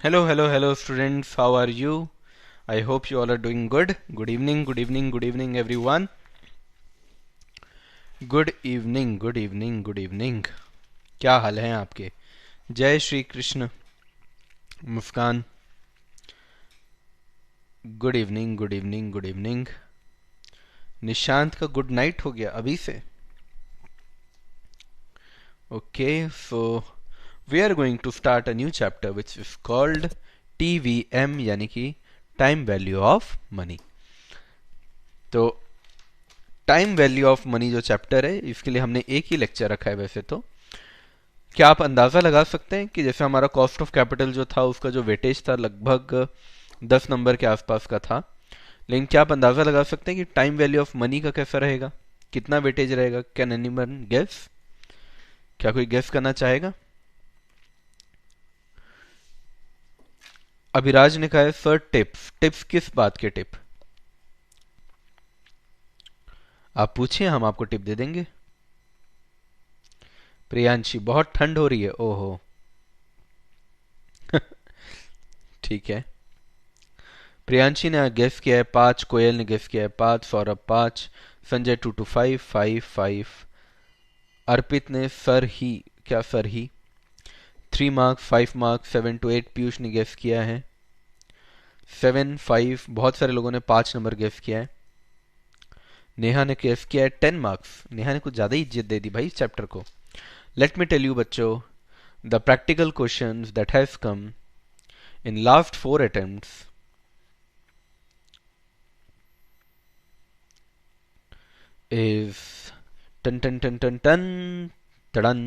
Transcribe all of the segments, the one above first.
Hello, students. How are you? I hope you all are doing good. Good evening, everyone. Good evening. क्या हाल है आपके? जय Shri Krishna. Muskan. Good evening. Nishant का good night हो गया अभी से. Okay, so we are going to start a new chapter which is called TVM यानी कि टाइम वैल्यू ऑफ मनी. तो टाइम वैल्यू ऑफ मनी जो चैप्टर है इसके लिए हमने एक ही लेक्चर रखा है. वैसे तो क्या आप अंदाज़ा लगा सकते हैं कि जैसे हमारा कॉस्ट ऑफ कैपिटल जो था उसका जो वेटेज था लगभग 10 नंबर के आसपास का था. लेकिन क्या आप अंदाज़ा लगा सकते हैं कि टाइम वैल्यू ऑफ मनी का कैसा रहेगा, कितना वेटेज रहेगा? Can anyone guess? क्या कोई गेस करना चाहेगा? अभिराज ने कहा है सर टिप्स किस बात के टिप? आप पूछिए, हम आपको टिप दे देंगे. प्रियांशी बहुत ठंड हो रही है. ओहो. ठीक है. प्रियांशी ने गेस किया है 5, कोयल ने गेस किया है 5, सौरभ 5, संजय 2 to 5, 5, 5. अर्पित ने sir he 3 marks, 5 marks, 7 to 8. Piyush ने गेस किया है 7, 5. बहुत सारे लोगों ने 5 नंबर गेस किया है. नेहा ने गेस किया है 10 मार्क्स. नेहा ने कुछ ज्यादा ही इज्जत दे दी भाई इस चैप्टर को. लेट मी टेल यू बच्चों, the practical questions that has come in last 4 attempts is tadan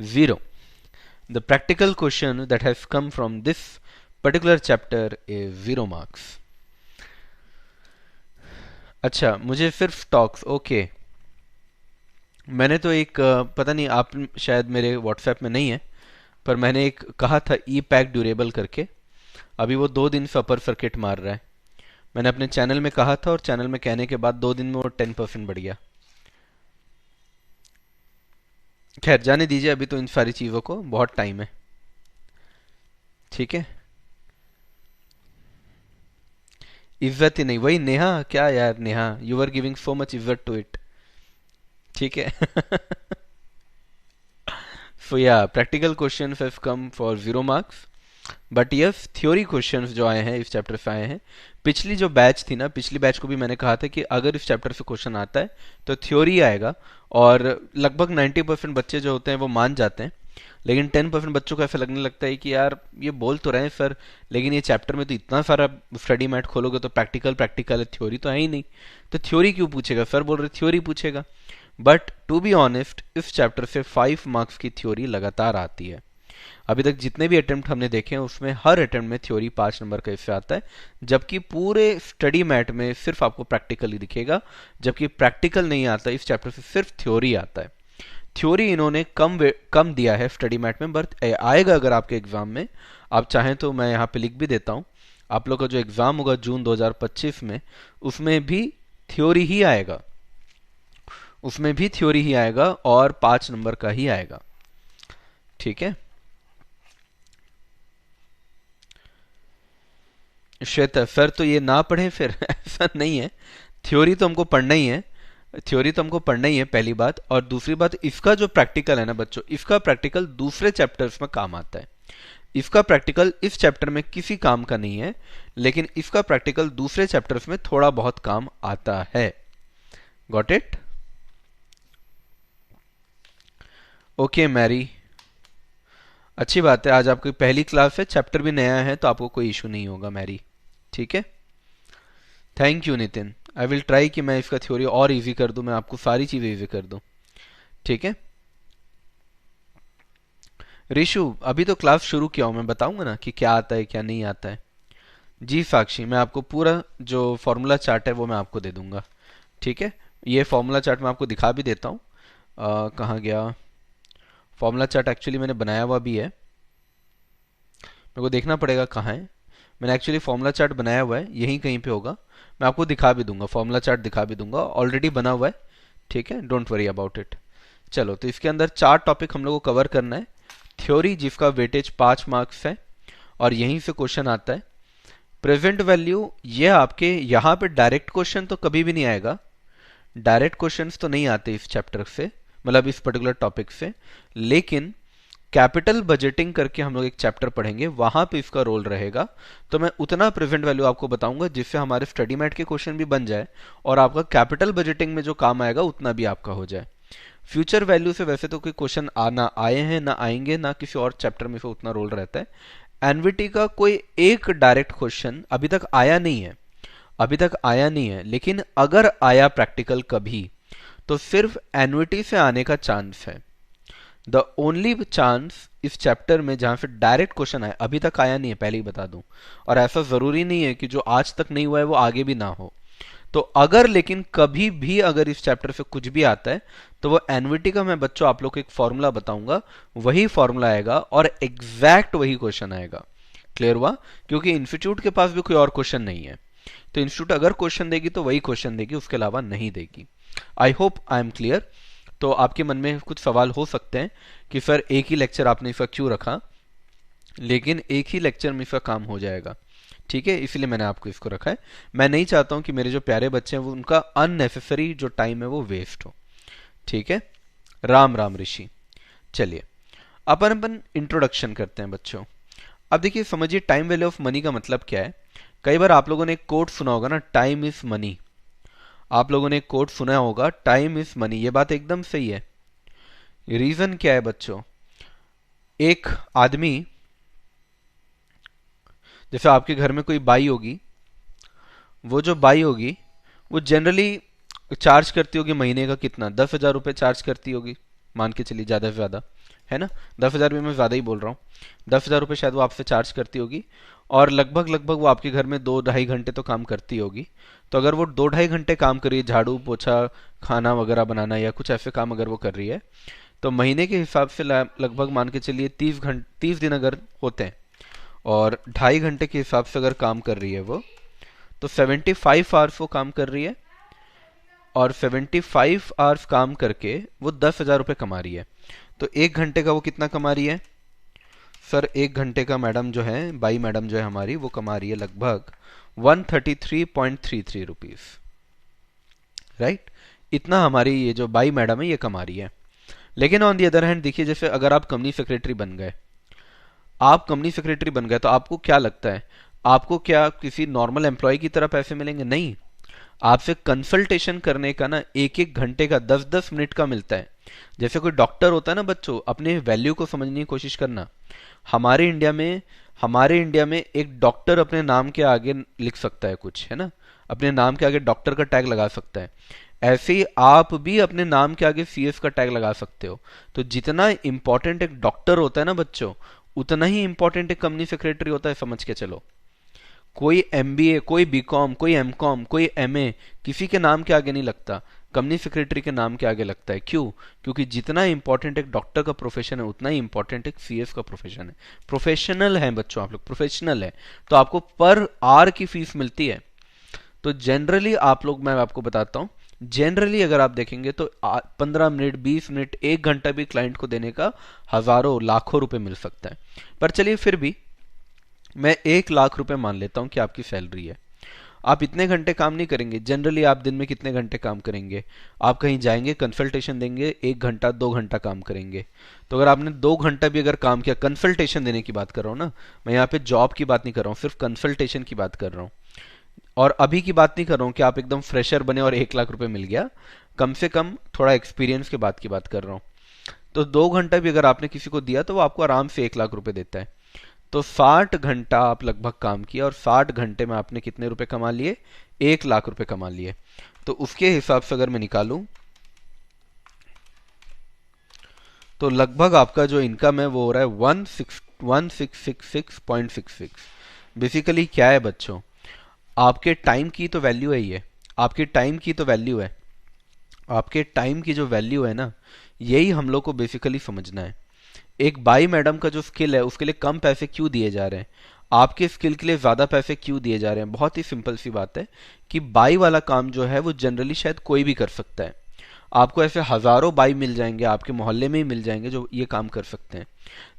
0. The practical question that has come from this particular chapter is 0 marks. अच्छा, मुझे सिर्फ टॉक्स. ओके. मैंने तो एक पता नहीं, आप शायद मेरे व्हाट्सएप में नहीं है, पर मैंने एक कहा था ई पैक ड्यूरेबल करके. अभी वो 2 दिन से अपर सर्किट मार रहा है. मैंने अपने चैनल में कहा था और चैनल में कहने के बाद 2 दिन में वो 10% बढ़ गया. खैर जाने दीजिए, अभी तो इन सारी चीज़ों को बहुत टाइम है. ठीक है. इज्जत ही नहीं. वही नेहा, क्या यार Neha, you are giving so much इज्जत टू इट. ठीक है. सो या practical questions have come for 0 marks. But yes, theory questions जो आए हैं इस चैप्टर से आए हैं. पिछली जो बैच थी ना, पिछली बैच को भी मैंने कहा था कि अगर इस चैप्टर से क्वेश्चन आता है तो थ्योरी आएगा. और लगभग 90% बच्चे जो होते हैं वो मान जाते हैं. लेकिन 10% बच्चों को ऐसा लगने लगता है कि यार ये बोल तो रहे हैं सर, लेकिन ये चैप्टर में तो इतना सारा स्टडी मैट खोलोगे तो प्रैक्टिकल है, थ्योरी तो है ही नहीं. तो थ्योरी क्यों पूछेगा? सर बोल रहे थ्योरी पूछेगा. बट टू बी ऑनेस्ट, इस चैप्टर से 5 मार्क्स की थ्योरी लगातार आती है. अभी तक जितने भी अटेम्प्ट हमने देखे हैं उसमें हर अटेम्प्ट में थ्योरी 5 नंबर का हिस्सा आता है. जबकि पूरे स्टडी मैट में सिर्फ आपको प्रैक्टिकल ही दिखेगा. जबकि प्रैक्टिकल नहीं आता, इस चैप्टर से सिर्फ थ्योरी आता है. थ्योरी इन्होंने कम दिया है स्टडी मैट में, बट आएगा अगर आपके एग्जाम में. आप चाहें तो मैं यहाँ पे लिख भी देता हूँ. आप लोग का जो एग्जाम होगा जून 2025 में, उसमें भी थ्योरी ही आएगा. उसमें भी थ्योरी ही आएगा और 5 नंबर का ही आएगा. ठीक है. श्वेता, सर तो ये ना पढ़े फिर? ऐसा नहीं है. थ्योरी तो हमको पढ़ना ही है. थ्योरी तो हमको पढ़ना ही है, पहली बात. और दूसरी बात, इसका जो प्रैक्टिकल है ना बच्चों, इसका प्रैक्टिकल दूसरे चैप्टर्स में काम आता है. इसका प्रैक्टिकल इस चैप्टर में किसी काम का नहीं है, लेकिन इसका प्रैक्टिकल दूसरे चैप्टर्स में थोड़ा बहुत काम आता है. Got it? ओके मैरी, अच्छी बात है. आज आपकी पहली क्लास है, चैप्टर भी नया है, तो आपको कोई इशू नहीं होगा मैरी. ठीक है. Thank you Nitin. I will try कि मैं इसका थ्योरी और इजी कर दूं, मैं आपको सारी चीजें इजी कर दूं. ठीक है. ऋषु, अभी तो क्लास शुरू किया हूं, मैं बताऊंगा ना कि क्या आता है क्या नहीं आता है. जी साक्षी, मैं आपको पूरा जो फॉर्मूला चार्ट है वो मैं आपको दे दूंगा. ठीक है. ये फॉर्मूला चार्ट मैं आपको दिखा भी देता हूँ. कहाँ गया फॉर्मूला चार्ट? एक्चुअली मैंने बनाया हुआ भी है, मेरे को देखना पड़ेगा कहाँ है. मैंने एक्चुअली फॉर्मूला चार्ट बनाया हुआ है, यहीं कहीं पे होगा. मैं आपको दिखा भी दूंगा, फॉर्मूला चार्ट दिखा भी दूंगा, ऑलरेडी बना हुआ है. ठीक है, डोंट वरी अबाउट इट. चलो, तो इसके अंदर 4 टॉपिक हम लोग को कवर करना है. थ्योरी जिसका वेटेज 5 मार्क्स है, और यहीं से क्वेश्चन आता है। प्रेजेंट वैल्यू ये आपके यहाँ पे डायरेक्ट क्वेश्चन तो कभी भी नहीं आएगा, डायरेक्ट क्वेश्चंस तो नहीं आते इस चैप्टर से, मतलब इस पर्टिकुलर टॉपिक से, लेकिन कैपिटल बजटिंग करके हम लोग एक चैप्टर पढ़ेंगे, वहां पे इसका रोल रहेगा। तो मैं उतना प्रेजेंट वैल्यू आपको बताऊंगा जिससे हमारे स्टडी मैट के क्वेश्चन भी बन जाए और आपका कैपिटल बजटिंग में जो काम आएगा उतना भी आपका हो जाए। फ्यूचर वैल्यू से वैसे तो कोई क्वेश्चन आना आए हैं ना आएंगे, ना किसी और चैप्टर में से उतना रोल रहता है। एनवीटी का कोई एक डायरेक्ट क्वेश्चन अभी तक आया नहीं है, अभी तक आया नहीं है, लेकिन अगर आया प्रैक्टिकल कभी तो सिर्फ एनवीटी से आने का चांस है। द ओनली चांस इस चैप्टर में जहां से डायरेक्ट क्वेश्चन आए, अभी तक आया नहीं है पहले ही बता दूं, और ऐसा जरूरी नहीं है कि जो आज तक नहीं हुआ है वो आगे भी ना हो। तो अगर लेकिन कभी भी अगर इस चैप्टर से कुछ भी आता है तो वो एनवीटी का मैं बच्चों आप लोग को एक फॉर्मूला बताऊंगा, वही फॉर्मूला आएगा और एग्जैक्ट वही क्वेश्चन आएगा। क्लियर हुआ? क्योंकि इंस्टीट्यूट के पास भी कोई और क्वेश्चन नहीं है, तो इंस्टीट्यूट अगर क्वेश्चन देगी तो वही क्वेश्चन देगी, उसके अलावा नहीं देगी। I hope I am clear. तो आपके मन में कुछ सवाल हो सकते हैं कि सर एक ही लेक्चर आपने इसका क्यों रखा, लेकिन एक ही लेक्चर में इसका काम हो जाएगा, ठीक है, इसलिए मैंने आपको इसको रखा है। मैं नहीं चाहता हूं कि मेरे जो प्यारे बच्चे हैं वो उनका अननेसेसरी जो टाइम है वो वेस्ट हो, ठीक है। राम राम ऋषि। चलिए अपन इंट्रोडक्शन करते हैं बच्चों। अब देखिए समझिए टाइम वैल्यू ऑफ मनी का मतलब क्या है। कई बार आप लोगों ने एक कोट सुना होगा ना, टाइम इज मनी। आप लोगों ने एक कोट सुना होगा, टाइम इज मनी। ये बात एकदम सही है। रीजन क्या है बच्चों? एक आदमी, जैसे आपके घर में कोई बाई होगी, वो जो बाई होगी वो जनरली चार्ज करती होगी महीने का कितना, 10,000 रुपये चार्ज करती होगी, मान के चलिए ज्यादा से ज्यादा, है ना। 10,000 भी मैं ज्यादा ही बोल रहा हूँ, 10,000 रुपये शायद वो आपसे चार्ज करती होगी, और लगभग लगभग वो आपके घर में 2-2.5 घंटे तो काम करती होगी। तो अगर वो 2-2.5 घंटे काम कर रही है, झाड़ू पोछा खाना वगैरह बनाना या कुछ ऐसे काम अगर वो कर रही है, तो महीने के हिसाब से लगभग मान के चलिए 30 दिन अगर होते हैं, और 2.5 घंटे के हिसाब से अगर काम कर रही है वो, तो 75 आवर्स वो काम कर रही है, और 75 आवर्स काम करके वो 10,000 रुपये कमा रही है। तो 1 घंटे का वो कितना कमा रही है? सर 1 घंटे का मैडम जो है, बाई मैडम जो है हमारी, वो कमा रही है लगभग 133.33 रुपीज, राइट। इतना हमारी ये जो बाई मैडम है ये कमा रही है। लेकिन ऑन दी अदर हैंड देखिए, जैसे अगर आप कंपनी सेक्रेटरी बन गए, आप कंपनी सेक्रेटरी बन गए, तो आपको क्या लगता है, आपको क्या किसी नॉर्मल एम्प्लॉय की तरह पैसे मिलेंगे? नहीं, आपसे कंसल्टेशन करने का ना 1-1 घंटे का, 10-10 मिनट का मिलता है। जैसे कोई डॉक्टर होता है ना बच्चों, अपने वैल्यू को समझने की कोशिश करना। हमारे इंडिया में हमारे इंडिया में एक डॉक्टर अपने नाम के आगे लिख सकता है कुछ, है ना, अपने नाम के आगे डॉक्टर का टैग लगा सकता है। ऐसे ही आप भी अपने नाम के आगे सीएस का टैग लगा सकते हो। तो जितना इंपॉर्टेंट एक डॉक्टर होता है ना बच्चों, उतना ही इंपॉर्टेंट एक कंपनी सेक्रेटरी होता है, समझ के चलो। कोई एमबीए, कोई बीकॉम, कोई एमकॉम, कोई एमए किसी के नाम के आगे नहीं लगता, कंपनी सेक्रेटरी के नाम के आगे लगता है। क्यों? क्योंकि जितना इंपॉर्टेंट एक डॉक्टर का प्रोफेशन है, उतना ही इंपॉर्टेंट एक सीएस का प्रोफेशन है। प्रोफेशनल है बच्चों, आप लोग प्रोफेशनल है, तो आपको पर आवर की फीस मिलती है। तो जनरली आप लोग, मैं आपको बताता हूं, जनरली अगर आप देखेंगे तो 15 मिनट, 20 मिनट, 1 घंटा भी क्लाइंट को देने का हजारों लाखों रुपए मिल सकता है। पर चलिए फिर भी मैं 1 लाख रुपए मान लेता हूं कि आपकी सैलरी है। आप इतने घंटे काम नहीं करेंगे, जनरली आप दिन में कितने घंटे काम करेंगे? आप कहीं जाएंगे, कंसल्टेशन देंगे, 1 घंटा 2 घंटा काम करेंगे। तो अगर आपने 2 घंटा भी अगर काम किया, कंसल्टेशन देने की बात कर रहा हूं ना मैं, यहाँ पे जॉब की बात नहीं कर रहा हूँ, सिर्फ कंसल्टेशन की बात कर रहा हूँ। और अभी की बात नहीं कर रहा हूँ कि आप एकदम फ्रेशर बने और 1 लाख रुपए मिल गया, कम से कम थोड़ा एक्सपीरियंस के बाद की बात कर रहा हूँ। तो 2 घंटा भी अगर आपने किसी को दिया तो वो आपको आराम से 1 लाख रुपए देता है। तो 60 घंटा आप लगभग काम किया, और 60 घंटे में आपने कितने रुपए कमा लिए? 1 लाख रुपए कमा लिए। तो उसके हिसाब से अगर मैं निकालूं तो लगभग आपका जो इनकम है वो हो रहा है 1666.66। बेसिकली क्या है बच्चों, आपके टाइम की तो वैल्यू है, ये आपके टाइम की तो वैल्यू है, आपके टाइम की जो वैल्यू है ना, यही हम लोग को बेसिकली समझना है। एक बाई मैडम का जो स्किल है उसके लिए कम पैसे क्यों दिए जा रहे हैं, आपके स्किल के लिए ज्यादा पैसे क्यों दिए जा रहे हैं? बहुत ही सिंपल सी बात है कि बाई वाला काम जो है वो जनरली शायद कोई भी कर सकता है। आपको ऐसे हजारों बाई मिल जाएंगे, आपके मोहल्ले में ही मिल जाएंगे जो ये काम कर सकते हैं।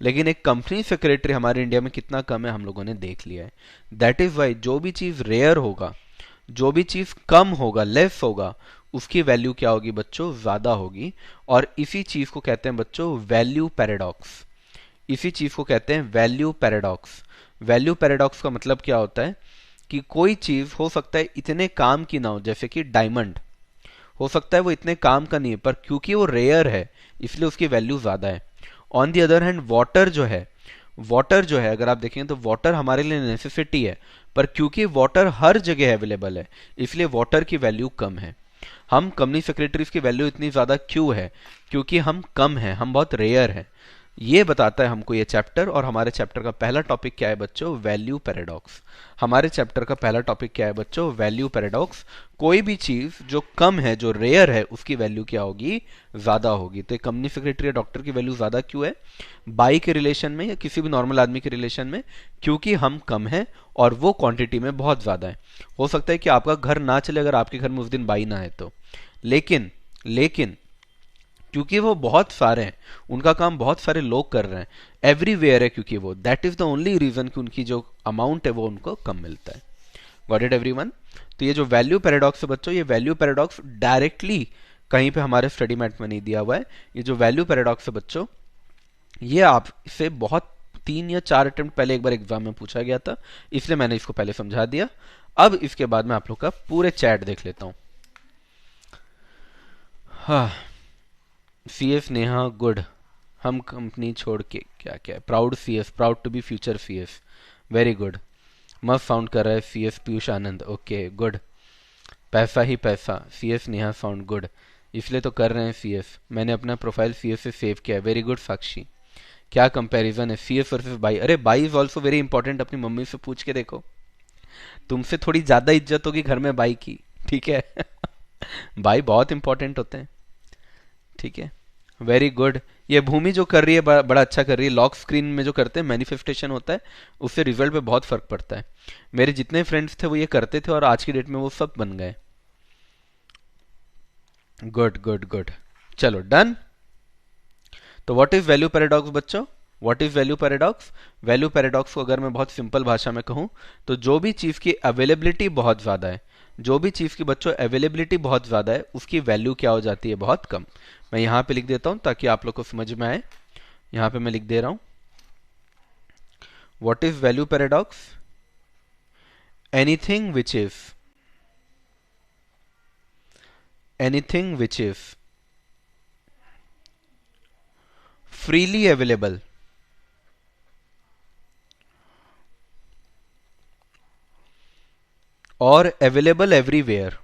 लेकिन एक कंपनी सेक्रेटरी हमारे इंडिया में कितना कम है हम लोगों ने देख लिया है। दैट इज वाई जो भी चीज रेयर होगा, जो भी चीज कम होगा, लेस होगा, उसकी वैल्यू क्या होगी बच्चों, ज्यादा होगी। और इसी चीज को कहते हैं बच्चों वैल्यू पैराडॉक्स। इसी चीज को कहते हैं वैल्यू पैराडॉक्स। वैल्यू पैराडॉक्स का मतलब क्या होता है कि कोई चीज हो सकता है इतने काम की ना हो, जैसे कि डायमंड हो सकता है वो इतने काम का नहीं है, पर क्योंकि वो रेयर है इसलिए उसकी वैल्यू ज्यादा है। On the other hand water जो है, वाटर जो है अगर आप देखेंगे तो वाटर हमारे लिए नेसेसिटी है, पर क्योंकि वाटर हर जगह अवेलेबल है इसलिए वाटर की वैल्यू कम है। हम कंपनी सेक्रेटरीज की वैल्यू इतनी ज्यादा क्यों है, क्योंकि हम कम हैं, हम बहुत रेयर हैं। ये बताता है हमको ये चैप्टर। और हमारे चैप्टर का पहला टॉपिक क्या है बच्चों, वैल्यू पैराडॉक्स। हमारे चैप्टर का पहला टॉपिक क्या है बच्चों, वैल्यू पैराडॉक्स। कोई भी चीज जो कम है, जो रेयर है, उसकी वैल्यू क्या होगी, ज्यादा होगी। तो कंपनी सेक्रेटरी या डॉक्टर की वैल्यू ज्यादा क्यों है बाई के रिलेशन में या किसी भी नॉर्मल आदमी के रिलेशन में, क्योंकि हम कम हैं और वो क्वांटिटी में बहुत ज्यादा है। हो सकता है कि आपका घर ना चले अगर आपके घर में उस दिन बाई ना है तो, लेकिन लेकिन क्योंकि वो बहुत सारे हैं, उनका काम बहुत सारे लोग कर रहे हैं, एवरीवेयर है, क्योंकि वो that is the only reason कि उनकी जो अमाउंट है वो उनको कम मिलता है। Got it everyone? तो ये जो वैल्यू पैराडॉक्स है बच्चों, ये वैल्यू पैराडॉक्स डायरेक्टली कहीं पे हमारे स्टडी मैट में नहीं दिया हुआ है। ये जो वैल्यू पैराडॉक्स है बच्चों, ये आपसे बहुत 3 या 4 अटेम्प्ट पहले एक बार एग्जाम में पूछा गया था, इसलिए मैंने इसको पहले समझा दिया। अब इसके बाद मैं आप लोग का पूरे चैट देख लेता हूं। हाँ, सीएफ नेहा गुड, हम कंपनी छोड़ के क्या क्या, proud CF, proud to be future CF, very good. मस्त साउंड कर रहा है CF Piyush Anand, okay good. पैसा ही पैसा, सीएफ नेहा साउंड गुड, इसलिए तो कर रहे हैं सीएफ। मैंने अपना प्रोफाइल सीएफ से सेव किया है, वेरी गुड साक्षी। क्या कंपैरिजन है सीएफ वर्सेस बाई? अरे by is also very important, अपनी मम्मी से पूछ के देखो, तुमसे थोड़ी ज्यादा इज्जत होगी घर में बाई की, ठीक है? बाई बहुत इंपॉर्टेंट होते हैं, ठीक है? Very good. ये भूमि जो कर रही है बड़ा अच्छा कर रही है। लॉक स्क्रीन में जो करते हैं मैनिफेस्टेशन होता है, उससे रिजल्ट पे बहुत फर्क पड़ता है। मेरे जितने फ्रेंड्स थे वो ये करते थे और आज की डेट में वो सब बन गए। गुड गुड गुड, चलो डन। तो व्हाट इज वैल्यू पैराडॉक्स बच्चों? What is value paradox? Value paradox को अगर मैं बहुत सिंपल भाषा में कहूं तो जो भी चीज की अवेलेबिलिटी बहुत ज्यादा है, जो भी चीज की बच्चों अवेलेबिलिटी बहुत ज्यादा है, उसकी वैल्यू क्या हो जाती है, बहुत कम। मैं यहां पे लिख देता हूं ताकि आप लोग को समझ में आए। यहां पे मैं लिख दे रहा हूं, what is value paradox? Anything which is anything which is freely available और अवेलेबल एवरीवेयर।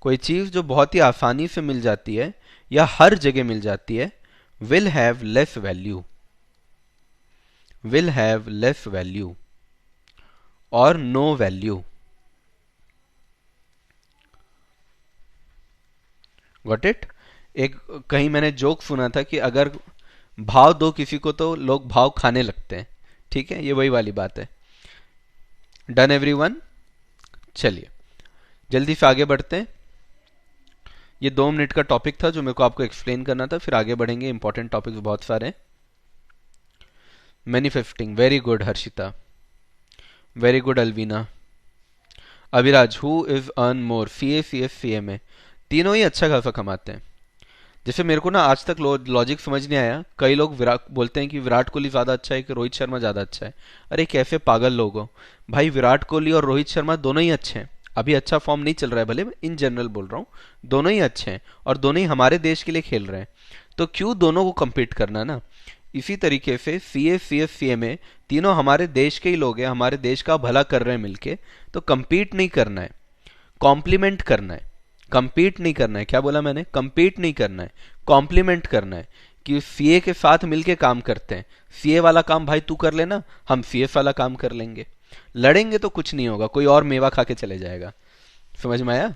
कोई चीज जो बहुत ही आसानी से मिल जाती है या हर जगह मिल जाती है, will have less value, will have less value और नो वैल्यू। Got it? एक कहीं मैंने जोक सुना था कि अगर भाव दो किसी को तो लोग भाव खाने लगते हैं, ठीक है? ये वही वाली बात है। Done everyone? चलिए जल्दी से आगे बढ़ते हैं। ये 2 मिनट का टॉपिक था जो मेरे को आपको एक्सप्लेन करना था, फिर आगे बढ़ेंगे। इंपॉर्टेंट टॉपिक्स बहुत सारे हैं। Manifesting, very good Harshita, very good Alvina. Abhiraj, who is earn more, CA CS CMA, तीनों ही अच्छा खासा कमाते हैं। जैसे मेरे को ना आज तक लॉजिक समझ नहीं आया, कई लोग विराट बोलते हैं कि विराट कोहली ज्यादा अच्छा है कि रोहित शर्मा ज्यादा अच्छा है। अरे कैसे पागल लोग हो भाई, विराट कोहली और रोहित शर्मा दोनों ही अच्छे हैं। अभी अच्छा फॉर्म नहीं चल रहा है, भले मैं इन जनरल बोल रहा हूँ, दोनों ही अच्छे हैं और दोनों ही हमारे देश के लिए खेल रहे हैं, तो क्यों दोनों को compete करना ना। इसी तरीके से सीए सीएस सीएमए तीनों हमारे देश के ही लोग हैं, हमारे देश का भला कर रहे हैं मिलके, तो compete नहीं करना है, कॉम्प्लीमेंट करना है। compete नहीं करना है, क्या बोला मैंने, compete नहीं करना है, कॉम्प्लीमेंट करना है। कि सीए के साथ मिलके काम करते हैं, सीए वाला काम भाई तू कर लेना, हम सीएस वाला काम कर लेंगे। लड़ेंगे तो कुछ नहीं होगा, कोई और मेवा खा के चले जाएगा। समझ में आया?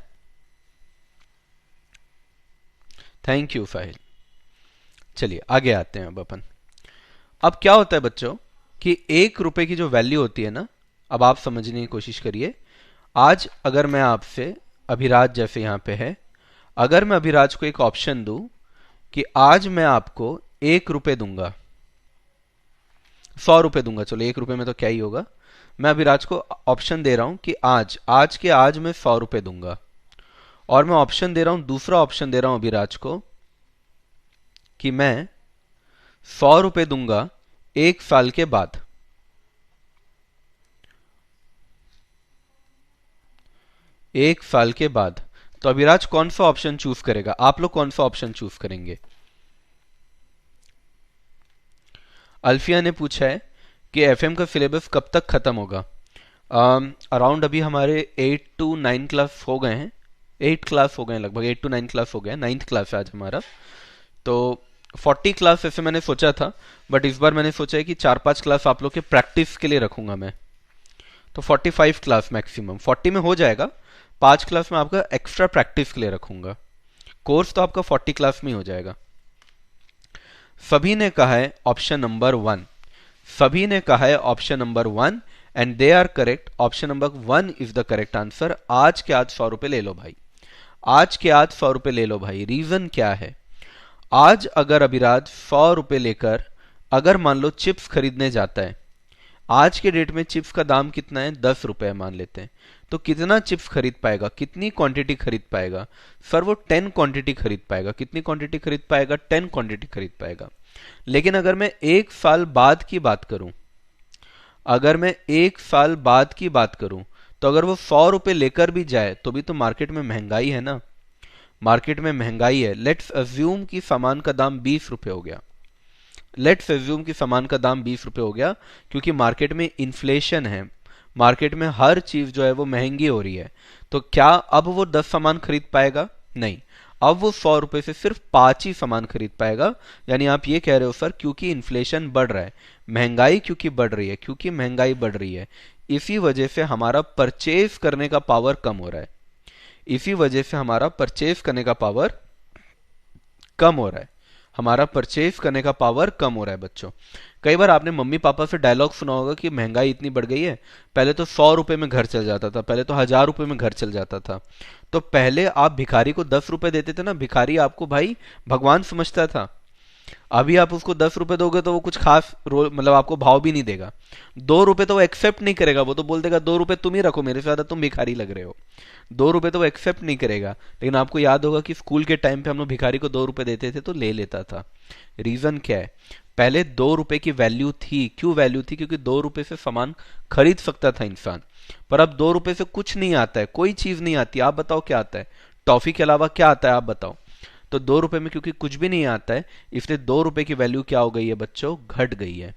थैंक यू साहिल। चलिए आगे आते हैं अब अपन। अब क्या होता है बच्चों कि 1 रुपए की जो वैल्यू होती है ना, अब आप समझने की कोशिश करिए। आज अगर मैं आपसे, अभिराज जैसे यहां पे है, अगर मैं अभिराज को एक ऑप्शन दूं कि आज मैं आपको 1 रुपए दूंगा, 100 रुपए दूंगा, चलो 1 रुपए में तो क्या ही होगा, मैं अभिराज को ऑप्शन दे रहा हूं कि आज आज के आज मैं 100 रुपए दूंगा, और मैं ऑप्शन दे रहा हूं, दूसरा ऑप्शन दे रहा हूं अभिराज को कि मैं 100 रुपए दूंगा 1 साल के बाद। 1 साल के बाद तो अभिराज कौन सा ऑप्शन चूज करेगा, आप लोग कौन सा ऑप्शन चूज करेंगे? अल्फिया ने पूछा है कि एफएम का सिलेबस कब तक खत्म होगा। अराउंड अभी हमारे 8 to 9 क्लास हो गए हैं, 8 क्लास हो गए हैं, लगभग 8 to 9 क्लास हो गए हैं, 9th क्लास है आज हमारा। तो 40 क्लास ऐसे मैंने सोचा था, बट इस बार मैंने सोचा है कि 4-5 क्लास आप लोग के प्रैक्टिस के लिए रखूंगा मैं, तो 45 क्लास मैक्सिमम, 40 में हो जाएगा, 5 क्लास में आपका एक्स्ट्रा प्रैक्टिस के लिए रखूंगा। कोर्स तो आपका 40 क्लास में ही हो जाएगा। सभी ने कहा है ऑप्शन नंबर 1, सभी ने कहा है option number 1 and they are correct, option number 1 is the correct answer. आज के आज 100 रुपए ले लो भाई, आज के आज 100 रुपए ले लो भाई। रीजन क्या है? आज अगर अभिराज 100 रुपए लेकर अगर मान लो चिप्स खरीदने जाता है, आज के डेट में चिप्स का दाम कितना है, 10 रुपए मान लेते हैं, तो कितना चिप्स खरीद पाएगा, कितनी क्वांटिटी खरीद पाएगा? सर वो 10 क्वांटिटी खरीद पाएगा। कितनी क्वांटिटी खरीद पाएगा? 10 क्वांटिटी खरीद पाएगा। लेकिन अगर मैं 1 साल बाद की बात करूं, अगर मैं 1 साल बाद की बात करूं, तो अगर वो 100 रुपए लेकर भी जाए तो भी तो मार्केट में महंगाई है ना, मार्केट में महंगाई है। लेट्स अज्यूम कि सामान का दाम 20 रुपए हो गया, लेट्स अज्यूम कि सामान का दाम 20 रुपए हो गया, क्योंकि मार्केट में इन्फ्लेशन है, मार्केट में हर चीज जो है वो महंगी हो रही है। तो क्या अब वो 10 सामान खरीद पाएगा? नहीं, अब वो 100 रुपए से सिर्फ 5 ही सामान खरीद पाएगा। यानी आप ये कह रहे हो सर क्योंकि इन्फ्लेशन बढ़ रहा है, महंगाई क्योंकि बढ़ रही है, क्योंकि महंगाई बढ़ रही है, इसी वजह से हमारा परचेज करने का पावर कम हो रहा है, इसी वजह से हमारा परचेज करने का पावर कम हो रहा है, हमारा परचेज करने का पावर कम हो रहा है बच्चों। कई बार आपने मम्मी पापा से डायलॉग सुना होगा कि महंगाई इतनी बढ़ गई है, पहले तो 100 रुपए में घर चल जाता था, पहले तो 1000 रुपए में घर चल जाता था। तो पहले आप भिखारी को 10 रुपए देते थे ना, भिखारी आपको भाई भगवान समझता था। अभी आप उसको 10 रुपए दोगे तो वो कुछ खास मतलब आपको भाव भी नहीं देगा। 2 रुपए तो वो एक्सेप्ट नहीं करेगा, वो तो बोल देगा 2 रुपए तुम ही रखो, मेरे से ज्यादा तुम भिखारी लग रहे हो। 2 रुपए तो वो एक्सेप्ट नहीं करेगा। लेकिन आपको याद होगा कि स्कूल के टाइम पे हम लोग भिखारी को 2 रुपए देते थे तो ले लेता था। रीजन क्या है? पहले 2 रुपए की वैल्यू थी। क्यों वैल्यू थी? क्योंकि 2 रुपए से सामान खरीद सकता था इंसान। पर अब 2 रुपए से कुछ नहीं आता है, कोई चीज नहीं आती। आप बताओ क्या आता है? टॉफी के अलावा क्या आता है आप बताओ? तो 2 रुपए में क्योंकि कुछ भी नहीं आता है, इसलिए 2 रुपए की वैल्यू क्या हो गई है बच्चों? घट गई है।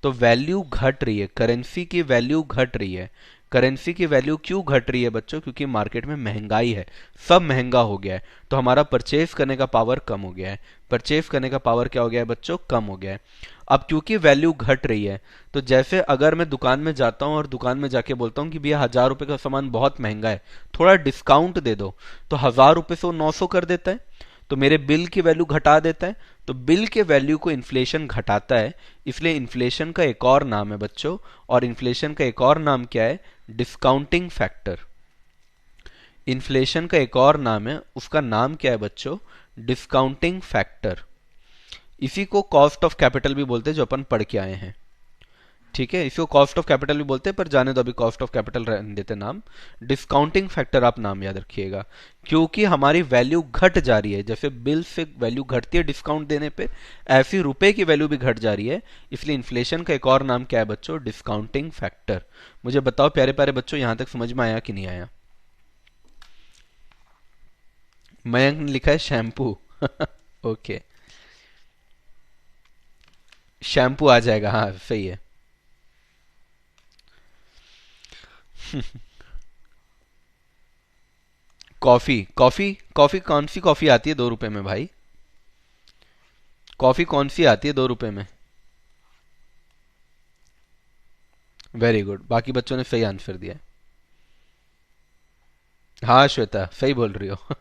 तो वैल्यू घट रही है, करेंसी की वैल्यू घट रही है। करेंसी की वैल्यू क्यों घट रही है बच्चों? क्योंकि मार्केट में महंगाई है, सब महंगा हो गया है, तो हमारा परचेज करने का पावर कम हो गया है। परचेज करने का पावर क्या हो गया है बच्चों? कम हो गया है। अब क्योंकि वैल्यू घट रही है, तो जैसे अगर मैं दुकान में जाता हूं और दुकान में जाके बोलता हूं कि भैया 1000 रुपए का सामान बहुत महंगा है, थोड़ा डिस्काउंट दे दो, तो 1000 रुपए से वो 900 कर देता है, तो मेरे बिल की वैल्यू घटा देता है। तो बिल के वैल्यू को इन्फ्लेशन घटाता है, इसलिए इन्फ्लेशन का एक और नाम है बच्चों, और इन्फ्लेशन का एक और नाम क्या है? Discounting factor. इन्फ्लेशन का एक और नाम है, उसका नाम क्या है बच्चों? Discounting factor. इसी को कॉस्ट ऑफ कैपिटल भी बोलते हैं, जो अपन पढ़ के आए हैं। ठीक है, इसको कॉस्ट ऑफ कैपिटल भी बोलते हैं, पर जाने दो, अभी कॉस्ट ऑफ कैपिटल रहने देते नाम। डिस्काउंटिंग फैक्टर आप नाम याद रखिएगा, क्योंकि हमारी वैल्यू घट जा रही है। जैसे बिल से वैल्यू घटती है डिस्काउंट देने पे, ऐसी रुपए की वैल्यू भी घट जा रही है। इसलिए इन्फ्लेशन का एक और नाम क्या है बच्चों? Discounting factor. मुझे बताओ प्यारे प्यारे बच्चों, यहां तक समझ में आया कि नहीं आया? मयंक ने लिखा है शैम्पू। ओके, शैम्पू आ जाएगा, हाँ सही है। कॉफी, कॉफी, कॉफी कौन सी कॉफी आती है 2 रुपए में भाई? कॉफी कौन सी आती है 2 रुपए में? वेरी गुड, बाकी बच्चों ने सही आंसर दिया है। हाँ श्वेता सही बोल रही हो।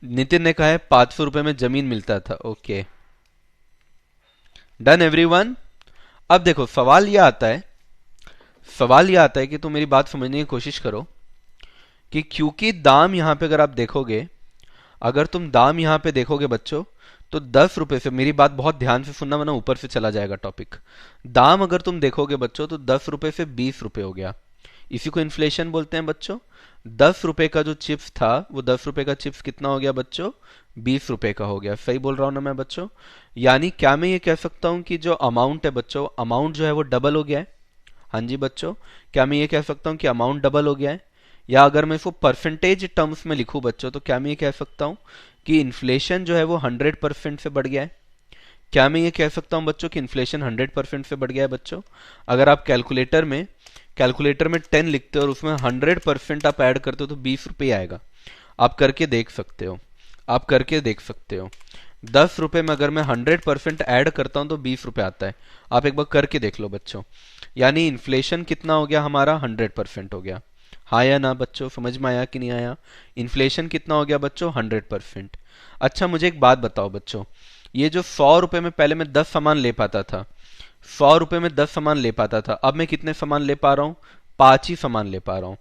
नितिन ने कहा है 500 रुपए में जमीन मिलता था। Okay, done everyone. अब देखो सवाल यह आता है, सवाल यह आता है कि तुम मेरी बात समझने की कोशिश करो कि क्योंकि दाम यहां पे अगर आप देखोगे, अगर तुम दाम यहां पे देखोगे बच्चों, तो 10 रुपए से, मेरी बात बहुत ध्यान से सुनना वरना ऊपर से चला जाएगा टॉपिक। दाम अगर तुम देखोगे बच्चों तो 10 रुपए से 20 रुपए हो गया, इसी को इन्फ्लेशन बोलते हैं बच्चों। 10 रुपए का जो चिप्स था वो 10 रुपए का चिप्स कितना हो गया बच्चों, 20 रुपए का हो गया। सही बोल रहा हूं ना मैं बच्चों? यानी क्या मैं ये कह सकता हूं कि जो अमाउंट है बच्चों, अमाउंट जो है वो डबल हो गया है? हाँ जी बच्चों, क्या मैं ये कह सकता हूँ कि अमाउंट डबल हो गया है? या अगर मैं इसको परसेंटेज टर्म्स में लिखूं बच्चों तो क्या मैं ये कह सकता हूँ कि इन्फ्लेशन जो है वो 100% से बढ़ गया है? क्या मैं ये कह सकता हूँ बच्चों कि इन्फ्लेशन 100% से बढ़ गया है बच्चों? अगर आप कैलकुलेटर में 10 लिखते हो और उसमें 100% आप ऐड करते हो तो 20 रुपये आएगा। आप करके देख सकते हो, आप करके देख सकते हो। 10 रुपए में अगर मैं 100% ऐड करता हूं तो 20 रुपए आता है। आप एक बार करके देख लो बच्चों। यानी इन्फ्लेशन कितना हो गया हमारा, 100% हो गया। हाँ या ना बच्चों, समझ में आया कि नहीं आया? इन्फ्लेशन कितना हो गया बच्चों, 100%। अच्छा मुझे एक बात बताओ बच्चों, ये जो 100 रुपए में पहले मैं 10 सामान ले पाता था, 100 रुपए में 10 सामान ले पाता था, अब मैं कितने सामान ले पा रहा हूँ, 5 ही सामान ले पा रहा हूँ।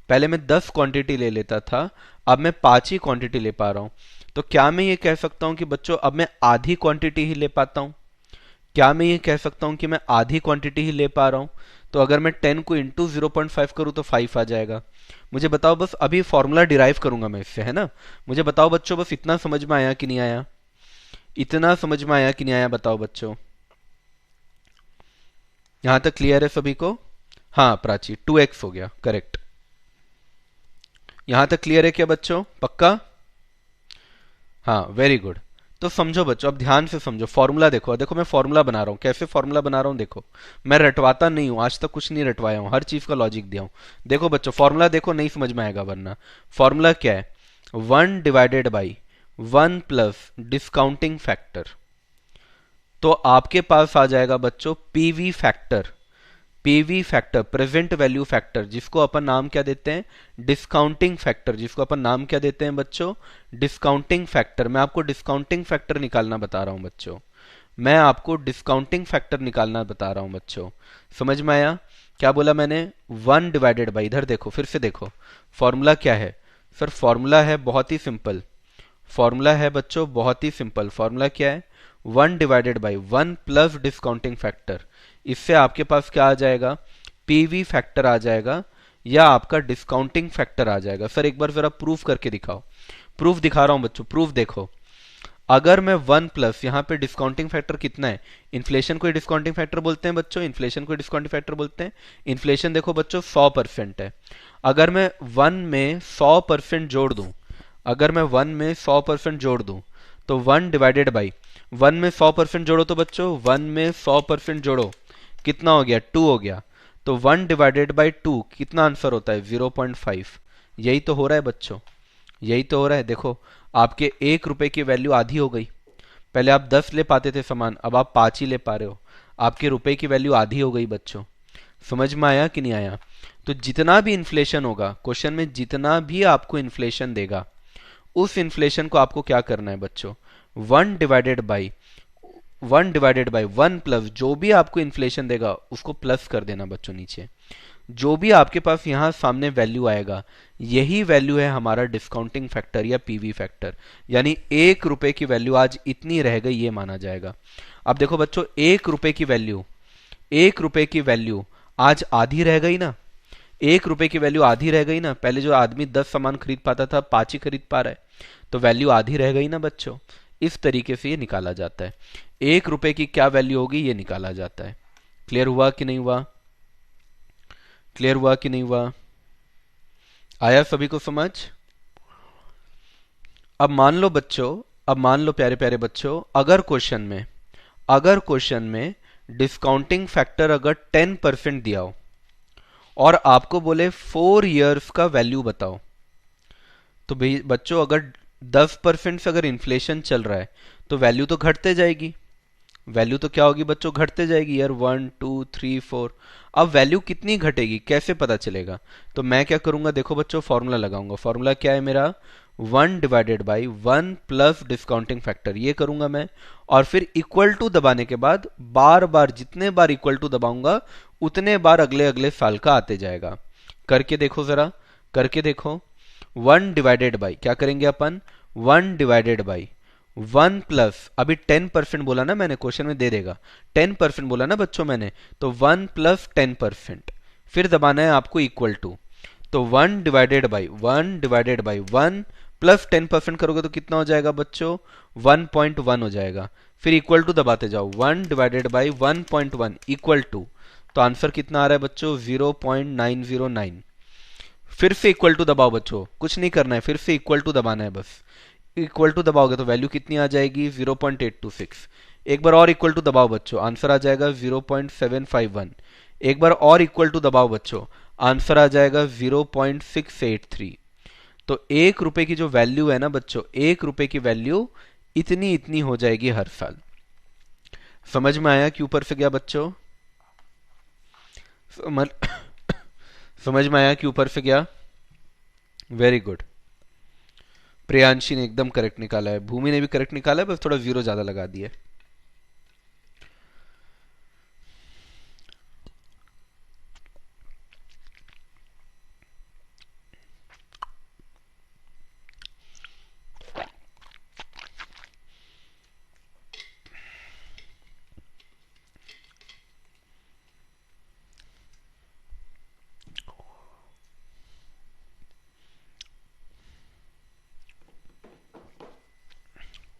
पहले मैं 10 क्वांटिटी ले लेता था, अब मैं 5 ही क्वांटिटी ले पा रहा हूँ। तो क्या मैं ये कह सकता हूँ कि बच्चों अब मैं आधी क्वांटिटी ही ले पाता हूँ? क्या मैं ये कह सकता हूँ कि मैं आधी क्वांटिटी ही ले पा रहा हूँ? तो अगर मैं 10 को इंटू 0.5 करूँ तो 5 आ जाएगा। मुझे बताओ बस, अभी फॉर्मूला डिराइव करूंगा मैं इससे, है ना? मुझे बताओ बच्चों, बस इतना समझ में आया कि नहीं आया? इतना समझ में आया कि नहीं आया बताओ बच्चों? यहां तक क्लियर है सभी को? हाँ प्राची, 2x हो गया, करेक्ट। यहां तक क्लियर है क्या बच्चों, पक्का? हाँ वेरी गुड। तो समझो बच्चों, अब ध्यान से समझो, फॉर्मूला देखो, देखो मैं फॉर्मूला बना रहा हूँ, कैसे फॉर्मूला बना रहा हूँ देखो। मैं रटवाता नहीं हूँ, आज तक कुछ नहीं रटवाया हूँ, हर चीज का लॉजिक दिया हूँ। देखो बच्चों फॉर्मूला देखो, नहीं समझ में आएगा वरना। फॉर्मूला क्या है, 1/1 प्लस डिस्काउंटिंग फैक्टर। तो आपके पास आ जाएगा बच्चों PV factor. PV factor, present value factor, जिसको अपन नाम क्या देते हैं, डिस्काउंटिंग फैक्टर, जिसको अपन नाम क्या देते हैं बच्चों, डिस्काउंटिंग फैक्टर। मैं आपको डिस्काउंटिंग फैक्टर निकालना बता रहा हूं बच्चों, मैं आपको डिस्काउंटिंग फैक्टर निकालना बता रहा हूं बच्चों। समझ में आया? क्या बोला मैंने, 1/, इधर देखो, फिर से देखो फॉर्मूला क्या है। सर फॉर्मूला है बहुत ही सिंपल, फॉर्मूला है बच्चों बहुत ही सिंपल। फॉर्मूला क्या है, 1/1 प्लस डिस्काउंटिंग फैक्टर। इससे आपके पास क्या आ जाएगा, पीवी फैक्टर आ जाएगा या आपका डिस्काउंटिंग फैक्टर आ जाएगा। सर एक बार जरा प्रूफ करके दिखाओ। प्रूफ दिखा रहा हूं बच्चों, प्रूफ देखो। अगर मैं 1 प्लस, यहाँ पे डिस्काउंटिंग फैक्टर कितना है, इन्फ्लेशन को डिस्काउंटिंग फैक्टर बोलते हैं बच्चों, इन्फ्लेशन को डिस्काउंटिंग फैक्टर बोलते हैं। इन्फ्लेशन देखो बच्चों 100% है। अगर मैं 1 में 100% जोड़ दूं, अगर मैं 1 में 100% जोड़ दूं तो 1/1 में 100% जोड़ो तो बच्चों, 1 में 100% जोड़ो कितना हो गया, 2 हो गया। तो 1/2 कितना आंसर होता है, 0.5। यही तो हो रहा है बच्चों, यही तो हो रहा है। देखो आपके 1 रुपए की वैल्यू आधी हो गई। पहले आप 10 ले पाते थे सामान, अब आप 5 ही ले पा रहे हो। आपके रुपए की वैल्यू आधी हो गई बच्चों। समझ में आया कि नहीं आया? तो जितना भी इन्फ्लेशन होगा क्वेश्चन में, जितना भी आपको इन्फ्लेशन देगा, उस इन्फ्लेशन को आपको क्या करना है बच्चों, 1/1 प्लस, जो भी आपको इन्फ्लेशन देगा उसको प्लस कर देना बच्चों नीचे। जो भी आपके पास यहां सामने वैल्यू आएगा, यही वैल्यू है हमारा डिस्काउंटिंग फैक्टर या पीवी फैक्टर। यानी 1 रुपए की वैल्यू आज इतनी रह गई ये माना जाएगा। अब देखो बच्चों, 1 रुपए की वैल्यू, 1 रुपए की वैल्यू आज आधी रह गई ना, 1 रुपए की वैल्यू आधी रह गई ना। पहले जो आदमी 10 सामान खरीद पाता था, 5 ही खरीद पा रहा है, तो वैल्यू आधी रह गई ना बच्चों। इस तरीके से ये निकाला जाता है, 1 रुपए की क्या वैल्यू होगी ये निकाला जाता है। क्लियर हुआ कि नहीं हुआ? क्लियर हुआ कि नहीं हुआ? आया सभी को समझ? अब मान लो बच्चों, अब मान लो प्यारे प्यारे बच्चों, अगर क्वेश्चन में डिस्काउंटिंग फैक्टर अगर 10% दिया हो और आपको बोले 4 इयर्स का वैल्यू बताओ, तो भाई बच्चों अगर 10% से अगर इन्फ्लेशन चल रहा है तो वैल्यू तो घटते जाएगी। वैल्यू तो क्या होगी बच्चों, घटते जाएगी यार, 1 2 3 4। अब वैल्यू कितनी घटेगी कैसे पता चलेगा? तो मैं क्या करूंगा, देखो बच्चों फॉर्मूला लगाऊंगा। फॉर्मूला क्या है मेरा, 1/1 प्लस डिस्काउंटिंग फैक्टर, ये करूंगा मैं। और फिर इक्वल टू दबाने के बाद बार बार, जितने बार इक्वल टू दबाऊंगा उतने बार अगले अगले साल का आते जाएगा। करके देखो जरा, करके देखो। 1/, क्या करेंगे अपन, 1/, 1 प्लस, अभी 10% बोला ना मैंने, क्वेश्चन में दे देगा, 10% बोला ना बच्चों मैंने, तो 1 प्लस 10%, फिर दबाना है आपको इक्वल टू, तो 1 डिवाइडेड बाई 1 प्लस 10% करोगे तो कितना हो जाएगा बच्चों, 1.1 हो जाएगा। फिर इक्वल टू दबाते जाओ, 1 डिवाइडेड बाई 1.1 इक्वल टू, तो आंसर कितना आ रहा है बच्चों, 0.909। फिर से इक्वल टू दबाओ बच्चों, कुछ नहीं करना है, फिर से इक्वल टू दबाना है बस। इक्वल टू दबाओगे तो वैल्यू कितनी आ जाएगी, 0.826। एक बार और इक्वल टू दबाओ बच्चों, आंसर आ जाएगा 0.751। एक बार और इक्वल टू दबाओ बच्चों, आंसर आ जाएगा 0.683। तो 1 रुपए की जो वैल्यू है ना बच्चों, 1 रुपए की वैल्यू इतनी इतनी हो जाएगी हर साल। समझ में आया कि ऊपर से गया बच्चों? समझ समझ में आया कि ऊपर से गया? Very good. प्रियांशी ने एकदम करेक्ट निकाला है, भूमि ने भी करेक्ट निकाला है, बस थोड़ा जीरो ज्यादा लगा दिया।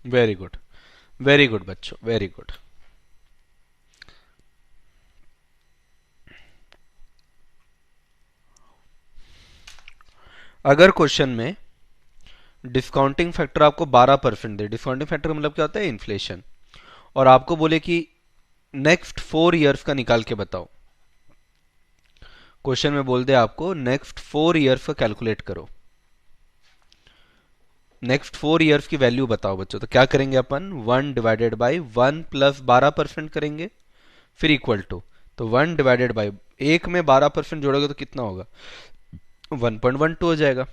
वेरी गुड, वेरी गुड बच्चों, वेरी गुड। अगर क्वेश्चन में डिस्काउंटिंग फैक्टर आपको 12% दे, डिस्काउंटिंग फैक्टर मतलब क्या होता है, इन्फ्लेशन, और आपको बोले कि नेक्स्ट 4 ईयर्स का निकाल के बताओ, क्वेश्चन में बोल दे आपको नेक्स्ट 4 ईयर्स का कैलकुलेट करो, नेक्स्ट 4 ईयर्स की वैल्यू बताओ बच्चों, तो क्या करेंगे अपन, 1 डिवाइडेड बाई 1 प्लस 12% करेंगे, फिर इक्वल टू, तो 1 डिवाइडेड बाई, एक में 12% जोड़ोगे तो कितना होगा, 1.12 हो जाएगा।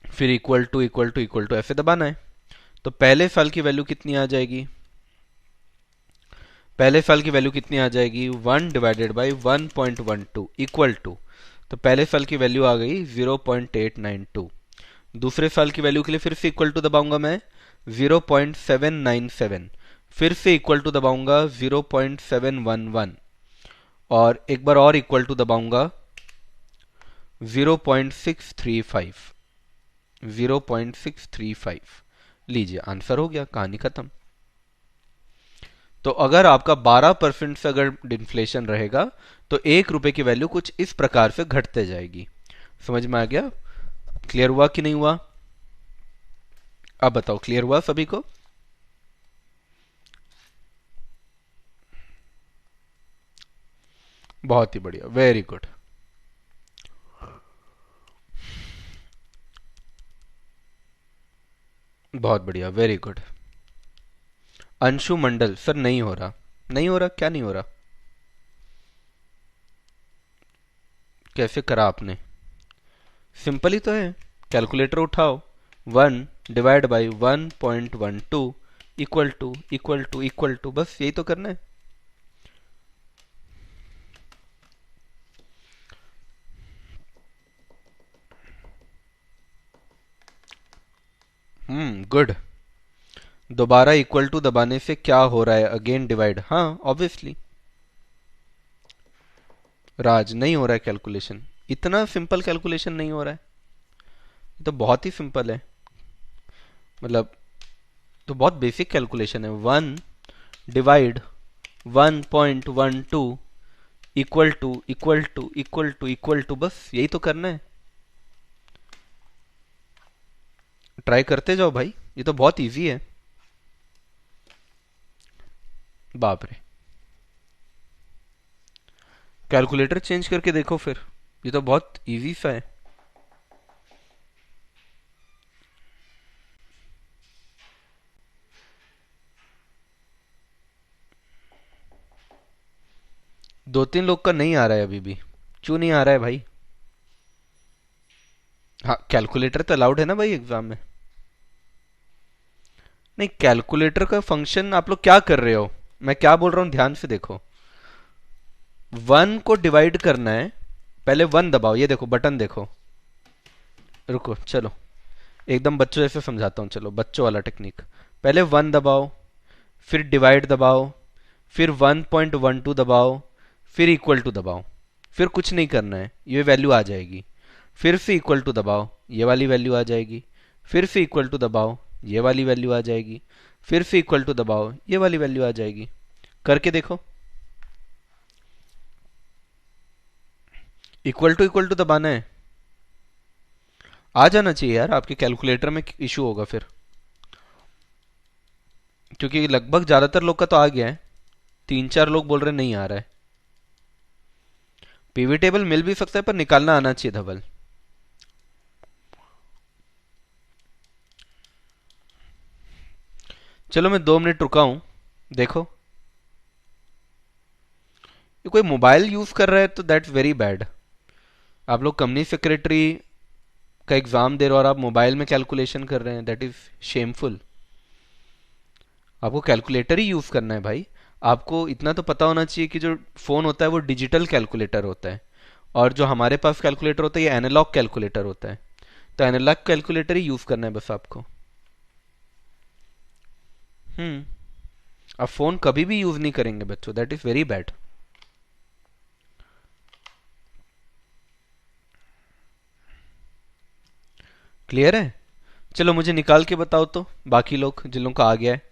फिर equal to equal to equal to ऐसे दबाना है, तो पहले साल की वैल्यू कितनी आ जाएगी, पहले साल की वैल्यू कितनी आ जाएगी, 1 डिवाइडेड बाई 1.12 इक्वल टू, तो पहले साल की वैल्यू आ गई 0.892। दूसरे साल की वैल्यू के लिए फिर से इक्वल टू दबाऊंगा मैं, 0.797, फिर से इक्वल टू दबाऊंगा 0.711, और एक बार और इक्वल टू दबाऊंगा 0.635, 0.635। लीजिए आंसर हो गया, कहानी खत्म। तो अगर आपका 12% से अगर इन्फ्लेशन रहेगा तो 1 रुपए की वैल्यू कुछ इस प्रकार से घटते जाएगी। समझ में आ गया? क्लियर हुआ कि नहीं हुआ? अब बताओ, क्लियर हुआ सभी को? बहुत ही बढ़िया, वेरी गुड। बहुत बढ़िया, वेरी गुड। अंशु मंडल, सर नहीं हो रहा। नहीं हो रहा? क्या नहीं हो रहा? कैसे करा आपने? सिंपल ही तो है, कैलकुलेटर उठाओ, 1 divide by 1.12 equal to equal to equal to, बस यही तो करना है। गुड। दोबारा इक्वल टू दबाने से क्या हो रहा है, अगेन डिवाइड, हाँ ऑब्वियसली। राज, नहीं हो रहा है कैलकुलेशन, इतना सिंपल कैलकुलेशन नहीं हो रहा है, ये तो बहुत ही सिंपल है, मतलब तो बहुत बेसिक कैलकुलेशन है। 1 divide 1.12 equal to equal to equal to equal to, बस यही तो करना है। ट्राई करते जाओ भाई, ये तो बहुत इजी है। बाप रे, कैलकुलेटर चेंज करके देखो फिर, ये तो बहुत इजी सा है। दो तीन लोग का नहीं आ रहा है अभी भी, क्यों नहीं आ रहा है भाई? हाँ, कैलकुलेटर तो अलाउड है ना भाई एग्जाम में। नहीं, कैलकुलेटर का फंक्शन आप लोग क्या कर रहे हो, मैं क्या बोल रहा हूं ध्यान से देखो। 1 को डिवाइड करना है, पहले 1 दबाओ, ये देखो बटन देखो, रुको चलो एकदम बच्चों जैसे समझाता हूँ, चलो बच्चों वाला टेक्निक। पहले 1 दबाओ, फिर डिवाइड दबाओ, फिर 1.12 दबाओ, फिर इक्वल टू दबाओ। फिर कुछ नहीं करना है, ये वैल्यू आ जाएगी। फिर से इक्वल टू दबाओ, ये वाली वैल्यू आ जाएगी। फिर से इक्वल टू दबाओ, ये वाली वैल्यू आ जाएगी। फिर से इक्वल टू दबाओ, ये वाली वैल्यू आ जाएगी। करके देखो। इक्वल टू दबाना है, आ जाना चाहिए यार। आपके कैलकुलेटर में इशू होगा फिर, क्योंकि लगभग ज्यादातर लोग का तो आ गया है। 3-4 लोग बोल रहे नहीं आ रहा है। पीवी टेबल मिल भी सकता है, पर निकालना आना चाहिए धवल। चलो मैं 2 मिनट रुका हूं, देखो। ये कोई मोबाइल यूज कर रहा है तो दैट्स वेरी बैड। आप लोग कंपनी सेक्रेटरी का एग्जाम दे रहे हो और आप मोबाइल में कैलकुलेशन कर रहे हैं, दैट इज शेमफुल। आपको कैलकुलेटर ही यूज करना है भाई। आपको इतना तो पता होना चाहिए कि जो फोन होता है वो डिजिटल कैलकुलेटर होता है, और जो हमारे पास कैलकुलेटर होता है ये एनालॉग कैलकुलेटर होता है। तो एनालॉग कैलकुलेटर ही यूज करना है बस आपको। हम्म। आप फोन कभी भी यूज नहीं करेंगे बच्चों, that is very bad. Clear है? चलो मुझे निकाल के बताओ तो, बाकी लोग जिन लोगों का आ गया है।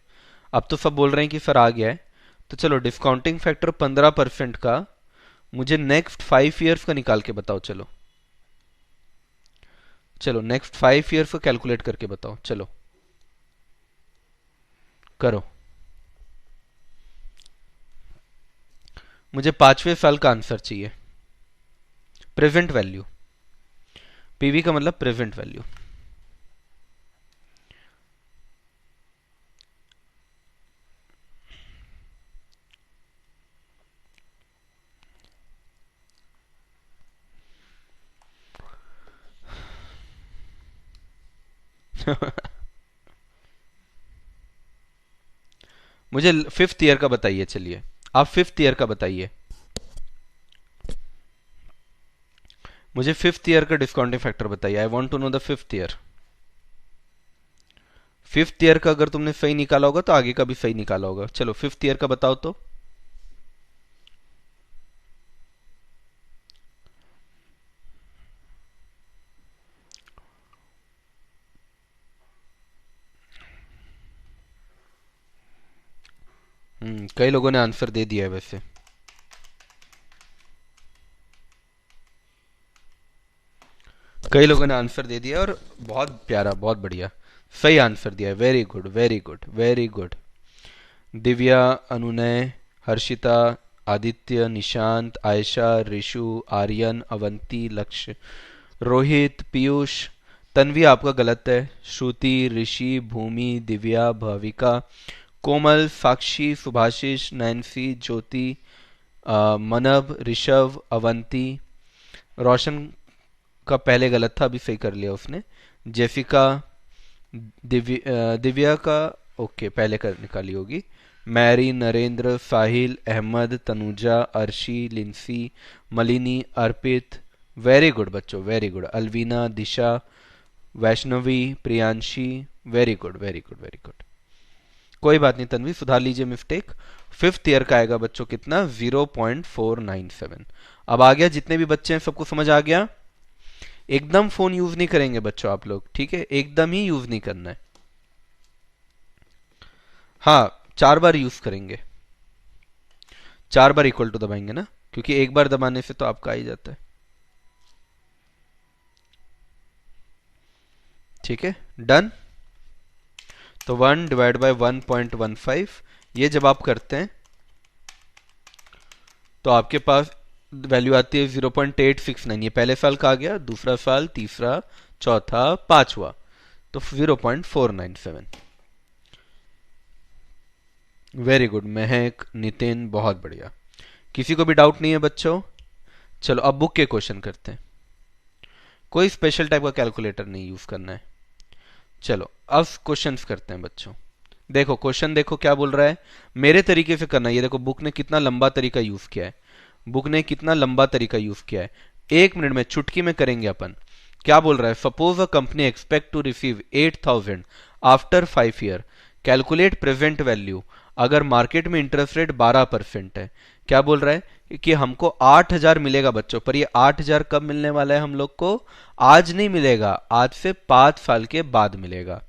अब तो सब बोल रहे हैं कि सर आ गया है। तो चलो डिस्काउंटिंग फैक्टर 15% का मुझे नेक्स्ट 5 ईयर्स का निकाल के बताओ। चलो चलो नेक्स्ट 5 ईयर्स का कैलकुलेट करके बताओ। चलो करो। मुझे 5वें साल का आंसर चाहिए। प्रेजेंट वैल्यू, पीवी का मतलब प्रेजेंट वैल्यू। मुझे 5th ईयर का बताइए। चलिए आप 5th ईयर का बताइए। मुझे 5th ईयर का डिस्काउंटिंग फैक्टर बताइए। I want to know the 5th year. 5th year का अगर तुमने सही निकाला होगा तो आगे का भी सही निकाला होगा। चलो 5th ईयर का बताओ तो। कई लोगों ने आंसर दे दिया है वैसे। कई लोगों ने आंसर दे दिया और बहुत प्यारा, बहुत बढ़िया सही आंसर दिया है। Very good very good very good. Divya, अनुनय, हर्षिता, आदित्य, निशांत, आयशा, रिशु, आर्यन, अवंती, लक्ष्य, रोहित, पीयूष। तन्वी आपका गलत है। श्रुति, ऋषि, भूमि, दिव्या, भाविका, कोमल, साक्षी, सुभाषिश, नैन्सी, ज्योति, मनब, ऋषभ, अवंती। रोशन का पहले गलत था, अभी सही कर लिया उसने। जेसिका, दिव्या का ओके पहले कर निकाली होगी। Mary, Narendra, Sahil, Ahmed, Tanuja, Arshi, Lincy, Malini, Arpit. Very good बच्चों, very good. Alvina, Disha, Vaishnavi, Priyanshi. Very good very good very good. कोई बात नहीं तन्वी, सुधार लीजिए मिस्टेक। 5th ईयर का आएगा बच्चों कितना? 0.497। अब आ गया, जितने भी बच्चे हैं सबको समझ आ गया। एकदम फोन यूज नहीं करेंगे बच्चों आप लोग, ठीक है? एकदम ही यूज नहीं करना है। हाँ 4 बार यूज करेंगे। 4 बार इक्वल टू दबाएंगे ना, क्योंकि एक बार दबाने से तो आपका आ ही जाता है। ठीक है, डन। तो 1/1.15, ये जब आप करते हैं तो आपके पास वैल्यू आती है 0.869। ये पहले साल का आ गया, दूसरा साल, तीसरा, चौथा, पांचवा, तो 0.497। वेरी गुड महक, नितिन, बहुत बढ़िया। किसी को भी डाउट नहीं है बच्चों? चलो अब बुक के क्वेश्चन करते हैं। कोई स्पेशल टाइप का कैलकुलेटर नहीं यूज करना है। चलो अब क्वेश्चंस करते हैं बच्चों। देखो क्वेश्चन, देखो क्या बोल रहा है। मेरे तरीके से करना है। ये देखो बुक ने कितना लंबा तरीका यूज किया है। बुक ने कितना लंबा तरीका यूज किया है। 1 मिनट में चुटकी में करेंगे अपन। क्या बोल रहा है? Suppose a company expect to receive 8,000 after 5 year. Calculate present value. अगर मार्केट में इंटरेस्ट रेट 12% है, क्या बोल रहा है कि हमको 8,000 मिलेगा बच्चों, पर ये 8,000 कब मिलने वाला है हम लोग को? आज नहीं मिलेगा, आज से 5 साल के बाद मिलेगा।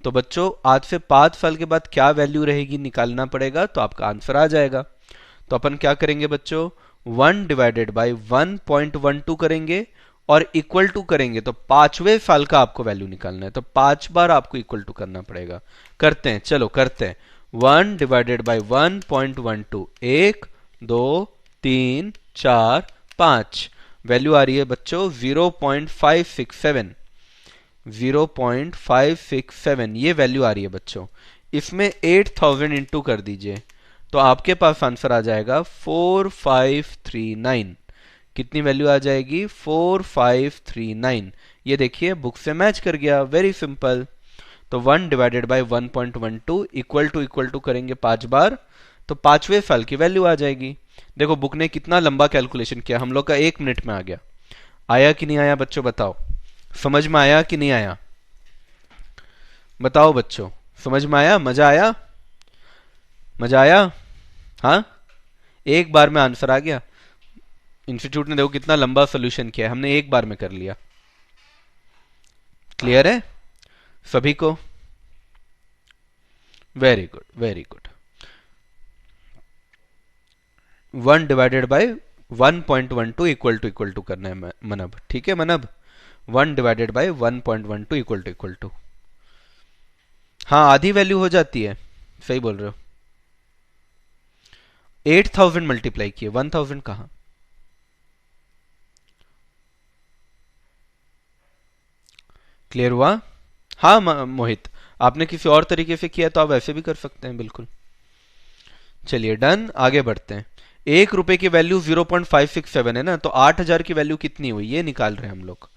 तो बच्चों आज से 5 साल के बाद क्या वैल्यू रहेगी निकालना पड़ेगा, तो आपका आंसर आ जाएगा। तो अपन क्या करेंगे बच्चों, 1 डिवाइडेड बाई 1.12 करेंगे और इक्वल टू करेंगे, तो 5वें साल का आपको वैल्यू निकालना है, तो 5 बार आपको इक्वल टू करना पड़ेगा। करते हैं, चलो करते हैं। 1 डिवाइडेड बाई 1.12, 1 2 3 4 5, वैल्यू आ रही है बच्चों 0.567, 0.567 ये वैल्यू आ रही है बच्चों। इसमें 8,000 इंटू कर दीजिए, तो आपके पास आंसर आ जाएगा 4539। कितनी वैल्यू आ जाएगी? 4539। ये देखिए बुक से मैच कर गया, वेरी सिंपल। तो 1 डिवाइडेड बाई 1.12 इक्वल टू करेंगे 5 बार, तो 5वें साल की वैल्यू आ जाएगी। देखो बुक ने कितना लंबा कैलकुलेशन किया, हम लोग का 1 मिनट में आ गया। आया कि नहीं आया बच्चों, बताओ। समझ में आया कि नहीं आया, बताओ बच्चों। समझ में आया, मजा आया, मजा आया? हाँ, एक बार में आंसर आ गया। इंस्टीट्यूट ने देखो कितना लंबा सोल्यूशन किया है, हमने एक बार में कर लिया। क्लियर है सभी को? Very good, very good. 1 divided by 1.12 equal to करना है मनब, ठीक है Manab? 1 divided by 1.12 equal to. हाँ आधी वैल्यू हो जाती है, सही बोल रहे हो। 8,000 मल्टीप्लाई किए, 1,000 कहां? क्लियर हुआ? हाँ मोहित, आपने किसी और तरीके से किया तो आप वैसे भी कर सकते हैं, बिल्कुल। चलिए डन, आगे बढ़ते हैं। 1 रुपए की वैल्यू 0.567 है ना, तो 8,000 की वैल्यू कितनी हुई ये निकाल रहे हैं हम लोग।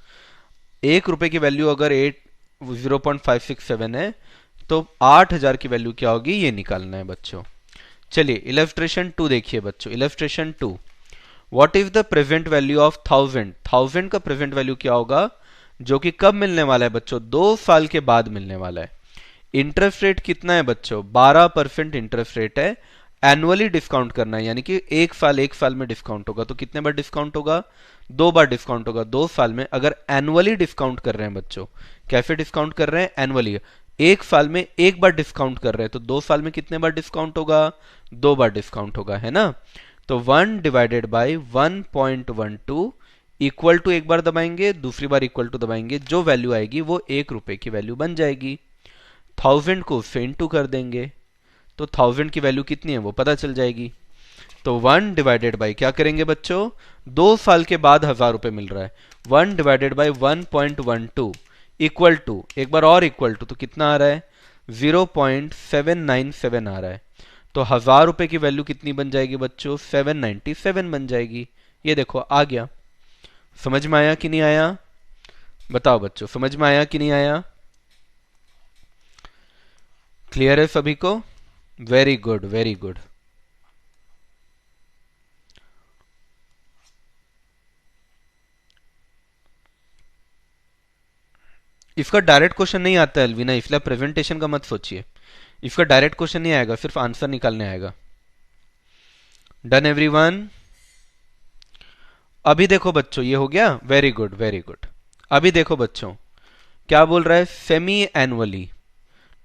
1 रुपए की वैल्यू अगर 0.567 है, तो 8,000 की वैल्यू क्या होगी ये निकालना है बच्चों। चलिए इलस्ट्रेशन 2 देखिए बच्चों, illustration 2। What is the present value of 1000? 1000 का प्रेजेंट वैल्यू क्या होगा, जो कि कब मिलने वाला है बच्चों? 2 साल के बाद मिलने वाला है। इंटरेस्ट रेट कितना है बच्चों? 12% इंटरेस्ट रेट है। एनुअली डिस्काउंट करना है, यानी कि एक साल में डिस्काउंट होगा, तो कितने बार डिस्काउंट होगा? 2 बार डिस्काउंट होगा 2 साल में। अगर एनुअली डिस्काउंट कर रहे हैं बच्चों, कैसे डिस्काउंट कर रहे हैं? एनुअली। एक साल में एक बार डिस्काउंट कर रहे हैं, तो 2 साल में कितने बार डिस्काउंट होगा? 2 बार डिस्काउंट होगा, है ना? तो 1 डिवाइडेड बाई 1.12 इक्वल टू, एक बार दबाएंगे, दूसरी बार इक्वल टू दबाएंगे, जो वैल्यू आएगी वो 1 रुपए की वैल्यू बन जाएगी। 1000 को इंटू कर देंगे, तो 1000 की वैल्यू कितनी है वो पता चल जाएगी। तो 1 डिवाइडेड बाई क्या करेंगे बच्चों? 2 साल के बाद 1,000 रुपए मिल रहा है। 1 डिवाइडेड बाई 1.12 इक्वल टू, एक बार और इक्वल टू, तो कितना आ रहा है? 0.797 आ रहा है। तो 1,000 रुपए की वैल्यू कितनी बन जाएगी बच्चों? 797 बन जाएगी। ये देखो आ गया। समझ में आया कि नहीं आया, बताओ बच्चों, समझ में आया कि नहीं आया? क्लियर है सभी को? Very good, very good. इसका डायरेक्ट क्वेश्चन नहीं आता है अलविना, इसलिए प्रेजेंटेशन का मत सोचिए। इसका डायरेक्ट क्वेश्चन नहीं आएगा, सिर्फ आंसर निकालने आएगा। Done everyone? अभी देखो बच्चों, ये हो गया, वेरी गुड, वेरी गुड। अभी देखो बच्चों क्या बोल रहा है, semi annually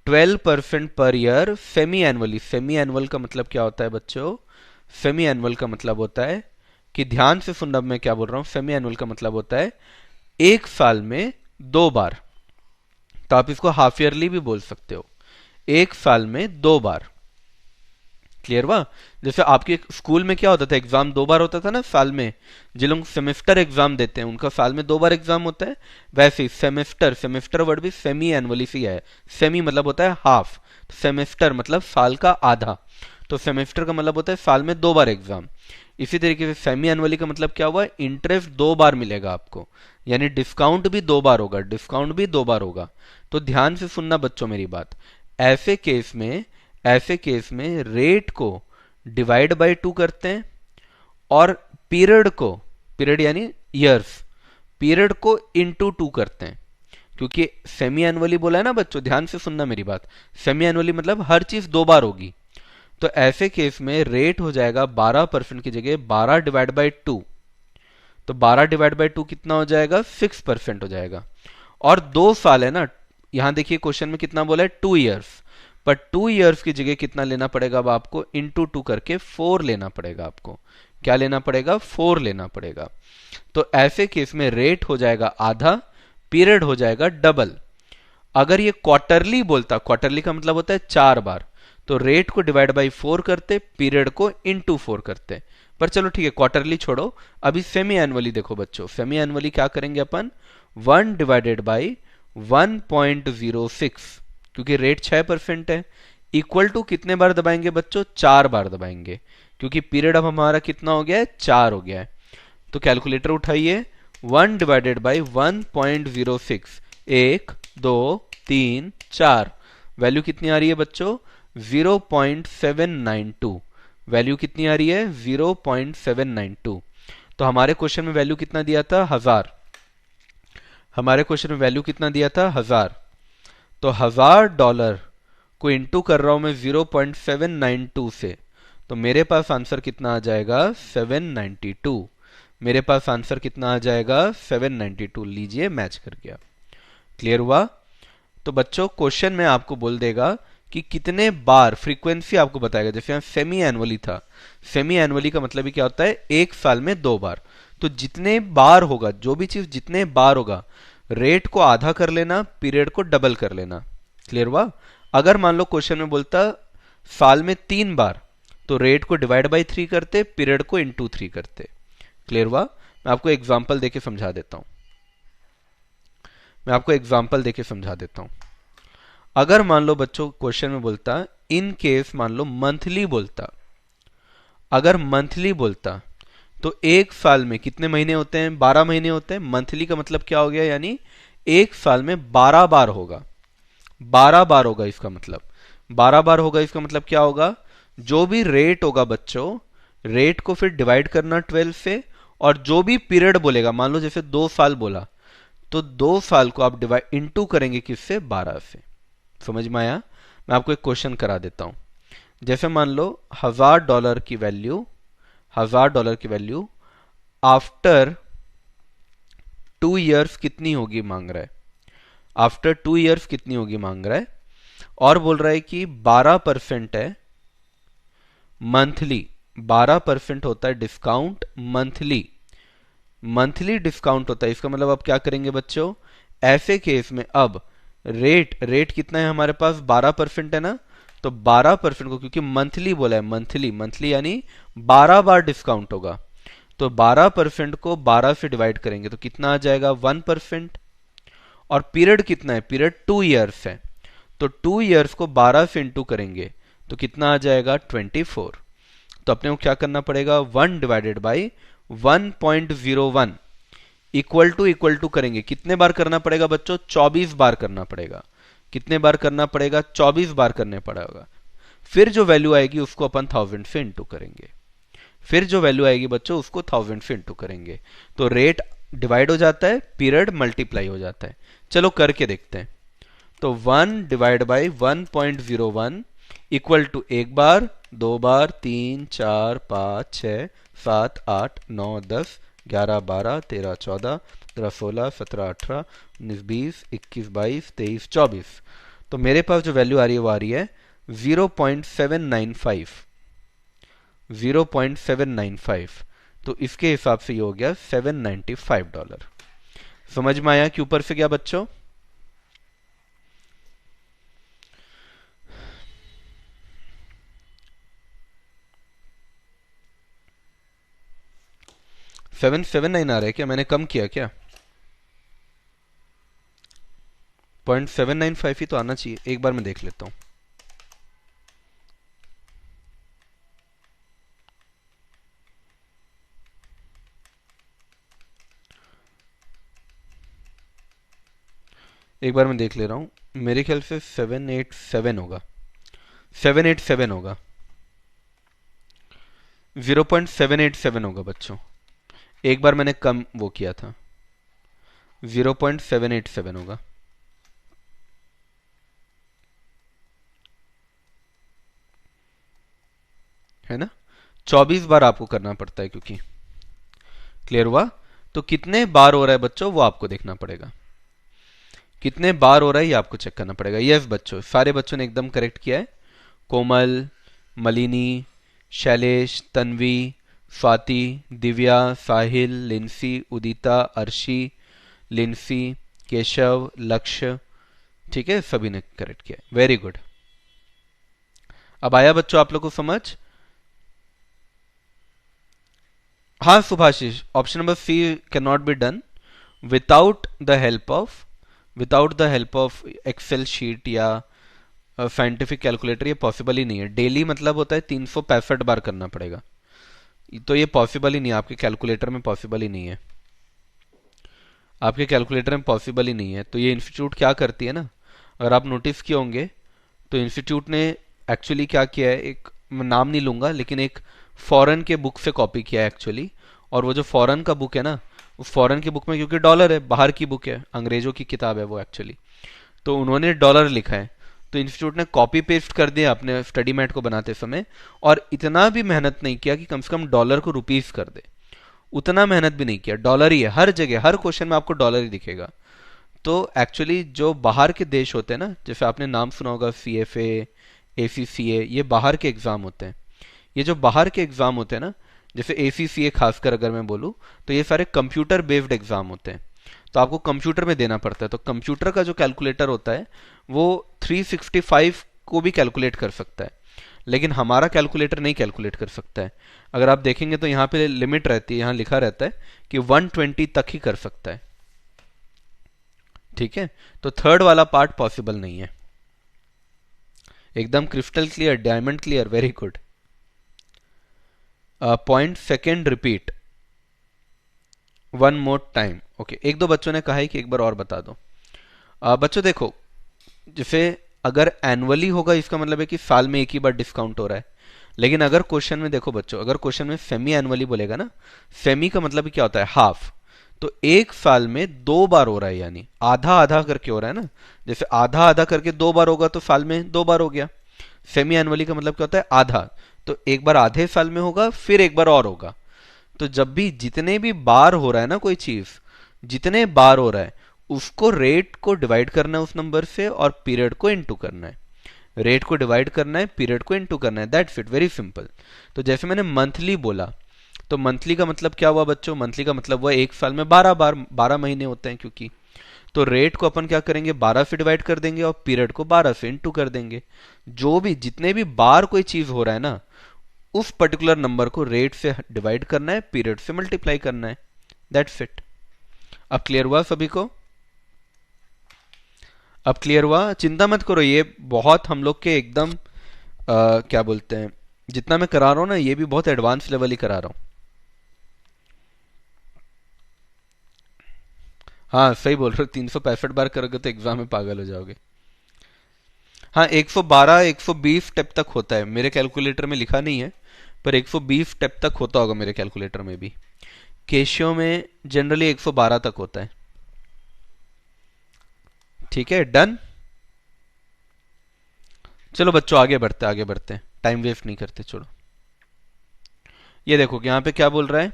12% per year, semi annually. Semi annual का मतलब क्या होता है बच्चों? सेमी एनुअल का मतलब होता है कि, ध्यान से सुनना मैं क्या बोल रहा हूं, सेमी एनुअल का मतलब होता है एक साल में 2 बार। तो आप इसको हाफ ईयरली भी बोल सकते हो, एक साल में 2 बार। क्लियर हुआ? जैसे आपके स्कूल में क्या होता था, एग्जाम 2 बार होता था ना साल में। जिन लोग सेमेस्टर एग्जाम देते हैं उनका साल में 2 बार एग्जाम होता है। वैसे ही सेमेस्टर, सेमेस्टर वर्ड भी सेमी एनुअली से है। सेमी मतलब होता है हाफ, सेमेस्टर मतलब साल का आधा, तो सेमेस्टर का मतलब होता है साल में 2 बार एग्जाम। इसी तरीके से सेमी एनुअली का मतलब क्या हुआ? इंटरेस्ट 2 बार मिलेगा आपको, यानी डिस्काउंट भी 2 बार होगा, डिस्काउंट भी 2 बार होगा। तो ध्यान से सुनना बच्चों मेरी बात। ऐसे केस में, ऐसे केस में रेट को डिवाइड बाय 2 करते हैं, और पीरियड को, पीरियड यानी ईयर्स, पीरियड को इनटू 2 करते हैं। क्योंकि सेमी एनुअली बोला है ना बच्चों, ध्यान से सुनना मेरी बात। सेमी एनुअली मतलब हर चीज 2 बार होगी। तो ऐसे केस में रेट हो जाएगा 12% की जगह 12/2। तो 12/2 कितना हो जाएगा, 6% हो जाएगा। और 2 साल है ना, यहां देखिए क्वेश्चन में कितना बोला है, 2 इयर्स। पर 2 इयर्स की जगह कितना लेना पड़ेगा अब आपको, इंटू 2 करके 4 लेना पड़ेगा आपको। क्या लेना पड़ेगा, 4 लेना पड़ेगा। तो ऐसे केस में रेट हो जाएगा आधा, पीरियड हो जाएगा डबल। अगर ये क्वार्टरली बोलता, क्वार्टरली का मतलब होता है 4 बार, तो रेट को डिवाइड बाई 4 करते, पीरियड को इंटू 4 करते। पर चलो ठीक है, क्वार्टरली छोड़ो, अभी सेमी एनुअली देखो बच्चों। सेमी एनुअली क्या करेंगे अपन, 1 डिवाइडेड बाई 1.06, क्योंकि रेट 6% है, इक्वल टू कितने बार दबाएंगे बच्चों, 4 बार दबाएंगे, क्योंकि पीरियड अब हमारा कितना हो गया है, 4 हो गया है। तो कैलकुलेटर उठाइए, 1 डिवाइडेड बाई 1.06, 1 2 3 4, वैल्यू कितनी आ रही है बच्चों, 0.792। वैल्यू कितनी आ रही है, 0.792। तो हमारे क्वेश्चन में वैल्यू कितना दिया था, 1000। हमारे क्वेश्चन में वैल्यू कितना दिया था, 1000। तो $1000 को इंटू कर रहा हूं मैं 0.792 से, तो मेरे पास आंसर कितना आ जाएगा, 792। मेरे पास आंसर कितना आ जाएगा, 792। लीजिए मैच कर गया। क्लियर हुआ। तो बच्चों क्वेश्चन में आपको बोल देगा कि कितने बार, फ्रीक्वेंसी आपको बताएगा। जैसे यहाँ सेमी एनुअली था, सेमी एनुअली का मतलब ही क्या होता है, 1 साल में 2 बार। तो जितने बार होगा, जो भी चीज जितने बार होगा, रेट को आधा कर लेना, पीरियड को डबल कर लेना। क्लियर हुआ। अगर मान लो क्वेश्चन में बोलता साल में 3 बार, तो रेट को डिवाइड बाई 3 करते, पीरियड को इंटू 3 करते। क्लियर हुआ। मैं आपको एग्जाम्पल देके समझा देता हूं। मैं आपको एग्जाम्पल देके समझा देता हूं। अगर मान लो बच्चों क्वेश्चन में बोलता, इन केस मान लो मंथली बोलता, अगर मंथली बोलता तो 1 साल में कितने महीने होते हैं, 12 महीने होते हैं। मंथली का मतलब क्या हो गया, यानी 1 साल में 12 बार होगा। 12 बार होगा इसका मतलब, 12 बार होगा इसका मतलब क्या होगा, जो भी रेट होगा बच्चों, रेट को फिर डिवाइड करना 12 से, और जो भी पीरियड बोलेगा, मान लो जैसे 2 साल बोला, तो 2 साल को आप डिवाइड इंटू करेंगे किससे, 12 से। समझ में आया। मैं आपको एक क्वेश्चन करा देता हूं। जैसे मान लो $1000 की वैल्यू, $1000 की वैल्यू आफ्टर 2 इयर्स कितनी होगी मांग रहा है। आफ्टर 2 इयर्स कितनी होगी मांग रहा है, और बोल रहा है कि 12% है मंथली। 12% होता है डिस्काउंट मंथली, मंथली डिस्काउंट होता है। इसका मतलब अब क्या करेंगे बच्चों, ऐसे केस में अब रेट कितना है हमारे पास, 12% है ना, तो 12% को, क्योंकि मंथली बोला है, मंथली मंथली यानी 12 बार डिस्काउंट होगा, तो 12% को 12 से डिवाइड करेंगे तो कितना आ जाएगा, 1%। और पीरियड कितना है, पीरियड 2 इयर्स है, तो 2 इयर्स को 12 से इंटू करेंगे तो कितना आ जाएगा, 24। तो अपने को क्या करना पड़ेगा, 1 डिवाइडेड बाई 1.01 इक्वल टू करेंगे, कितने बार करना पड़ेगा बच्चों, 24 बार करना पड़ेगा। कितने बार करना पड़ेगा, 24 बार करने पड़ेगा। फिर जो वैल्यू आएगी उसको अपन 1000 से इंटू करेंगे। फिर जो वैल्यू आएगी बच्चों उसको 1000 से इंटू करेंगे, तो रेट डिवाइड हो जाता है, पीरियड मल्टीप्लाई हो जाता है। चलो करके देखते हैं। तो 1 डिवाइड बाई 1.01 इक्वल टू 1 बार, 2 बार, 3 4 5 6 7 8 9 10 11 12 13 14 15 16 17 18 19 20 21 22 23 24। तो मेरे पास जो वैल्यू आ रही है वो आ रही है 0.795। 0.795। तो इसके हिसाब से ये हो गया $795। समझ में आया कि ऊपर से क्या बच्चों, $779 आ रहा है क्या, मैंने कम किया क्या, 0.795 ही तो आना चाहिए। एक बार मैं देख लेता हूं। एक बार मैं देख ले रहा हूं, मेरे ख्याल से 787 होगा, 787 होगा, 0.787 होगा बच्चों। एक बार मैंने कम वो किया था, 0.787 होगा। है ना, 24 बार आपको करना पड़ता है क्योंकि। क्लियर हुआ? तो कितने बार हो रहा है बच्चों वो आपको देखना पड़ेगा, कितने बार हो रहा है ये आपको चेक करना पड़ेगा। यस बच्चों, सारे बच्चों ने एकदम करेक्ट किया है। कोमल, मलिनी, शैलेश, तन्वी, स्वाति, दिव्या, साहिल, लिंसी, उदिता, अर्शी, लिंसी, केशव, लक्ष्य, ठीक है, सभी ने करेक्ट किया, वेरी गुड। अब आया बच्चों आप लोग को समझ? हाँ Subhashish, option number C can not be done without the help of, without the help of excel sheet या साइंटिफिक कैलकुलेटर, ये पॉसिबल ही नहीं है। डेली मतलब होता है 365 बार करना पड़ेगा, तो ये पॉसिबल ही नहीं है, आपके कैलकुलेटर में पॉसिबल ही नहीं है, आपके कैलकुलेटर में पॉसिबल ही नहीं है। तो ये इंस्टीट्यूट क्या करती है ना, अगर आप नोटिस किए होंगे तो इंस्टीट्यूट ने एक्चुअली क्या किया है, एक मैं नाम नहीं लूंगा लेकिन एक फॉरेन के बुक से कॉपी किया है एक्चुअली। और वो जो फॉरेन का बुक है ना, उस फॉरेन की बुक में क्योंकि डॉलर है, बाहर की बुक है, अंग्रेजों की किताब है वो एक्चुअली, तो उन्होंने डॉलर लिखा है। तो इंस्टीट्यूट ने कॉपी पेस्ट कर दिया अपने स्टडी मैट को बनाते समय, और इतना भी मेहनत नहीं किया कि कम से कम डॉलर को रुपीस कर दे, उतना मेहनत भी नहीं किया, डॉलर ही है हर जगह, हर क्वेश्चन में आपको डॉलर ही दिखेगा। तो एक्चुअली जो बाहर के देश होते हैं ना, जैसे आपने नाम सुना होगा CFA, ACCA, ये बाहर के एग्जाम होते हैं। ये जो बाहर के एग्जाम होते हैं ना, जैसे ACCA खासकर अगर मैं बोलूँ, तो ये सारे कंप्यूटर बेस्ड एग्जाम होते हैं, तो आपको कंप्यूटर में देना पड़ता है। तो कंप्यूटर का जो कैलकुलेटर होता है वो 365 को भी कैलकुलेट कर सकता है, लेकिन हमारा कैलकुलेटर नहीं कैलकुलेट कर सकता है। अगर आप देखेंगे तो यहाँ पे लिमिट रहती है, यहाँ लिखा रहता है कि 120 तक ही कर सकता है, ठीक है। तो थर्ड वाला पार्ट पॉसिबल नहीं है। एकदम crystal clear, diamond clear, very good. Point second repeat one more time. Okay, एक दो बच्चों ने कहा है कि एक बार और बता दो। बच्चों देखो, जैसे अगर एनुअली होगा इसका मतलब है कि साल में एक ही बार डिस्काउंट हो रहा है, लेकिन अगर क्वेश्चन में देखो बच्चों, अगर क्वेश्चन में सेमी एनुअली बोलेगा ना, सेमी का मतलब क्या होता है, हाफ, तो एक साल में 2 बार हो रहा है, यानी आधा आधा करके हो रहा है ना। जैसे आधा आधा करके 2 बार होगा तो साल में 2 बार हो गया। सेमी एनुअली का मतलब क्या होता है, आधा, तो एक बार आधे साल में होगा, फिर एक बार और होगा। तो जब भी जितने भी बार हो रहा है ना कोई चीज, जितने बार हो रहा है उसको रेट को डिवाइड करना है उस नंबर से, और पीरियड को इनटू करना है। रेट को डिवाइड करना है, पीरियड को इनटू करना है, दैट्स इट, वेरी सिंपल। तो जैसे मैंने मंथली बोला, तो मंथली का मतलब क्या हुआ बच्चों, मंथली का मतलब हुआ एक साल में 12 बार, 12 महीने होते हैं क्योंकि। तो रेट को अपन क्या करेंगे, 12 से डिवाइड कर देंगे और पीरियड को 12 से इनटू कर देंगे। जो भी जितने भी बार कोई चीज हो रहा है ना, उस पर्टिकुलर नंबर को रेट से डिवाइड करना है, पीरियड से मल्टीप्लाई करना है, दैट्स इट। अब क्लियर हुआ सभी को? अब क्लियर हुआ? चिंता मत करो, ये बहुत हम लोग के एकदम क्या बोलते हैं, जितना मैं करा रहा हूं ना, ये भी बहुत एडवांस लेवल ही करा रहा हूं। हाँ सही बोल रहे हो, 365 बार करोगे तो एग्जाम में पागल हो जाओगे। हाँ 112 120 स्टेप तक होता है, मेरे कैलकुलेटर में लिखा नहीं है, पर 120 स्टेप तक होता होगा मेरे कैलकुलेटर में भी। केशियो में जनरली 112 तक होता है। ठीक है, डन। चलो बच्चों आगे बढ़ते आगे बढ़ते हैं, टाइम वेस्ट नहीं करते, छोड़ो। ये देखो यहाँ पे क्या बोल रहा है,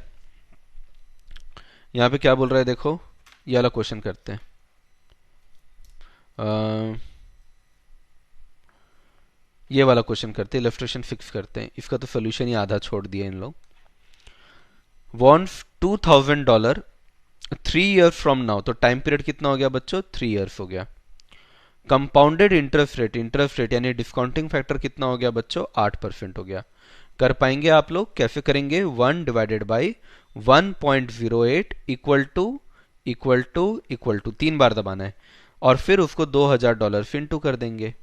यहाँ पे क्या बोल रहा है, देखो ये वाला क्वेश्चन करते हैं। ये वाला क्वेश्चन करते हैं, इलस्ट्रेशन फिक्स करते हैं, इसका तो सोल्यूशन ही आधा छोड़ दिया इन लोग। वॉन्ट्स $2000 3 years फ्रॉम नाउ, तो टाइम पीरियड कितना हो गया बच्चों, 3 years हो गया। कंपाउंडेड इंटरेस्ट रेट यानी डिस्काउंटिंग फैक्टर कितना हो गया बच्चों, 8% हो गया। कर पाएंगे आप लोग? कैसे करेंगे, 1 डिवाइडेड बाई 1.08 इक्वल टू 3 बार दबाना है, और फिर उसको $2000 से इंटू कर देंगे।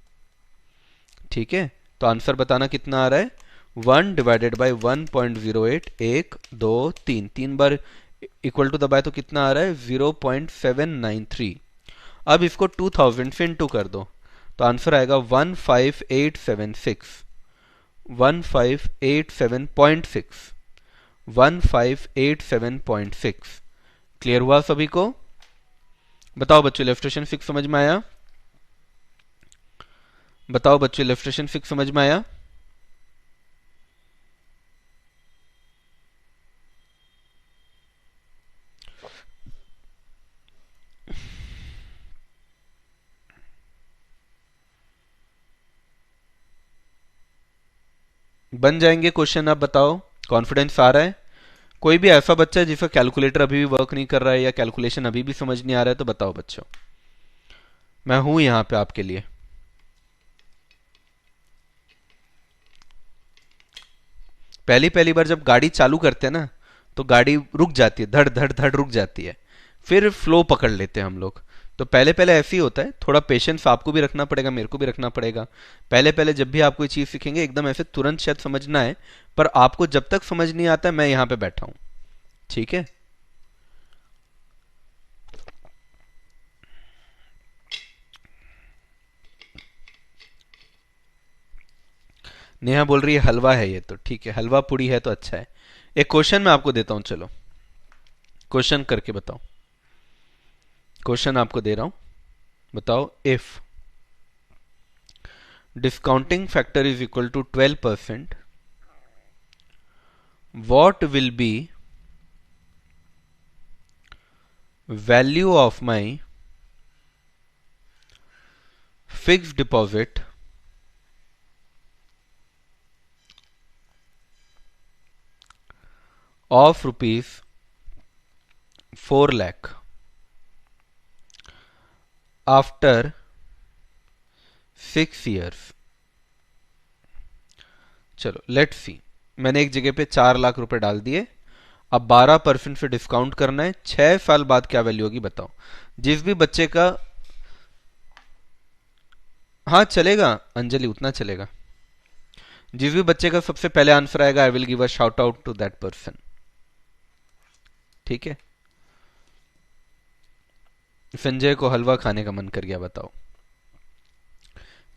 ठीक है, तो आंसर बताना कितना आ रहा है, 1 डिवाइडेड बाई 1.08, 1 2 3, 3 बार इक्वल टू दबाए तो कितना आ रहा है, 0.793। अब इसको 2000 से इंटू कर दो, तो आंसर आएगा 15876, 15876, 15876। क्लियर हुआ सभी को? बताओ बच्चों, इलस्ट्रेशन फिक्स समझ में आया? बताओ बच्चों, इलस्ट्रेशन फिक्स समझ में आया? बन जाएंगे क्वेश्चन, आप बताओ, कॉन्फिडेंस आ रहा है? कोई भी ऐसा बच्चा है जिसका कैलकुलेटर अभी भी वर्क नहीं कर रहा है या कैलकुलेशन अभी भी समझ नहीं आ रहा है तो बताओ बच्चों, मैं हूं यहां पे आपके लिए। पहली पहली बार जब गाड़ी चालू करते हैं ना तो गाड़ी रुक जाती है, धड़ धड़ धड़ रुक जाती है, फिर फ्लो पकड़ लेते हैं हम लोग। तो पहले पहले ऐसे ही होता है, थोड़ा पेशेंस आपको भी रखना पड़ेगा, मेरे को भी रखना पड़ेगा। पहले पहले जब भी आप कोई चीज सीखेंगे एकदम ऐसे तुरंत शायद समझना है, पर आपको जब तक समझ नहीं आता है मैं यहां पे बैठा हूं, ठीक है? नेहा बोल रही है हलवा है ये, तो ठीक है, हलवा पूड़ी है तो अच्छा है। एक क्वेश्चन मैं आपको देता हूं, चलो क्वेश्चन करके बताओ। क्वेश्चन आपको दे रहा हूं, बताओ। If discounting factor is equal to 12%, what will be value of my fixed deposit of rupees 4 lakh after 6 years? चलो लेट्स सी, मैंने एक जगह पे 4 लाख रुपए डाल दिए, अब 12% से डिस्काउंट करना है, 6 साल बाद क्या वैल्यू होगी बताओ। जिस भी बच्चे का, हाँ चलेगा अंजलि, उतना चलेगा। जिस भी बच्चे का सबसे पहले आंसर आएगा I will give a shout out to that person, ठीक है? संजय को हलवा खाने का मन कर गया, बताओ।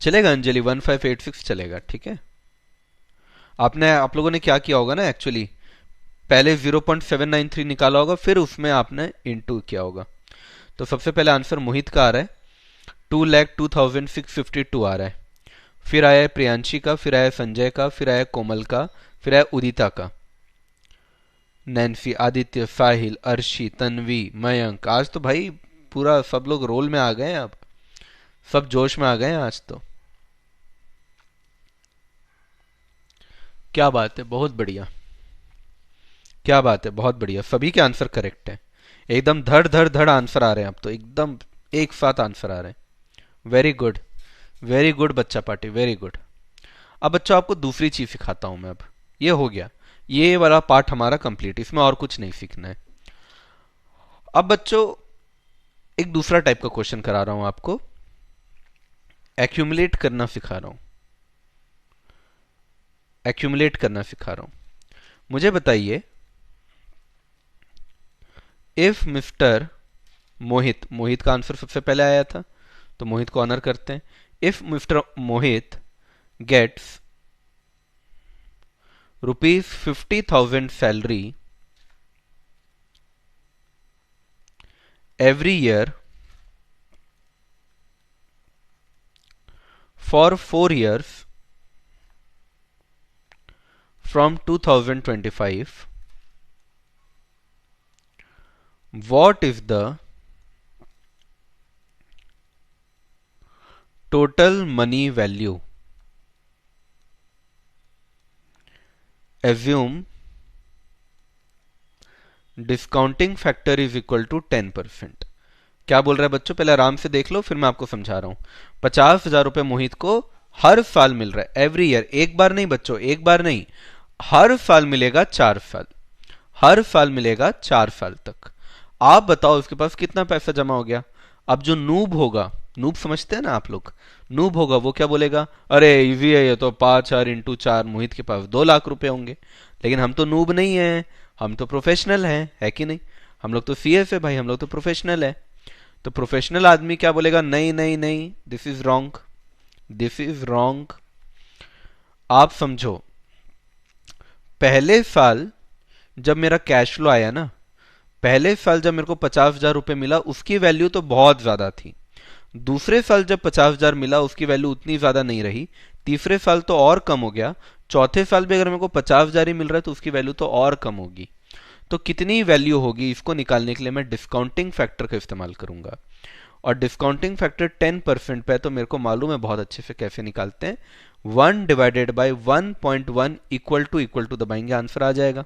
चलेगा अंजलि, 1586 चलेगा, ठीक है? आप लोगों ने क्या किया होगा ना, एक्चुअली पहले 0.793 निकाला होगा, फिर उसमें आपने इंटू किया होगा। तो सबसे पहले आंसर मोहित का आ रहा है, 2,02,652 आ रहा है। फिर आया प्रियांशी का, फिर आया संजय का, फिर आया कोमल का, फिर आया उदिता का, नैन्सी, आदित्य, साहिल, अर्शी, तन्वी, मयंक। आज तो भाई पूरा सब लोग रोल में आ गए हैं, अब सब जोश में आ गए हैं आज तो। क्या बात है, बहुत बढ़िया, क्या बात है, बहुत बढ़िया, सभी के आंसर करेक्ट हैं। एकदम धड़ धड़ धड़ आंसर आ रहे हैं, अब तो एकदम एक साथ आंसर आ रहे हैं। वेरी गुड, वेरी गुड बच्चा पार्टी, वेरी गुड। अब बच्चों आपको दूसरी चीज सिखाता हूं मैं। अब ये हो गया, ये वाला पार्ट हमारा कंप्लीट, इसमें और कुछ नहीं सीखना है। अब बच्चों एक दूसरा टाइप का क्वेश्चन करा रहा हूं आपको, एक्यूमुलेट करना सिखा रहा हूं, एक्यूमुलेट करना सिखा रहा हूं। मुझे बताइए, इफ मिस्टर मोहित, मोहित का आंसर सबसे पहले आया था तो मोहित को ऑनर करते हैं। If mister Mohit gets ₹50,000 salary every year for 4 years from 2025, what is the total money value? Assume discounting factor is equal to 10%। क्या बोल रहा है बच्चों, पहले आराम से देख लो फिर मैं आपको समझा रहा हूं। 50,000 रुपए मोहित को हर साल मिल रहा है, एवरी ईयर, एक बार नहीं बच्चों, एक बार नहीं, हर साल मिलेगा 4 साल, हर साल मिलेगा 4 साल तक। आप बताओ उसके पास कितना पैसा जमा हो गया। अब जो नूब होगा, नूब समझते हैं ना आप लोग, नूब होगा वो क्या बोलेगा, अरे इजी है ये तो, 5,000 इंटू 4, मोहित के पास 2 लाख रुपए होंगे। लेकिन हम तो नूब नहीं है, हम तो प्रोफेशनल हैं, है कि नहीं? हम लोग तो सीएस है भाई, हम लोग तो प्रोफेशनल है। तो प्रोफेशनल आदमी क्या बोलेगा, नहीं नहीं नहीं, this is wrong, this is wrong. आप समझो, पहले साल जब मेरा कैश फ्लो आया ना, पहले साल जब मेरे को 50,000 रुपए मिला उसकी वैल्यू तो बहुत ज्यादा थी। दूसरे साल जब 50,000 मिला उसकी वैल्यू उतनी ज्यादा नहीं रही। तीसरे साल तो और कम हो गया। चौथे साल भी अगर मेरे को 50,000 ही मिल रहा है तो उसकी वैल्यू तो और कम होगी। तो कितनी वैल्यू होगी इसको निकालने के लिए मैं डिस्काउंटिंग फैक्टर का इस्तेमाल करूंगा। और डिस्काउंटिंग फैक्टर 10% पे है, तो मेरे को मालूम है बहुत अच्छे से कैसे निकालते हैं। 1 डिवाइडेड बाई 1.1 इक्वल टू दबाएंगे, आंसर आ जाएगा।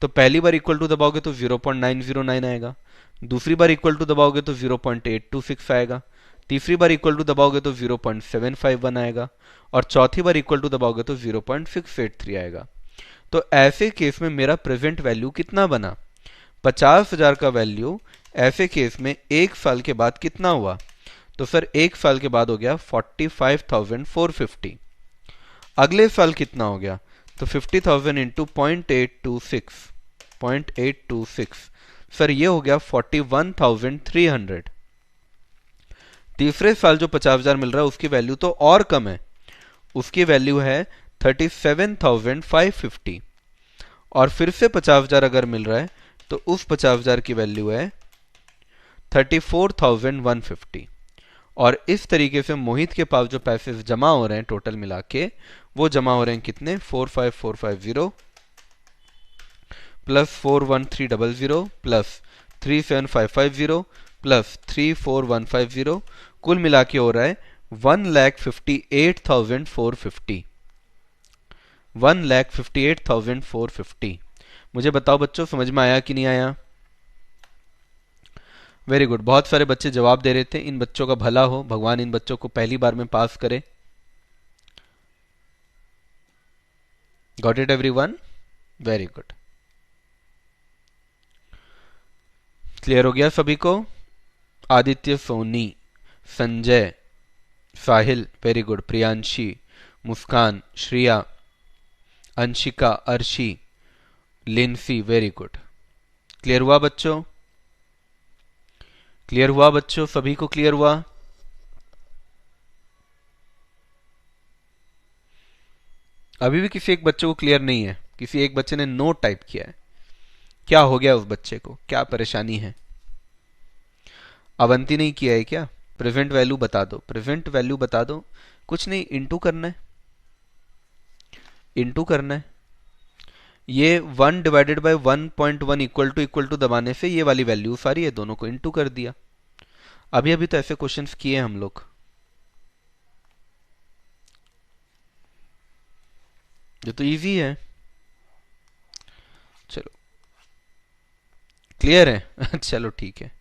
तो पहली बार इक्वल टू दबाओगे तो 0.909 आएगा, दूसरी बार इक्वल टू दबाओगे तो 0.826 आएगा, तीसरी बार इक्वल टू दबाओगे तो 0.751 आएगा, और चौथी बार इक्वल टू दबाओगे तो 0.683 आएगा। तो ऐसे केस में मेरा प्रेजेंट वैल्यू कितना बना? 50,000 का वैल्यू ऐसे केस में एक साल के बाद कितना हुआ? तो सर एक साल के बाद हो गया 45,450। अगले साल कितना हो गया? तो 50,000 इंटू 0.826 सर ये हो गया 41,300। तीसरे साल जो 50,000 मिल रहा है उसकी वैल्यू तो और कम है, उसकी वैल्यू है 37,550। और फिर से 50,000 अगर मिल रहा है तो उस 50,000 की वैल्यू है 34,150। और इस तरीके से मोहित के पास जो पैसे जमा हो रहे हैं टोटल मिला के, वो जमा हो रहे हैं कितने? 45450 प्लस 41300 प्लस 37550 प्लस 34150, कुल मिला के हो रहा है 1,58,450। 1,58,450। मुझे बताओ बच्चों, समझ में आया कि नहीं आया? वेरी गुड, बहुत सारे बच्चे जवाब दे रहे थे। इन बच्चों का भला हो, भगवान इन बच्चों को पहली बार में पास करे। Got it everyone? Very good. Clear हो गया सभी को? Aditya, Soni, Sanjay, Sahil, very good, Priyanshi, Muskan, Shriya, Anshika, Arshi, Lincy, very good. Clear हुआ बच्चों? क्लियर हुआ बच्चों? सभी को क्लियर हुआ? अभी भी किसी एक बच्चे को क्लियर नहीं है? किसी एक बच्चे ने नो टाइप किया है। क्या हो गया उस बच्चे को? क्या परेशानी है? अवंती नहीं किया है क्या? प्रेजेंट वैल्यू बता दो, प्रेजेंट वैल्यू बता दो। कुछ नहीं, इंटू करना है, इंटू करना है। ये 1 डिवाइडेड बाय 1.1 इक्वल टू दबाने से ये वाली वैल्यू सारी है, दोनों को इंटू कर दिया। अभी अभी तो ऐसे क्वेश्चंस किए हम लोग, जो तो इजी है। चलो क्लियर है? चलो ठीक है।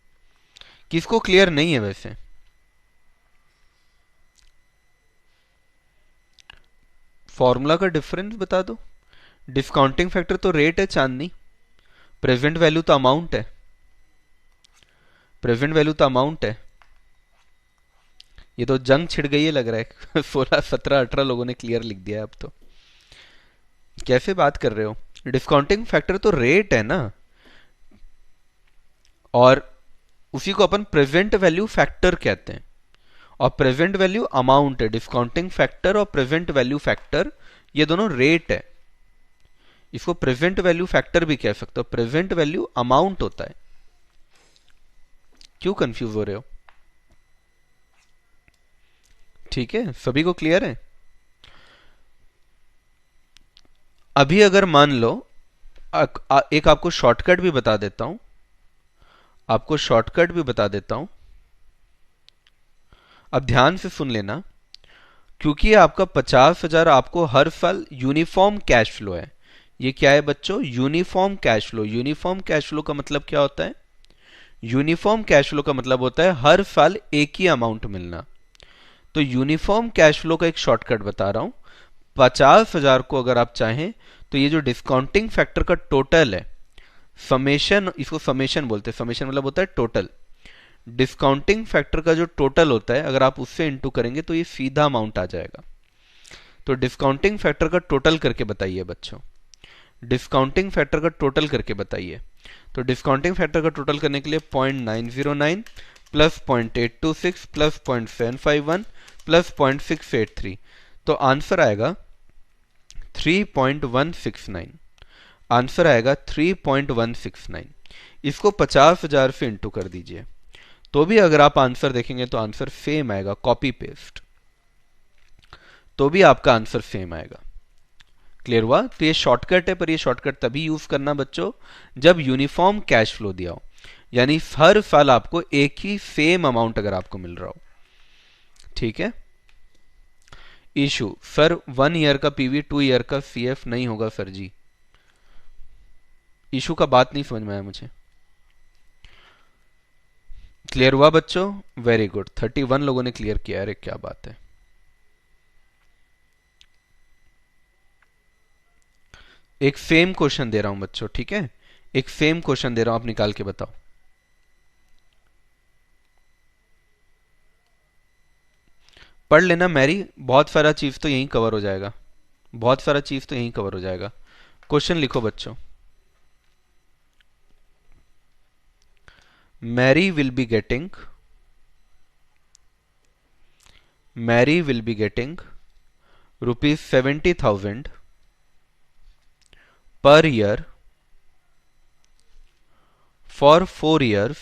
किसको क्लियर नहीं है वैसे? फॉर्मूला का डिफरेंस बता दो। डिस्काउंटिंग फैक्टर तो रेट है चांदनी, प्रेजेंट वैल्यू तो अमाउंट है, प्रेजेंट वैल्यू तो अमाउंट है। ये तो जंग छिड़ गई है लग रहा है। 16 17 18 लोगों ने क्लियर लिख दिया है अब तो। कैसे बात कर रहे हो? डिस्काउंटिंग फैक्टर तो रेट है ना, और उसी को अपन प्रेजेंट वैल्यू फैक्टर कहते हैं, और प्रेजेंट वैल्यू अमाउंट है। डिस्काउंटिंग फैक्टर और प्रेजेंट वैल्यू फैक्टर ये दोनों रेट है। इसको प्रेजेंट वैल्यू फैक्टर भी कह सकते हो, प्रेजेंट वैल्यू अमाउंट होता है। क्यों कंफ्यूज हो रहे हो? ठीक है, सभी को क्लियर है? अभी अगर मान लो एक आपको शॉर्टकट भी बता देता हूं, आपको शॉर्टकट भी बता देता हूं, अब ध्यान से सुन लेना। क्योंकि ये आपका 50,000 आपको हर साल यूनिफॉर्म कैश फ्लो है। ये क्या है बच्चों? Uniform cash flow. Uniform cash flow का मतलब क्या होता है? यूनिफॉर्म कैश फ्लो का मतलब होता है हर साल एक ही अमाउंट मिलना। तो यूनिफॉर्म कैश फ्लो का एक शॉर्टकट बता रहा हूं। 50,000 को अगर आप चाहें तो ये जो डिस्काउंटिंग फैक्टर का टोटल है, समेशन, इसको समेशन बोलते हैं, समेशन मतलब होता है टोटल। डिस्काउंटिंग फैक्टर का जो टोटल होता है अगर आप उससे इंटू करेंगे तो ये सीधा अमाउंट आ जाएगा। तो डिस्काउंटिंग फैक्टर का टोटल करके बताइए बच्चों, डिस्काउंटिंग फैक्टर का टोटल करके बताइए। तो डिस्काउंटिंग फैक्टर का टोटल करने के लिए 0.909 प्लस 0.826 प्लस 0.751 प्लस 0.683, तो आंसर आएगा 3.169। आंसर आएगा 3.169। इसको 50,000 से इंटू कर दीजिए, तो भी अगर आप आंसर देखेंगे तो आंसर सेम आएगा, कॉपी पेस्ट, तो भी आपका आंसर सेम आएगा। क्लियर हुआ? तो ये शॉर्टकट है, पर ये शॉर्टकट तभी यूज करना बच्चों जब यूनिफॉर्म कैश फ्लो दिया हो। यानी हर साल आपको एक ही सेम अमाउंट अगर आपको मिल रहा हो, ठीक है। इशू, सर 1 ईयर का पीवी 2 ईयर का सीएफ नहीं होगा सर जी। इशू का बात नहीं समझ में आया मुझे। क्लियर हुआ बच्चों? वेरी गुड, 31 लोगों ने क्लियर किया। अरे क्या बात है। एक सेम क्वेश्चन दे रहा हूं बच्चों, ठीक है, एक सेम क्वेश्चन दे रहा हूं, आप निकाल के बताओ। पढ़ लेना मैरी, बहुत सारा चीज तो यहीं कवर हो जाएगा, बहुत सारा चीज तो यहीं कवर हो जाएगा। क्वेश्चन लिखो बच्चों। Mary will be getting, Mary will be getting ₹70,000 per year for 4 years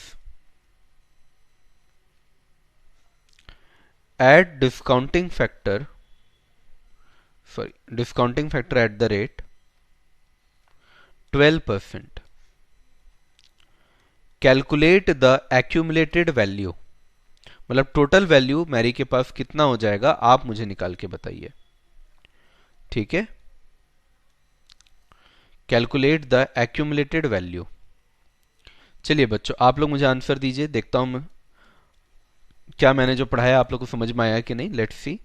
at discounting factor, sorry, discounting factor at the rate 12%. Calculate the accumulated value, मतलब टोटल वैल्यू मैरी के पास कितना हो जाएगा आप मुझे निकाल के बताइए, ठीक है। Calculate the accumulated value. चलिए बच्चों आप लोग मुझे आंसर दीजिए, देखता हूं मैं क्या मैंने जो पढ़ाया आप लोग को समझ में आया कि नहीं। Let's see.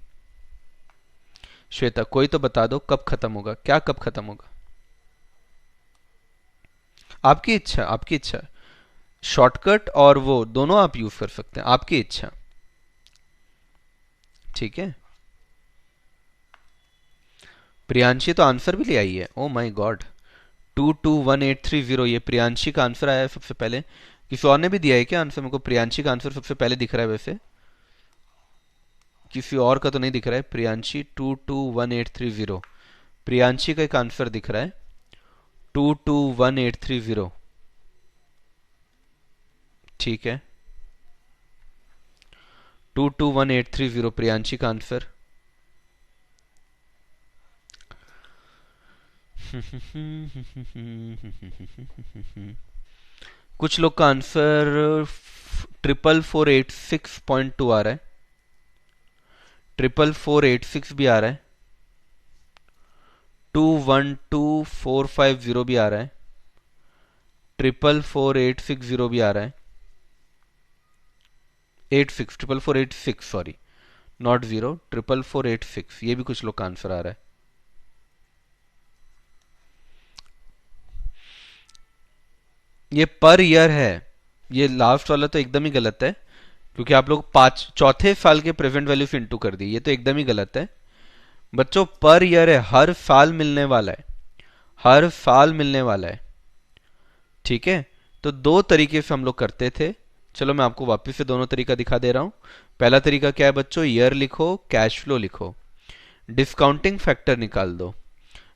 श्वेता कोई तो बता दो कब खत्म होगा, क्या कब खत्म होगा? आपकी इच्छा, आपकी इच्छा। शॉर्टकट और वो दोनों आप यूज कर सकते हैं, आपकी इच्छा, ठीक है। प्रियांशी तो आंसर भी ले आई है, ओ माय गॉड। 221830, ये प्रियांशी का आंसर आया है सबसे पहले। किसी और ने भी दिया है क्या आंसर? मेरे को प्रियांशी का आंसर सबसे पहले दिख रहा है, वैसे किसी और का तो नहीं दिख रहा है। प्रियांशी 221830, प्रियांशी का एक आंसर दिख रहा है 221830, ठीक है। 221830 प्रियांशी का आंसर। कुछ लोग का आंसर 44486.2 आ रहा है, 44486 भी आ रहा है, 212450 भी आ रहा है, 44486 भी आ रहा है, 44486 सॉरी, नॉट 0, 44486, ये भी कुछ लोग का आंसर आ रहा है। ये पर ईयर है, ये लास्ट वाला तो एकदम ही गलत है, क्योंकि आप लोग चौथे साल के प्रेजेंट वैल्यू से इंटू कर दी, ये तो एकदम ही गलत है बच्चों। पर ईयर है, हर साल मिलने वाला है, हर साल मिलने वाला है, ठीक है। तो दो तरीके से हम लोग करते थे, चलो मैं आपको वापस से दोनों तरीका दिखा दे रहा हूं। पहला तरीका क्या है बच्चों? ईयर लिखो, कैश फ्लो लिखो, डिस्काउंटिंग फैक्टर निकाल दो।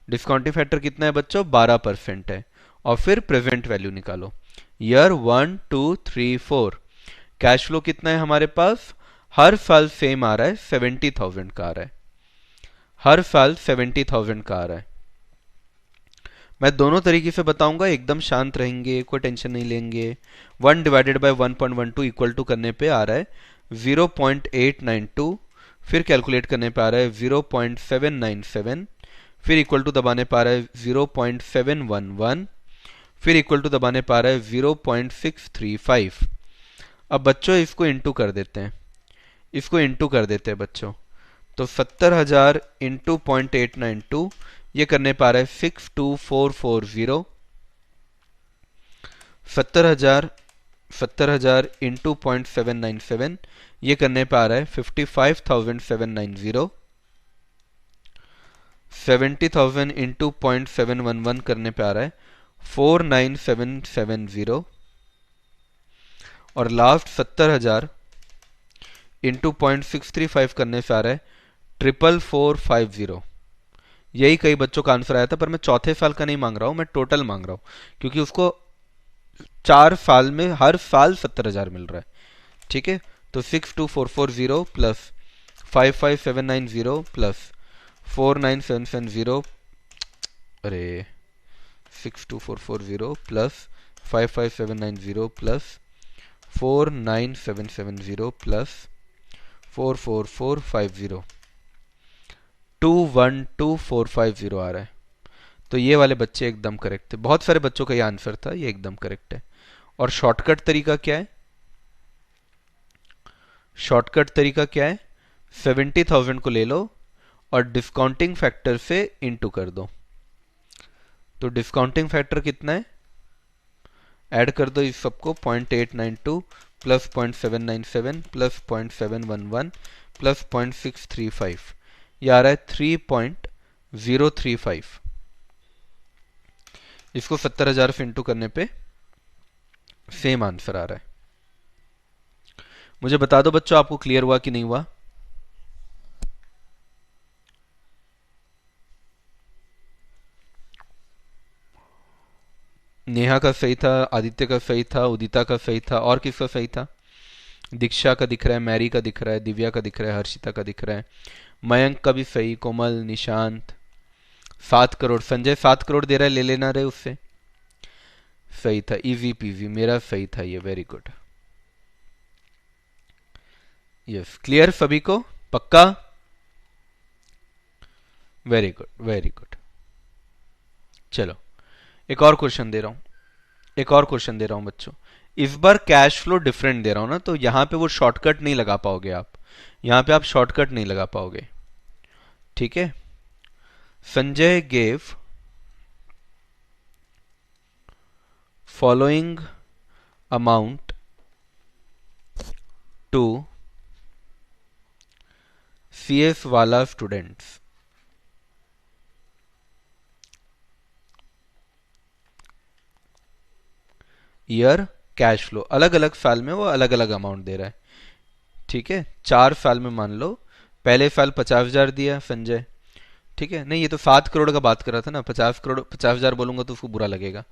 डिस्काउंटिंग फैक्टर कितना है बच्चों? 12% है, और फिर प्रेजेंट वैल्यू निकालो। ईयर 1 2 3 4, कैश फ्लो कितना है हमारे पास? हर साल सेम आ रहा है, 70,000 का आ रहा है, हर साल 70,000 का आ रहा है। मैं दोनों तरीके से बताऊंगा, एकदम शांत रहेंगे, कोई टेंशन नहीं लेंगे। 1 डिवाइडेड बाय 1.12 इक्वल टू करने पे आ रहा है 0.892, फिर कैलकुलेट करने पे आ रहा है 0.797, फिर इक्वल टू दबाने पा रहा है 0.711, फिर इक्वल टू दबाने पा रहा है 0.635। अब बच्चों इसको इंटू कर देते हैं, इसको इंटू कर देते हैं बच्चों। तो 70,000 इंटू 0.892, ये करने पा रहा है 62440। 70,000 इंटू 0.797, ये करने पा रहा है 55,790। 70,000 इंटू 0.711 करने पे आ रहा है 49770, और लास्ट 70,000 इंटू 0.635 करने से आ रहा है 44450। यही कई बच्चों का आंसर आया था, पर मैं चौथे साल का नहीं मांग रहा हूं, मैं टोटल मांग रहा हूं, क्योंकि उसको 4 साल में हर साल 70,000 मिल रहा है, ठीक है। तो 62440 प्लस 55790 प्लस 49770, अरे 62440 प्लस 55790 प्लस 49770 प्लस 44450 212450 आ रहा है। तो ये वाले बच्चे एकदम करेक्ट थे। बहुत सारे बच्चों का ये आंसर था, ये एकदम करेक्ट है। और शॉर्टकट तरीका क्या है? शॉर्टकट तरीका क्या है? 70,000 को ले लो और डिस्काउंटिंग फैक्टर से इंटू कर दो। तो डिस्काउंटिंग फैक्टर कितना है? ऐड कर दो इस सबको, 0.892 प्लस 0.797 प्लस 0.711 प्लस 0.635, ये आ रहा है 3.035। इसको 70,000 से इंटू करने पे सेम आंसर आ रहा है। मुझे बता दो बच्चों, आपको क्लियर हुआ कि नहीं हुआ? नेहा का सही था, आदित्य का सही था, उदिता का सही था, और किसका सही था? दीक्षा का दिख रहा है, मैरी का दिख रहा है, दिव्या का दिख रहा है, हर्षिता का दिख रहा है, मयंक का भी सही, कोमल, निशांत। 7 करोड़, संजय 7 करोड़ दे रहा है, ले लेना रहे उससे। सही था, इजी पीजी, मेरा सही था ये, वेरी गुड। यस, क्लियर सभी को? पक्का? Very good, very good. चलो एक और क्वेश्चन दे रहा हूं, एक और क्वेश्चन दे रहा हूं बच्चों। इस बार कैश फ्लो डिफरेंट दे रहा हूं ना, तो यहां पे वो शॉर्टकट नहीं लगा पाओगे आप, यहां पे आप शॉर्टकट नहीं लगा पाओगे, ठीक है? Sanjay gave following amount to CS वाला स्टूडेंट्स। ईयर, कैश फ्लो, अलग अलग साल में वो अलग अलग अमाउंट दे रहा है, ठीक है? 4 साल में मान लो, पहले साल 50,000 दिया संजय, ठीक है? नहीं, ये तो 7 करोड़ का बात कर रहा था ना, 50 करोड़ 50,000 बोलूंगा तो उसको बुरा लगेगा।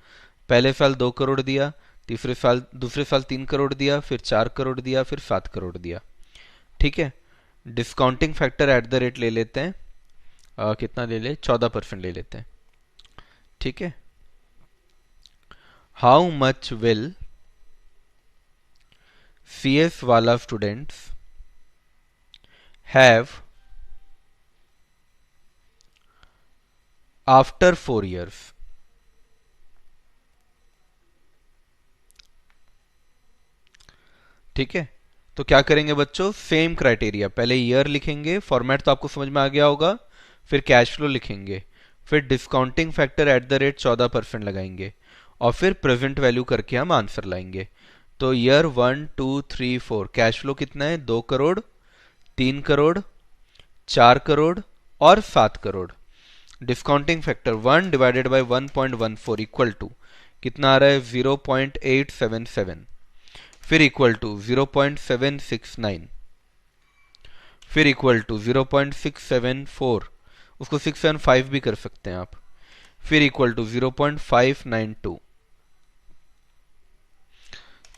पहले साल 2 करोड़ दिया, तीसरे साल दूसरे साल 3 करोड़ दिया, फिर 4 करोड़ दिया, फिर 7 करोड़ दिया, ठीक है? Discounting factor at the rate ले लेते हैं, कितना ले ले, 14% ले लेते हैं, ठीक है? हाउ मच विल CS वाला स्टूडेंट्स हैव आफ्टर 4 years? ठीक है? तो क्या करेंगे बच्चों, सेम क्राइटेरिया, पहले ईयर लिखेंगे, फॉर्मेट तो आपको समझ में आ गया होगा, फिर कैश फ्लो लिखेंगे, फिर discounting factor at the rate 14% लगाएंगे, और फिर प्रेजेंट वैल्यू करके हम आंसर लाएंगे। तो ईयर 1 2 3 4 कैश फ्लो कितना है? 2 करोड़, 3 करोड़, 4 करोड़ और 7 crore. Discounting factor 1 divided by 1.14 equal to कितना आ रहा है? 0.877, फिर इक्वल टू 0.769, फिर इक्वल टू 0.674, उसको 675 भी कर सकते हैं आप, फिर इक्वल टू 0.592।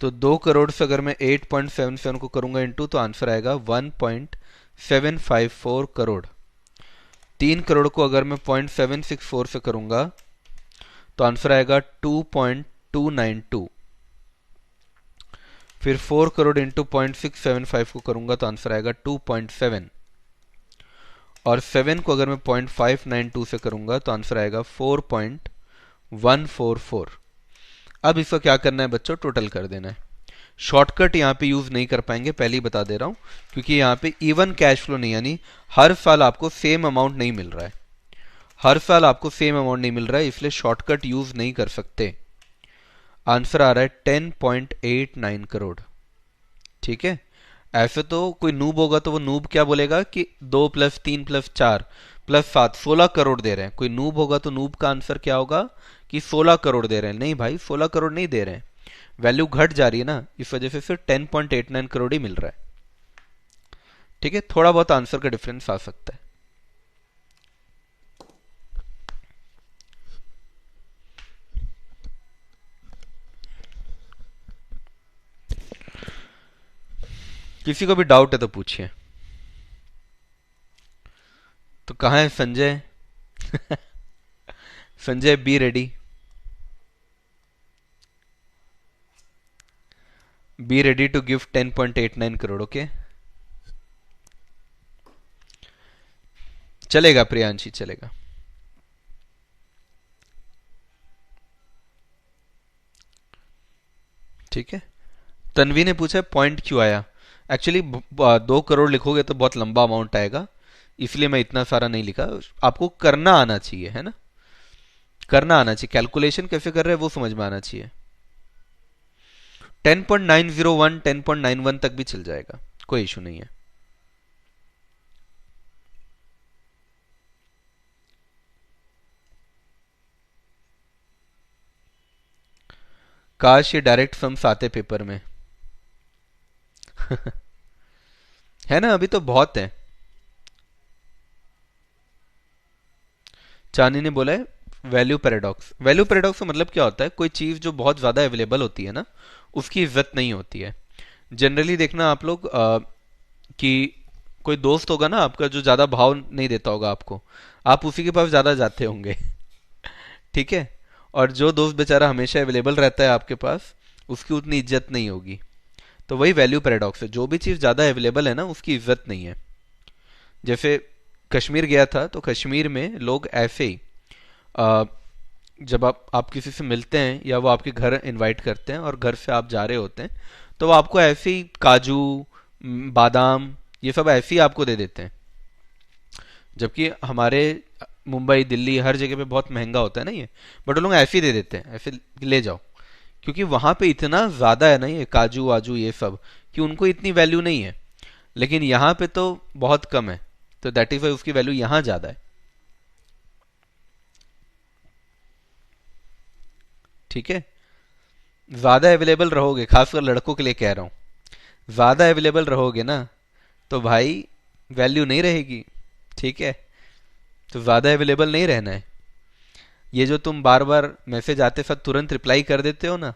तो 2 करोड़ से अगर मैं 8.77 को करूंगा इंटू, तो आंसर आएगा 1.754 करोड़। 3 करोड़ को अगर मैं 0.764 से करूंगा तो आंसर आएगा 2.292। फिर 4 करोड़ इंटू 0.675 को करूंगा तो आंसर आएगा 2.7, और 7 को अगर मैं 0.592 से करूंगा तो आंसर आएगा 4.144। अब इसका क्या करना है बच्चों? टोटल कर देना है। शॉर्टकट यहाँ पे यूज नहीं कर पाएंगे, पहले ही बता दे रहा हूं, क्योंकि यहाँ पे इवन कैश फ्लो नहीं, यानी हर साल आपको सेम अमाउंट नहीं मिल रहा है, हर साल आपको सेम अमाउंट नहीं मिल रहा है, इसलिए शॉर्टकट यूज नहीं कर सकते। आंसर आ रहा है 10.89 करोड़, ठीक है? ऐसे तो कोई नूब होगा तो वो नूब क्या बोलेगा कि 2 + 3 + 4 + 7 16 करोड़ दे रहे हैं। कोई नूब होगा तो नूब का आंसर क्या होगा कि 16 करोड़ दे रहे हैं। नहीं भाई, 16 करोड़ नहीं दे रहे हैं, वैल्यू घट जा रही है ना, इस वजह से सिर्फ 10.89 करोड़ ही मिल रहा है, ठीक है? थोड़ा बहुत आंसर का डिफरेंस आ सकता है। किसी को भी डाउट है तो पूछिए। तो कहाँ है Sanjay? Sanjay be ready. Be ready to give 10.89 crore. Okay, चलेगा प्रियांशी, चलेगा. ठीक है. तन्वी ने पूछा पॉइंट क्यों आया. एक्चुअली 2 करोड़ लिखोगे तो बहुत लंबा अमाउंट आएगा, इसलिए मैं इतना सारा नहीं लिखा. आपको करना आना चाहिए, है ना, करना आना चाहिए, कैलकुलेशन कैसे कर रहे हैं वो समझ में आना चाहिए. 10.901 10.91 तक भी चल जाएगा, कोई इशू नहीं है. काश ये डायरेक्ट सम्स आते पेपर में. है ना, अभी तो बहुत है. चांदी ने बोला है वैल्यू पैराडॉक्स. वैल्यू पैराडॉक्स का मतलब क्या होता है, कोई चीज जो बहुत ज्यादा अवेलेबल होती है ना, उसकी इज्जत नहीं होती है. जनरली देखना आप लोग कि कोई दोस्त होगा ना आपका जो ज्यादा भाव नहीं देता होगा आपको, आप उसी के पास ज्यादा जाते होंगे. ठीक है. और जो दोस्त बेचारा हमेशा अवेलेबल रहता है आपके पास, उसकी उतनी इज्जत नहीं होगी. तो वही वैल्यू पैराडॉक्स है, जो भी चीज ज्यादा अवेलेबल है ना उसकी इज्जत नहीं है. जैसे कश्मीर गया था तो कश्मीर में लोग ऐसे ही अ, जब आप किसी से मिलते हैं या वो आपके घर इनवाइट करते हैं और घर से आप जा रहे होते हैं, तो वो आपको ऐसे ही काजू, बादाम, ये सब ऐसे ही आपको दे देते हैं. जबकि हमारे मुंबई दिल्ली हर जगह पे बहुत महंगा होता है ना ये, बट वो लोग ऐसे ही दे देते हैं, ऐसे ले जाओ. क्योंकि वहां पे इतना ज्यादा है ना ये काजू वाजू ये सब, कि उनको इतनी वैल्यू नहीं है. लेकिन यहाँ पे तो बहुत कम है, तो दैट इज वाई उसकी वैल्यू यहाँ ज्यादा है. ठीक है. ज्यादा अवेलेबल रहोगे, खासकर लड़कों के लिए कह रहा हूँ, ज्यादा अवेलेबल रहोगे ना तो भाई वैल्यू नहीं रहेगी. ठीक है. तो ज्यादा अवेलेबल नहीं रहना है. ये जो तुम बार बार मैसेज आते साथ तुरंत रिप्लाई कर देते हो ना,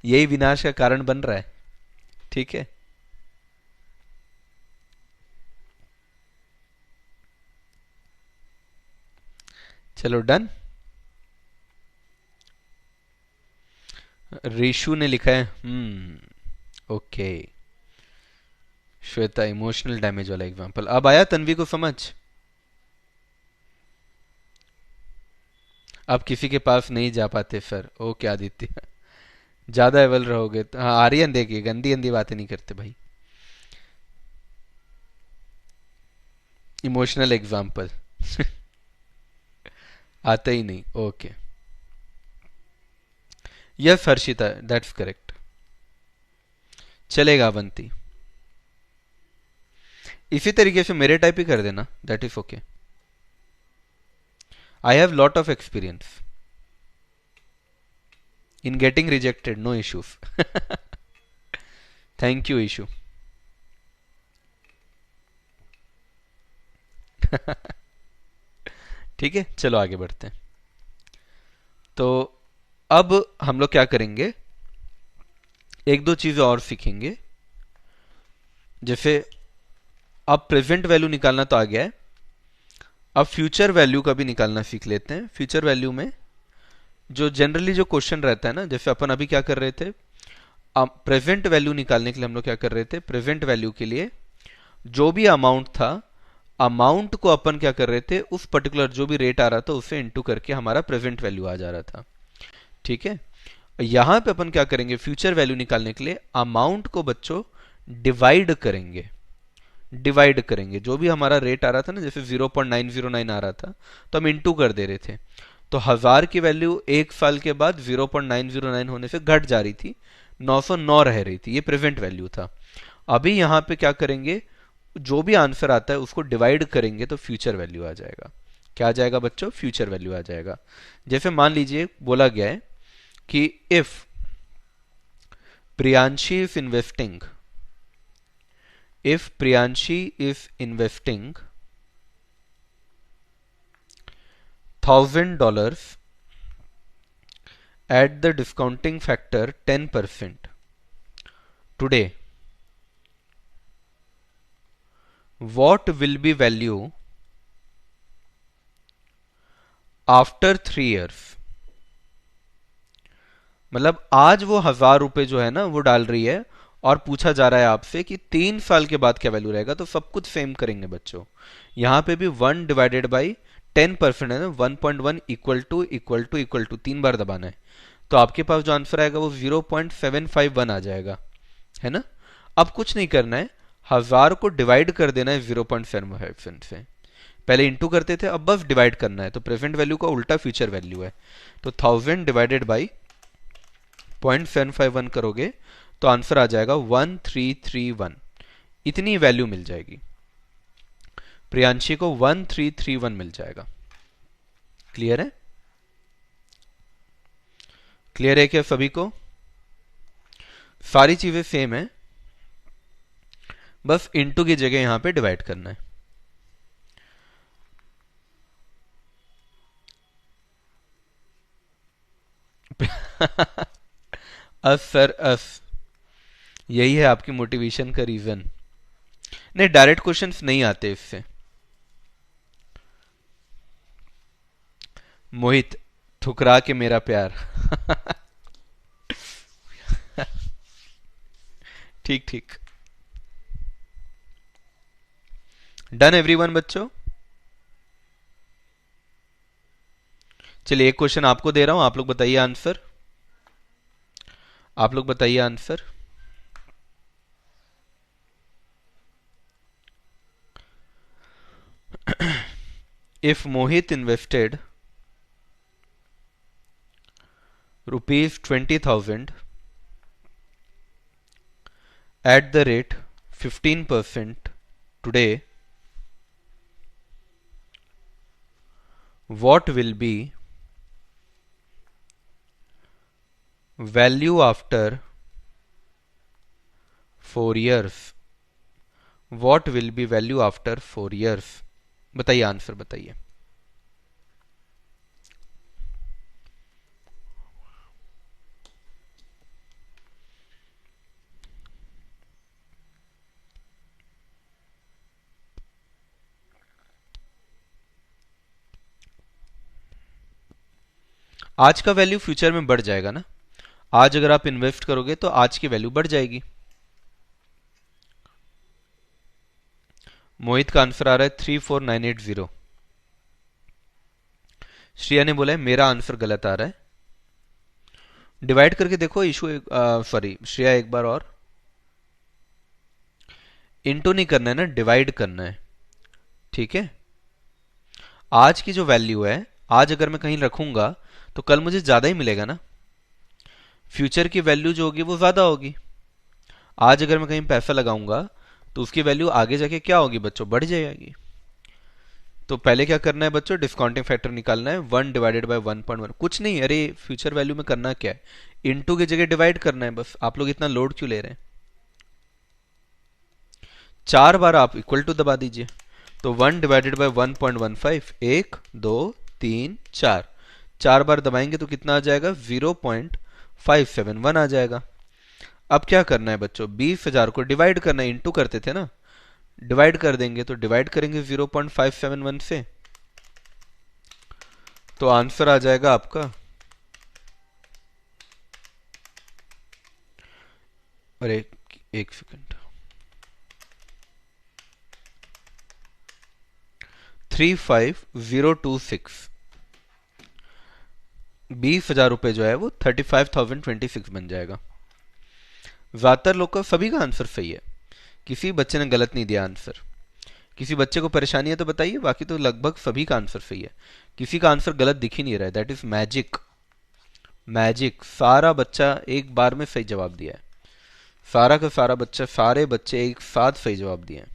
यही विनाश का कारण बन रहा है. ठीक है. चलो डन. रीशु ने लिखा है ओके. श्वेता इमोशनल डैमेज वाला एग्जांपल अब आया तन्वी को समझ. आप किसी के पास नहीं जा पाते सर. ओके आदित्य. ज्यादा अवेल रहोगे तो हाँ, आर्यन देखिए गंदी गंदी बातें नहीं करते भाई. इमोशनल एग्जांपल आता ही नहीं. Okay. Yes Harshita, that's correct. चलेगा अवंती. इसी तरीके से मेरे टाइप ही कर देना, that is okay. I have lot of experience in getting rejected, no issues. Thank you Ishu. ठीक है, चलो आगे बढ़ते हैं. तो अब हम लोग क्या करेंगे, एक दो चीजें और सीखेंगे. जैसे अब प्रेजेंट वैल्यू निकालना तो आ गया है, अब फ्यूचर वैल्यू का भी निकालना सीख लेते हैं. फ्यूचर वैल्यू में जो जनरली जो क्वेश्चन रहता है ना, जैसे अपन अभी क्या कर रहे थे, अब प्रेजेंट वैल्यू निकालने के लिए हम लोग क्या कर रहे थे, प्रेजेंट वैल्यू के लिए जो भी अमाउंट था, अमाउंट को अपन क्या कर रहे थे, उस पर्टिकुलर जो भी रेट आ रहा था उसे इंटू करके हमारा प्रेजेंट वैल्यू आ जा रहा था. ठीक है. यहां पे अपन क्या करेंगे, फ्यूचर वैल्यू निकालने के लिए अमाउंट को बच्चों डिवाइड करेंगे. डिवाइड करेंगे जो भी हमारा रेट आ रहा था ना, जैसे 0.909 आ रहा था तो हम इंटू कर दे रहे थे. तो 1000 की वैल्यू एक साल के बाद 0.909 होने से घट जा रही थी, 909 रह रही थी. ये प्रेजेंट वैल्यू था. अभी यहां पे क्या करेंगे, जो भी आंसर आता है उसको डिवाइड करेंगे तो फ्यूचर वैल्यू आ जाएगा. क्या आ जाएगा बच्चों, फ्यूचर वैल्यू आ जाएगा. जैसे मान लीजिए बोला गया है कि if Priyanshi is investing, if Priyanshi is investing $1,000 at the discounting factor 10% today, what will be value after 3 years? मतलब आज वो 1,000 रुपए जो है ना वो डाल रही है, और पूछा जा रहा है आपसे कि 3 साल के बाद क्या वैल्यू रहेगा, तो सब कुछ सेम करेंगे बच्चों। यहाँ पे भी 1/10% है ना, 1.1 इक्वल टू 3 बार दबाना है, तो आपके पास जो आंसर आएगा वो 0.751 आ जाएगा, है ना। अब कुछ नहीं करना है, 1,000 को डिवाइड कर देना है 0.7 से। पहले इंटू करते थे, अब बस डिवाइड करना है, तो प्रेजेंट वैल्यू का उल्टा फ्यूचर वैल्यू है। तो 1000 डिवाइडेड बाई 0.751 करोगे तो आंसर आ जाएगा 1331। इतनी वैल्यू मिल जाएगी, प्रियांशी को 1331 मिल जाएगा। क्लियर है? क्लियर है क्या सभी को? सारी चीजें सेम है, बस इंटू की जगह यहां पे डिवाइड करना है। अस सर अस, यही है आपकी मोटिवेशन का रीजन। नहीं, डायरेक्ट क्वेश्चंस नहीं आते इससे। मोहित, ठुकरा के मेरा प्यार। ठीक ठीक। डन एवरीवन बच्चों? चलिए एक क्वेश्चन आपको दे रहा हूं, आप लोग बताइए आंसर। आप लोग बताइए answer. If Mohit invested ₹20,000 at the rate 15% today, what will be value after 4 years? What will be value after 4 years? बताइए आंसर बताइए। आज का वैल्यू फ्यूचर में बढ़ जाएगा ना, आज अगर आप इन्वेस्ट करोगे तो आज की वैल्यू बढ़ जाएगी। मोहित का आंसर आ रहा है 34980। श्रेया ने बोला है मेरा आंसर गलत आ रहा है। डिवाइड करके देखो इशू, सॉरी श्रेया, एक बार और। इंटू नहीं करना है ना, डिवाइड करना है, ठीक है। आज की जो वैल्यू है, आज अगर मैं कहीं रखूंगा तो कल मुझे ज्यादा ही मिलेगा ना। फ्यूचर की वैल्यू जो होगी वो ज्यादा होगी। आज अगर मैं कहीं पैसा लगाऊंगा तो उसकी वैल्यू आगे जाके क्या होगी बच्चों, बढ़ जाएगी। तो पहले क्या करना है बच्चों, डिस्काउंटिंग फैक्टर निकालना है, 1/1.1। कुछ नहीं, अरे फ्यूचर वैल्यू में करना क्या है, इनटू की जगह डिवाइड करना है बस। आप लोग इतना लोड क्यों ले रहे हैं? 4 बार आप इक्वल टू दबा दीजिए, तो 1/1.15, 1 2 3 4, 4 बार दबाएंगे तो कितना आ जाएगा, 0.571 आ जाएगा। अब क्या करना है बच्चों, 20,000 को डिवाइड करना है, इंटू करते थे ना, डिवाइड कर देंगे, तो डिवाइड करेंगे 0.571 से, तो आंसर आ जाएगा आपका, अरे एक सेकंड, 35026। 20,000 रुपए जो है वो 35,026 बन जाएगा। ज्यादातर लोग का, सभी का आंसर सही है, किसी बच्चे ने गलत नहीं दिया आंसर। किसी बच्चे को परेशानी है तो बताइए, बाकी तो लगभग सभी का आंसर सही है। किसी का आंसर गलत दिख ही नहीं रहा है, दैट इज मैजिक। मैजिक, सारा बच्चा एक बार में सही जवाब दिया है। सारा का सारा बच्चा, सारे बच्चे एक साथ सही जवाब दिए हैं।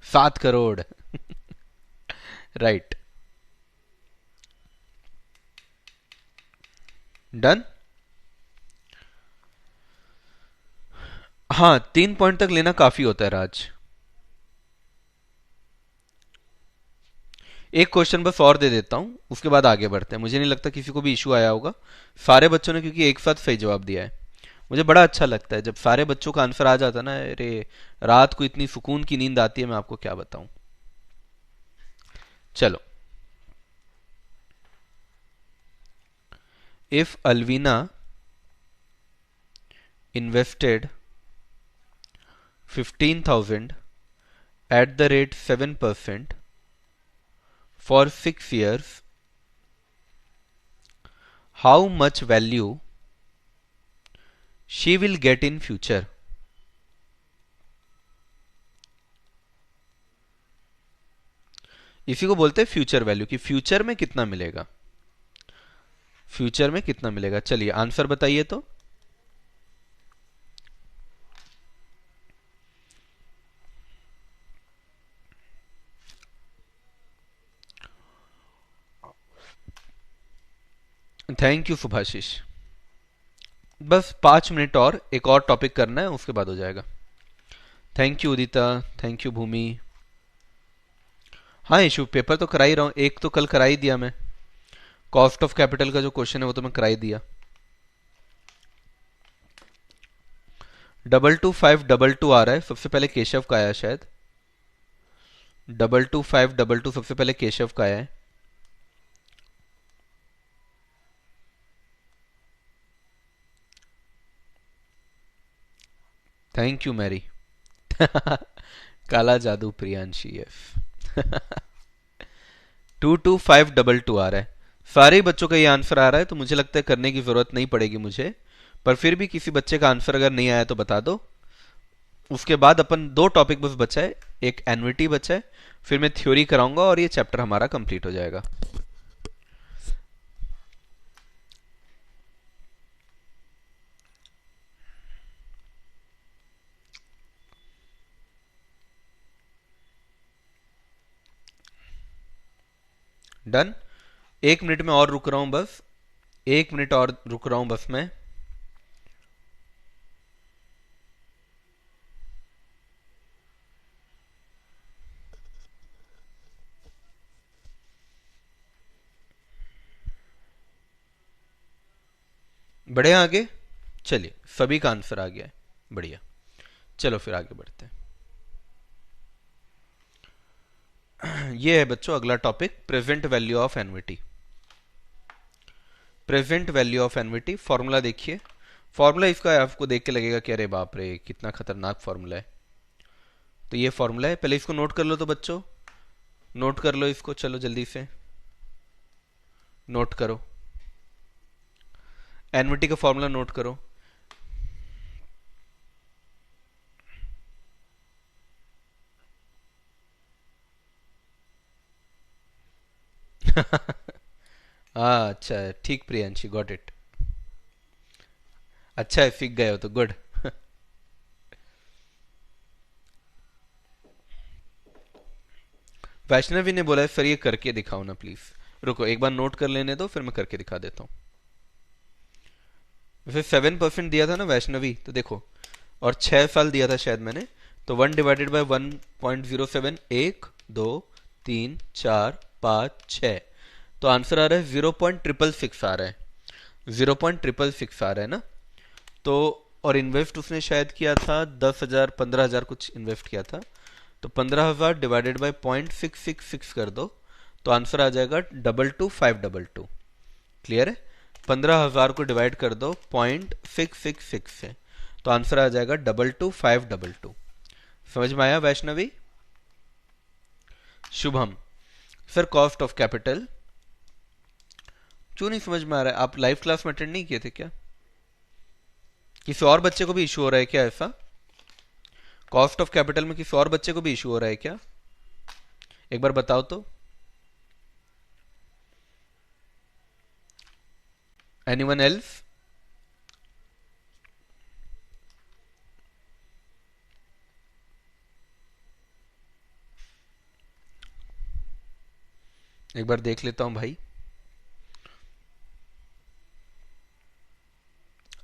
7 करोड़। राइट। डन। हाँ, 3 पॉइंट तक लेना काफी होता है राज। एक क्वेश्चन बस और दे देता हूं, उसके बाद आगे बढ़ते हैं। मुझे नहीं लगता किसी को भी इशू आया होगा, सारे बच्चों ने क्योंकि एक साथ सही जवाब दिया है। मुझे बड़ा अच्छा लगता है जब सारे बच्चों का आंसर आ जाता है ना, अरे रात को इतनी सुकून की नींद आती है, मैं आपको क्या बताऊं। चलो, if Alvina invested 15,000 at the rate 7% for 6 years, how much value she will get in future? इसी को बोलते हैं फ्यूचर वैल्यू, कि फ्यूचर में कितना मिलेगा, फ्यूचर में कितना मिलेगा। चलिए आंसर बताइए तो। Thank you Subhashish. बस 5 मिनट और, एक और टॉपिक करना है, उसके बाद हो जाएगा। Thank you Udita, thank you Bhumi. हाँ इशू पेपर तो करा ही रहा हूँ, एक तो कल करा ही दिया मैं, कॉस्ट ऑफ कैपिटल का जो क्वेश्चन है वो तो मैं करा ही दिया। 222522 आ रहा है, सबसे पहले केशव का आया शायद। 222522 सबसे पहले केशव का आया है। Thank you Mary. काला जादू प्रियांशी एफ। 22522 आ रहा है। सारे ही बच्चों का ये आंसर आ रहा है, तो मुझे लगता है करने की जरूरत नहीं पड़ेगी मुझे, पर फिर भी किसी बच्चे का आंसर अगर नहीं आया तो बता दो। उसके बाद अपन 2 टॉपिक बस बचा है, एक एन्युटी बचा है, फिर मैं थ्योरी कराऊंगा और ये चैप्टर हमारा कंप्लीट हो जाएगा। डन। 1 मिनट में और रुक रहा हूं बस, 1 मिनट और रुक रहा हूं बस मैं। बढ़े आगे, चलिए सभी का आंसर आ गया है, बढ़िया। चलो फिर आगे बढ़ते हैं। ये है बच्चों अगला topic, present value of annuity. Present value of annuity, formula देखिए। फॉर्मूला इसका आपको देख के लगेगा कि अरे बाप रे कितना खतरनाक फॉर्मूला है। तो ये फॉर्मूला है, पहले इसको नोट कर लो तो बच्चों, नोट कर लो इसको, चलो जल्दी से नोट करो, एन्युटी का फॉर्मूला नोट करो। हाँ अच्छा है, ठीक प्रियांशी, गॉट इट। अच्छा है, सीख गए हो तो गुड। वैष्णवी ने बोला है सर ये करके दिखाओ ना प्लीज। रुको एक बार नोट कर लेने दो, फिर मैं करके दिखा देता हूँ। वैसे 7% दिया था ना वैष्णवी, तो देखो, और 6 साल दिया था शायद मैंने, तो 1/1.07, 1 2 3 4 5 6, तो आंसर आ रहा है 0.666 आ रहा है, 0.666 आ रहा है ना। तो और इन्वेस्ट उसने शायद किया था 10,000 15,000 कुछ इन्वेस्ट किया था, तो 15,000 डिवाइडेड बाय 0.666 कर दो, तो आंसर आ जाएगा 222522। क्लियर है? 15,000 को डिवाइड कर दो 0.666 से, तो आंसर आ जाएगा 222522। समझ में आया Vaishnavi? Shubham sir cost of capital क्यों नहीं समझ में आ रहा है? आप लाइव क्लास में अटेंड नहीं किए थे क्या? किसी और बच्चे को भी इशू हो रहा है क्या ऐसा? कॉस्ट ऑफ कैपिटल में किसी और बच्चे को भी इशू हो रहा है क्या? एक बार बताओ तो। Anyone else? एक बार देख लेता हूं भाई।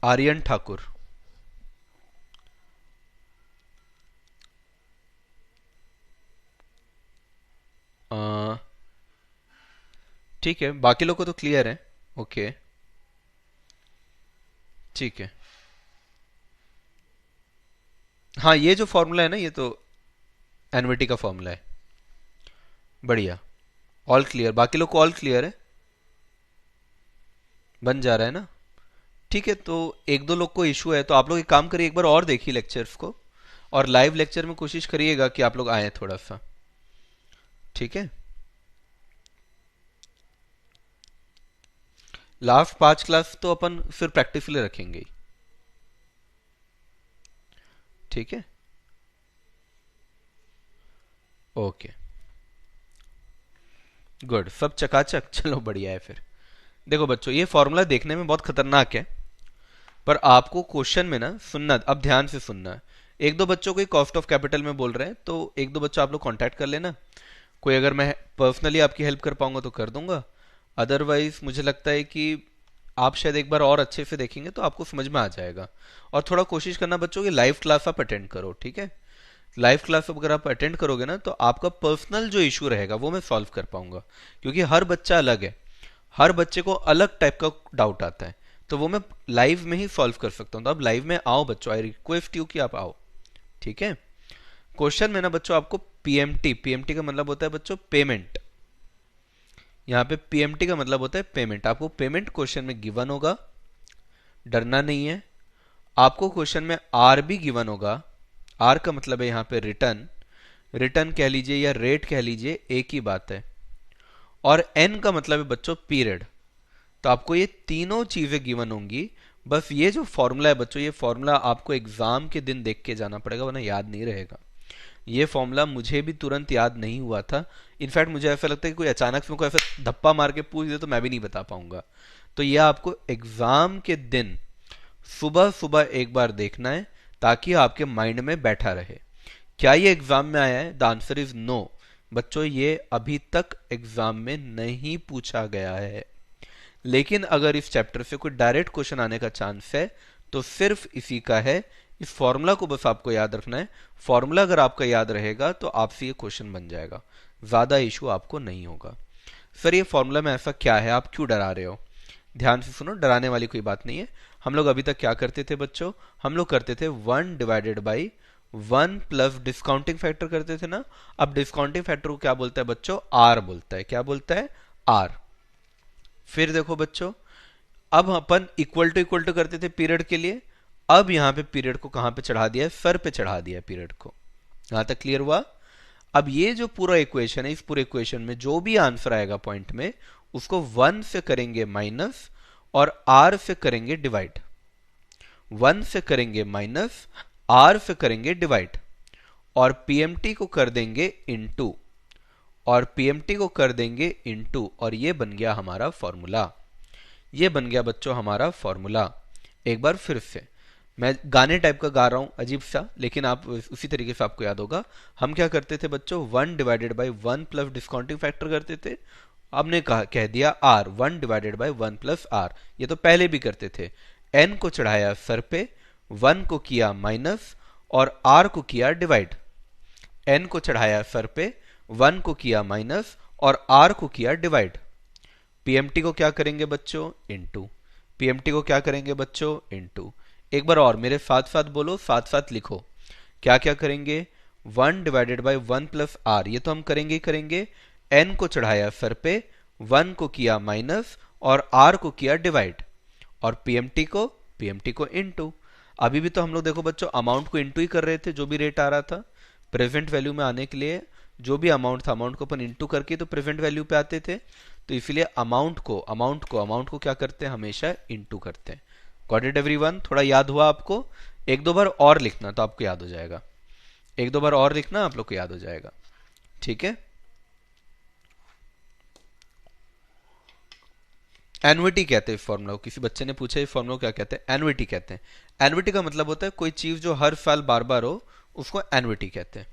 आर्यन ठाकुर, ठीक है, बाकी लोग को तो क्लियर है। ओके ठीक है। हाँ ये जो फॉर्मूला है ना, ये तो एनविटी का फॉर्मूला है। बढ़िया, ऑल क्लियर, बाकी लोग को ऑल क्लियर है। बन जा रहा है ना? ठीक है, तो एक दो लोग को इशू है, तो आप लोग एक काम करिए, एक बार और देखिए लेक्चर्स को, और लाइव लेक्चर में कोशिश करिएगा कि आप लोग आए थोड़ा सा। ठीक है, लास्ट 5 क्लास तो अपन फिर प्रैक्टिस के लिए रखेंगे ही। ठीक है, ओके, गुड, सब चकाचक। चलो बढ़िया है फिर। देखो बच्चों, ये फॉर्मूला देखने में बहुत खतरनाक है, पर आपको क्वेश्चन में ना सुनना, अब ध्यान से सुनना है। एक दो बच्चों को कॉस्ट ऑफ कैपिटल में बोल रहे हैं, तो एक दो बच्चों आप लोग कांटेक्ट कर लेना। कोई अगर मैं पर्सनली आपकी हेल्प कर पाऊंगा तो कर दूंगा, अदरवाइज मुझे लगता है कि आप शायद एक बार और अच्छे से देखेंगे तो आपको समझ में आ जाएगा। और थोड़ा कोशिश करना बच्चों की लाइव क्लास आप अटेंड करो, ठीक है? लाइव क्लास अगर आप अटेंड करोगे ना, तो आपका पर्सनल जो इशू रहेगा वो मैं सॉल्व कर पाऊंगा, क्योंकि हर बच्चा अलग है, हर बच्चे को अलग टाइप का डाउट आता है, तो वो मैं लाइव में ही सॉल्व कर सकता हूँ। तो आप लाइव में आओ बच्चों, आई रिक्वेस्ट यू कि आप आओ। ठीक है, क्वेश्चन में ना बच्चों आपको पीएमटी, पीएमटी का मतलब होता है बच्चों पेमेंट। यहाँ पे पीएमटी का मतलब होता है पेमेंट। आपको पेमेंट क्वेश्चन में गिवन होगा, डरना नहीं है। आपको क्वेश्चन में आर भी गिवन होगा, आर का मतलब है यहाँ पे रिटर्न, रिटर्न कह लीजिए या रेट कह लीजिए, एक ही बात है। और एन का मतलब है बच्चों पीरियड। तो आपको ये तीनों चीजें गिवन होंगी। बस ये जो फॉर्मूला है बच्चों, ये फॉर्मूला आपको एग्जाम के दिन देख के जाना पड़ेगा, वरना याद नहीं रहेगा। ये फॉर्मूला मुझे भी तुरंत याद नहीं हुआ था। इनफैक्ट मुझे ऐसा लगता है कि कोई अचानक से कोई ऐसा धप्पा मार के पूछ दे तो मैं भी नहीं बता पाऊंगा। तो ये आपको एग्जाम के दिन सुबह सुबह एक बार देखना है, ताकि आपके माइंड में बैठा रहे। क्या ये एग्जाम में आया है? The answer is no. बच्चों ये अभी तक एग्जाम में नहीं पूछा गया है। लेकिन अगर इस चैप्टर से कोई डायरेक्ट क्वेश्चन आने का चांस है तो सिर्फ इसी का है। इस फॉर्मूला को बस आपको याद रखना है। फॉर्मूला अगर आपका याद रहेगा तो आपसे ये क्वेश्चन बन जाएगा, ज्यादा इशू आपको नहीं होगा। सर ये फॉर्मूला में ऐसा क्या है, आप क्यों डरा रहे हो? ध्यान से सुनो, डराने वाली कोई बात नहीं है। हम लोग अभी तक क्या करते थे बच्चों? हम लोग करते थे 1/1 प्लस डिस्काउंटिंग फैक्टर करते थे ना। अब डिस्काउंटिंग फैक्टर को क्या बोलता है बच्चों? आर बोलता है। क्या बोलता है? आर। फिर देखो बच्चों, अब अपन इक्वल टू करते थे पीरियड के लिए। अब यहां पे पीरियड को कहां पे चढ़ा दिया है? सर पे चढ़ा दिया है पीरियड को। यहां तक क्लियर हुआ? अब ये जो पूरा इक्वेशन है, इस पूरे इक्वेशन में जो भी आंसर आएगा पॉइंट में, उसको 1 से करेंगे माइनस और आर से करेंगे डिवाइड। 1 से करेंगे माइनस, आर से करेंगे डिवाइड, और पीएमटी को कर देंगे इनटू, और पीएमटी को कर देंगे इनटू, और ये बन गया हमारा फॉर्मूला। ये बन गया बच्चों हमारा फॉर्मूला। एक बार फिर से मैं गाने टाइप का गा रहा हूं अजीब सा, लेकिन आप उसी तरीके से आपको याद होगा। हम क्या करते थे बच्चों? 1/1 प्लस डिस्काउंटिंग फैक्टर करते थे। आपने कहा, कह दिया आर, 1/1 प्लस आर। ये तो पहले भी करते थे। एन को चढ़ाया सर पे, 1 को किया माइनस और आर को किया डिवाइड। एन को चढ़ाया सर पे, 1 को किया माइनस और आर को किया डिवाइड। पीएमटी को क्या करेंगे बच्चों? इनटू। पीएमटी को क्या करेंगे बच्चों? इनटू। एक बार और मेरे साथ साथ बोलो, साथ साथ लिखो। क्या क्या करेंगे? 1/1 प्लस आर, ये तो हम करेंगे ही करेंगे। एन को चढ़ाया सर पे, 1 को किया माइनस और आर को किया डिवाइड, और पीएमटी को इनटू। अभी भी तो हम लोग देखो बच्चों अमाउंट को इनटू ही कर रहे थे, जो भी रेट आ रहा था। प्रेजेंट वैल्यू में आने के लिए जो भी अमाउंट था, अमाउंट को अपन इनटू करके तो प्रेजेंट वैल्यू पे आते थे। तो इसलिए अमाउंट को क्या करते हैं? हमेशा इनटू करते हैं। Got it everyone? थोड़ा याद हुआ आपको? एक दो बार और लिखना तो आपको याद हो जाएगा। एक दो बार और लिखना, आप लोग को याद हो जाएगा। ठीक है, एनुइटी कहते हैं इस फॉर्मूला को। किसी बच्चे ने पूछा इस फॉर्मूला को क्या कहते हैं? एनुइटी कहते हैं। एनुइटी का मतलब होता है कोई चीज जो हर साल बार बार हो, उसको एनुइटी कहते हैं।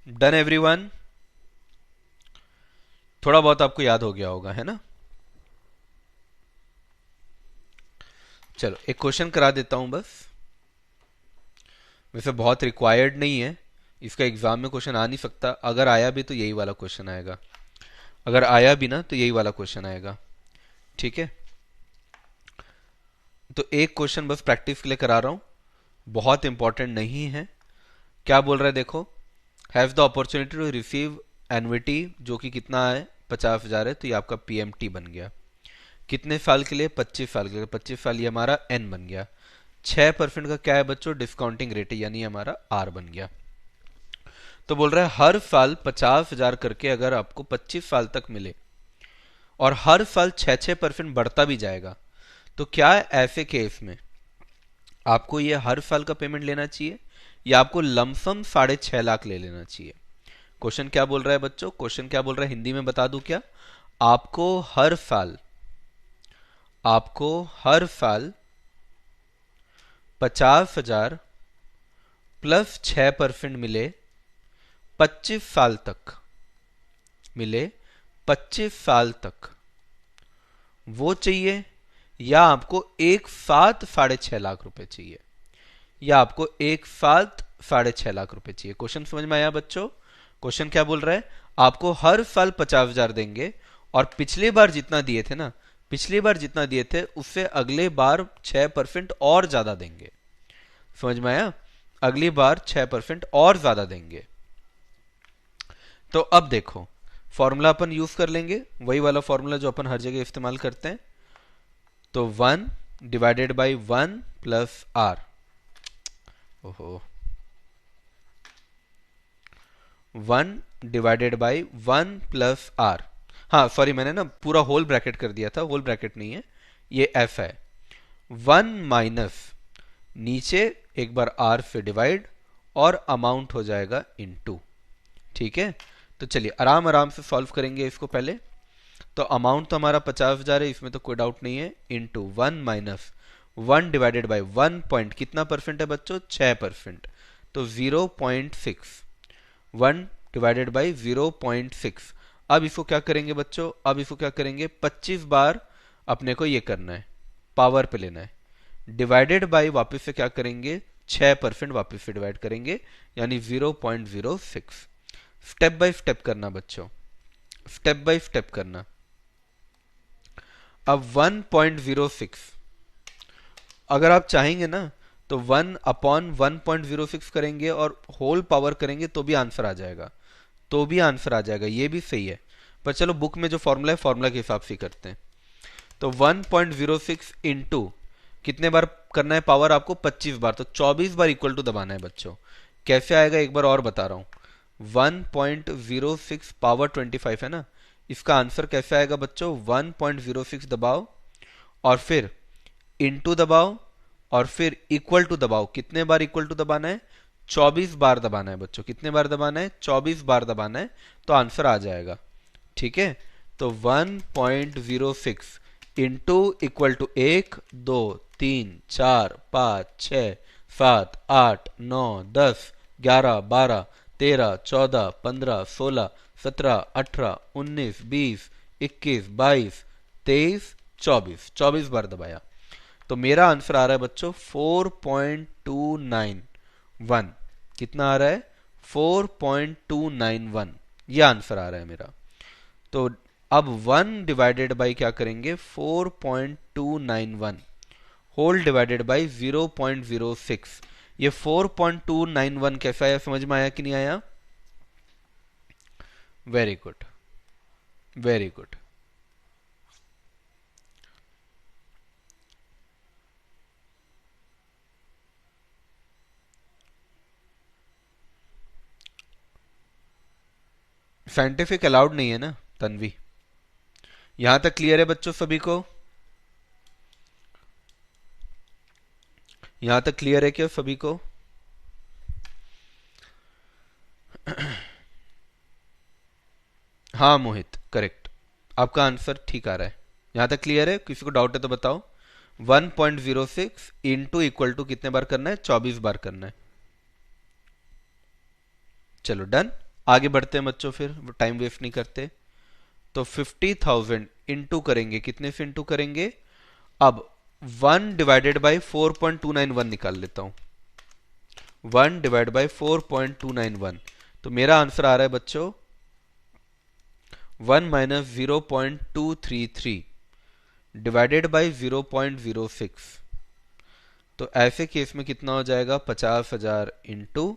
Done everyone? थोड़ा बहुत आपको याद हो गया होगा, है ना? चलो एक क्वेश्चन करा देता हूं बस। वैसे बहुत रिक्वायर्ड नहीं है, इसका एग्जाम में क्वेश्चन आ नहीं सकता। अगर आया भी तो यही वाला क्वेश्चन आएगा, अगर आया भी ना तो यही वाला क्वेश्चन आएगा। ठीक है, तो एक क्वेश्चन बस प्रैक्टिस के लिए करा रहा हूं, बहुत इंपॉर्टेंट नहीं है। क्या बोल रहा है देखो, have the opportunity to receive एनविटी, जो कि कितना है 50,000 है, तो ये आपका पीएमटी बन गया। कितने साल के लिए, 25 साल के लिए, 25 साल ये हमारा एन बन गया। 6% का क्या है बच्चों, डिस्काउंटिंग रेट है, यानी हमारा आर बन गया। तो बोल रहा है हर साल 50,000 करके अगर आपको 25 साल तक मिले और हर साल 6% बढ़ता भी जाएगा, तो क्या है ऐसे केस में आपको ये हर साल का पेमेंट लेना चाहिए या आपको लमसम 6.5 लाख ले लेना चाहिए। क्वेश्चन क्या बोल रहा है बच्चों, क्वेश्चन क्या बोल रहा है हिंदी में बता दूं क्या, आपको हर साल, आपको हर साल 50,000 प्लस 6% मिले 25 साल तक, मिले 25 साल तक, वो चाहिए, या आपको एक साथ 6.5 लाख रुपए चाहिए, या आपको एक साथ 6.5 लाख रुपए चाहिए। क्वेश्चन समझ में आया बच्चों, क्वेश्चन क्या बोल रहा है, आपको हर साल 50,000 देंगे और पिछली बार जितना दिए थे ना, पिछली बार जितना दिए थे उससे अगले बार 6% और ज्यादा देंगे। समझ में आया, अगली बार 6% और ज्यादा देंगे। तो अब देखो फॉर्मूला अपन यूज कर लेंगे, वही वाला फॉर्मूला जो अपन हर जगह इस्तेमाल करते हैं। तो 1 डिवाइडेड बाई 1 प्लस आर, ओहो 1 डिवाइडेड बाई 1 प्लस आर, हाँ सॉरी मैंने ना पूरा होल ब्रैकेट कर दिया था, होल ब्रैकेट नहीं है ये एफ है। 1 माइनस नीचे एक बार आर से डिवाइड और अमाउंट हो जाएगा इनटू। ठीक है, तो चलिए आराम आराम से सॉल्व करेंगे इसको पहले। तो अमाउंट तो हमारा 50,000 है, इसमें तो कोई डाउट नहीं है, into 1 minus 1 divided by 1 point कितना परसेंट है बच्चों, 6%, तो 0.6, 1 डिवाइडेड बाई 0.6। अब इसको क्या करेंगे बच्चों, अब इसको क्या करेंगे, 25 बार अपने को ये करना है, पावर पे लेना है, डिवाइडेड बाई वापस से क्या करेंगे 6% वापस से डिवाइड करेंगे, यानी 0.06। स्टेप बाय स्टेप करना बच्चों, स्टेप बाय स्टेप करना। अब 1.06 अगर आप चाहेंगे ना तो 1 अपॉन 1.06 करेंगे और होल पावर करेंगे तो भी आंसर आ जाएगा, तो भी आंसर आ जाएगा, ये भी सही है। पर चलो बुक में जो फॉर्मूला है फॉर्मूला के हिसाब से करते हैं। तो 1.06 इंटू कितने बार करना है पावर आपको, 25 बार, तो 24 बार इक्वल टू दबाना है बच्चों। कैसे आएगा एक बार और बता रहा हूं, 1.06 पावर 25 है ना, इसका आंसर कैसे आएगा बच्चों, 1.06 दबाओ और फिर इनटू दबाओ और फिर इक्वल टू दबाओ। कितने बार इक्वल टू दबाना है, 24 बार दबाना है बच्चों। कितने बार दबाना है, 24 बार दबाना है, तो आंसर आ जाएगा। ठीक है, तो 1.06 इंटू इक्वल टू 1 2 3 4 5 6 7 8 9 10 11 12 13 14 15 16 17 18 19 20 21 22 23 24, 24 बार दबाया, तो मेरा आंसर आ रहा है बच्चों 4.291। कितना आ रहा है, 4.291, ये आंसर आ रहा है मेरा। तो अब 1 डिवाइडेड बाई क्या करेंगे, 4.291 होल डिवाइडेड बाई 0.06। ये 4.291 कैसा आया, समझ में आया कि नहीं आया, very good, very good. Scientific allowed नहीं है ना तन्वी, यहां तक क्लियर है बच्चों सभी को, यहां तक क्लियर है क्या सभी को। हाँ मोहित करेक्ट, आपका आंसर ठीक आ रहा है, यहां तक क्लियर है, किसी को डाउट है तो बताओ। 1.06 इंटू इक्वल टू कितने बार करना है, 24 बार करना है। चलो डन, आगे बढ़ते हैं बच्चों, फिर टाइम वेस्ट नहीं करते। तो 50,000 इंटू करेंगे, कितने से इंटू करेंगे, अब 1 डिवाइडेड बाई 4.291 निकाल लेता हूं, 1 डिवाइड बाई 4.291, तो मेरा आंसर आ रहा है बच्चों 1 माइनस 0.233 डिवाइडेड बाई 0.06, तो ऐसे केस में कितना हो जाएगा, 50,000 into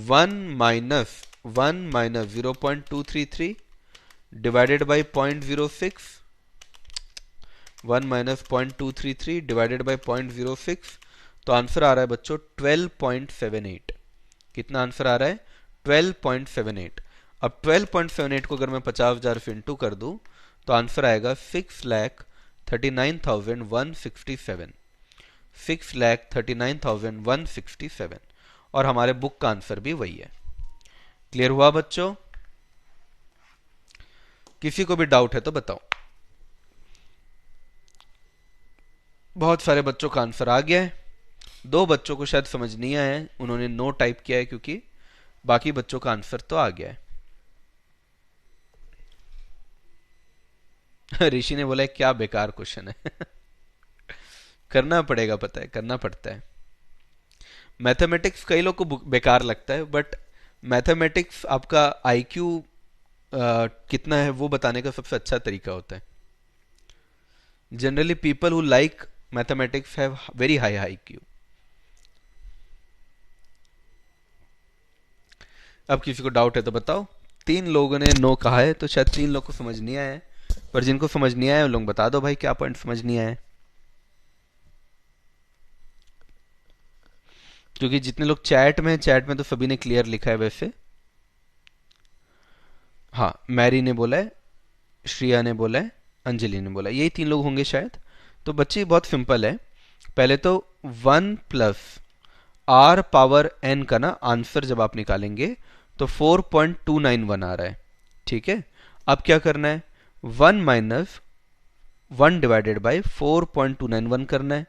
1 minus 0.233 divided by 0.06, 1 minus 0.233 divided by 0.06, तो आंसर आ रहा है बच्चों 12.78। कितना आंसर आ रहा है, 12.78। अब 12.78 को अगर मैं 50,000 से इंटू कर दूं तो आंसर आएगा 6,39,167, 6,39,167, और हमारे बुक का आंसर भी वही है। क्लियर हुआ बच्चों? किसी को भी डाउट है तो बताओ। बहुत सारे बच्चों का आंसर आ गया है। 2 बच्चों को शायद समझ नहीं आया है, उन्होंने नो टाइप किया है, क्योंकि बाकी बच्चों का आंसर तो आ गया है। ऋषि ने बोला क्या बेकार क्वेश्चन है। करना पड़ेगा, पता है, करना पड़ता है। मैथमेटिक्स कई लोग को बेकार लगता है, बट मैथमेटिक्स आपका आईक्यू कितना है वो बताने का सबसे अच्छा तरीका होता है। Generally people who like mathematics have very high IQ. अब किसी को डाउट है तो बताओ। 3 लोगों ने नो कहा है, तो शायद 3 लोग को समझ नहीं आया है, पर जिनको समझ नहीं आया उन लोग बता दो भाई क्या पॉइंट समझ नहीं आया है। क्योंकि जितने लोग चैट में तो सभी ने क्लियर लिखा है वैसे। हाँ, मैरी ने बोला है, श्रिया ने बोला है, अंजलि ने बोला है, यही 3 लोग होंगे शायद। तो बच्चे बहुत सिंपल है। पहले तो 1 प्लस आर पावर एन का ना आंसर जब आप निकालेंगे तो 4.291 आ रहा है, ठीक है। अब क्या करना है, 1 माइनस 1 डिवाइडेड बाई 4.291 करना है,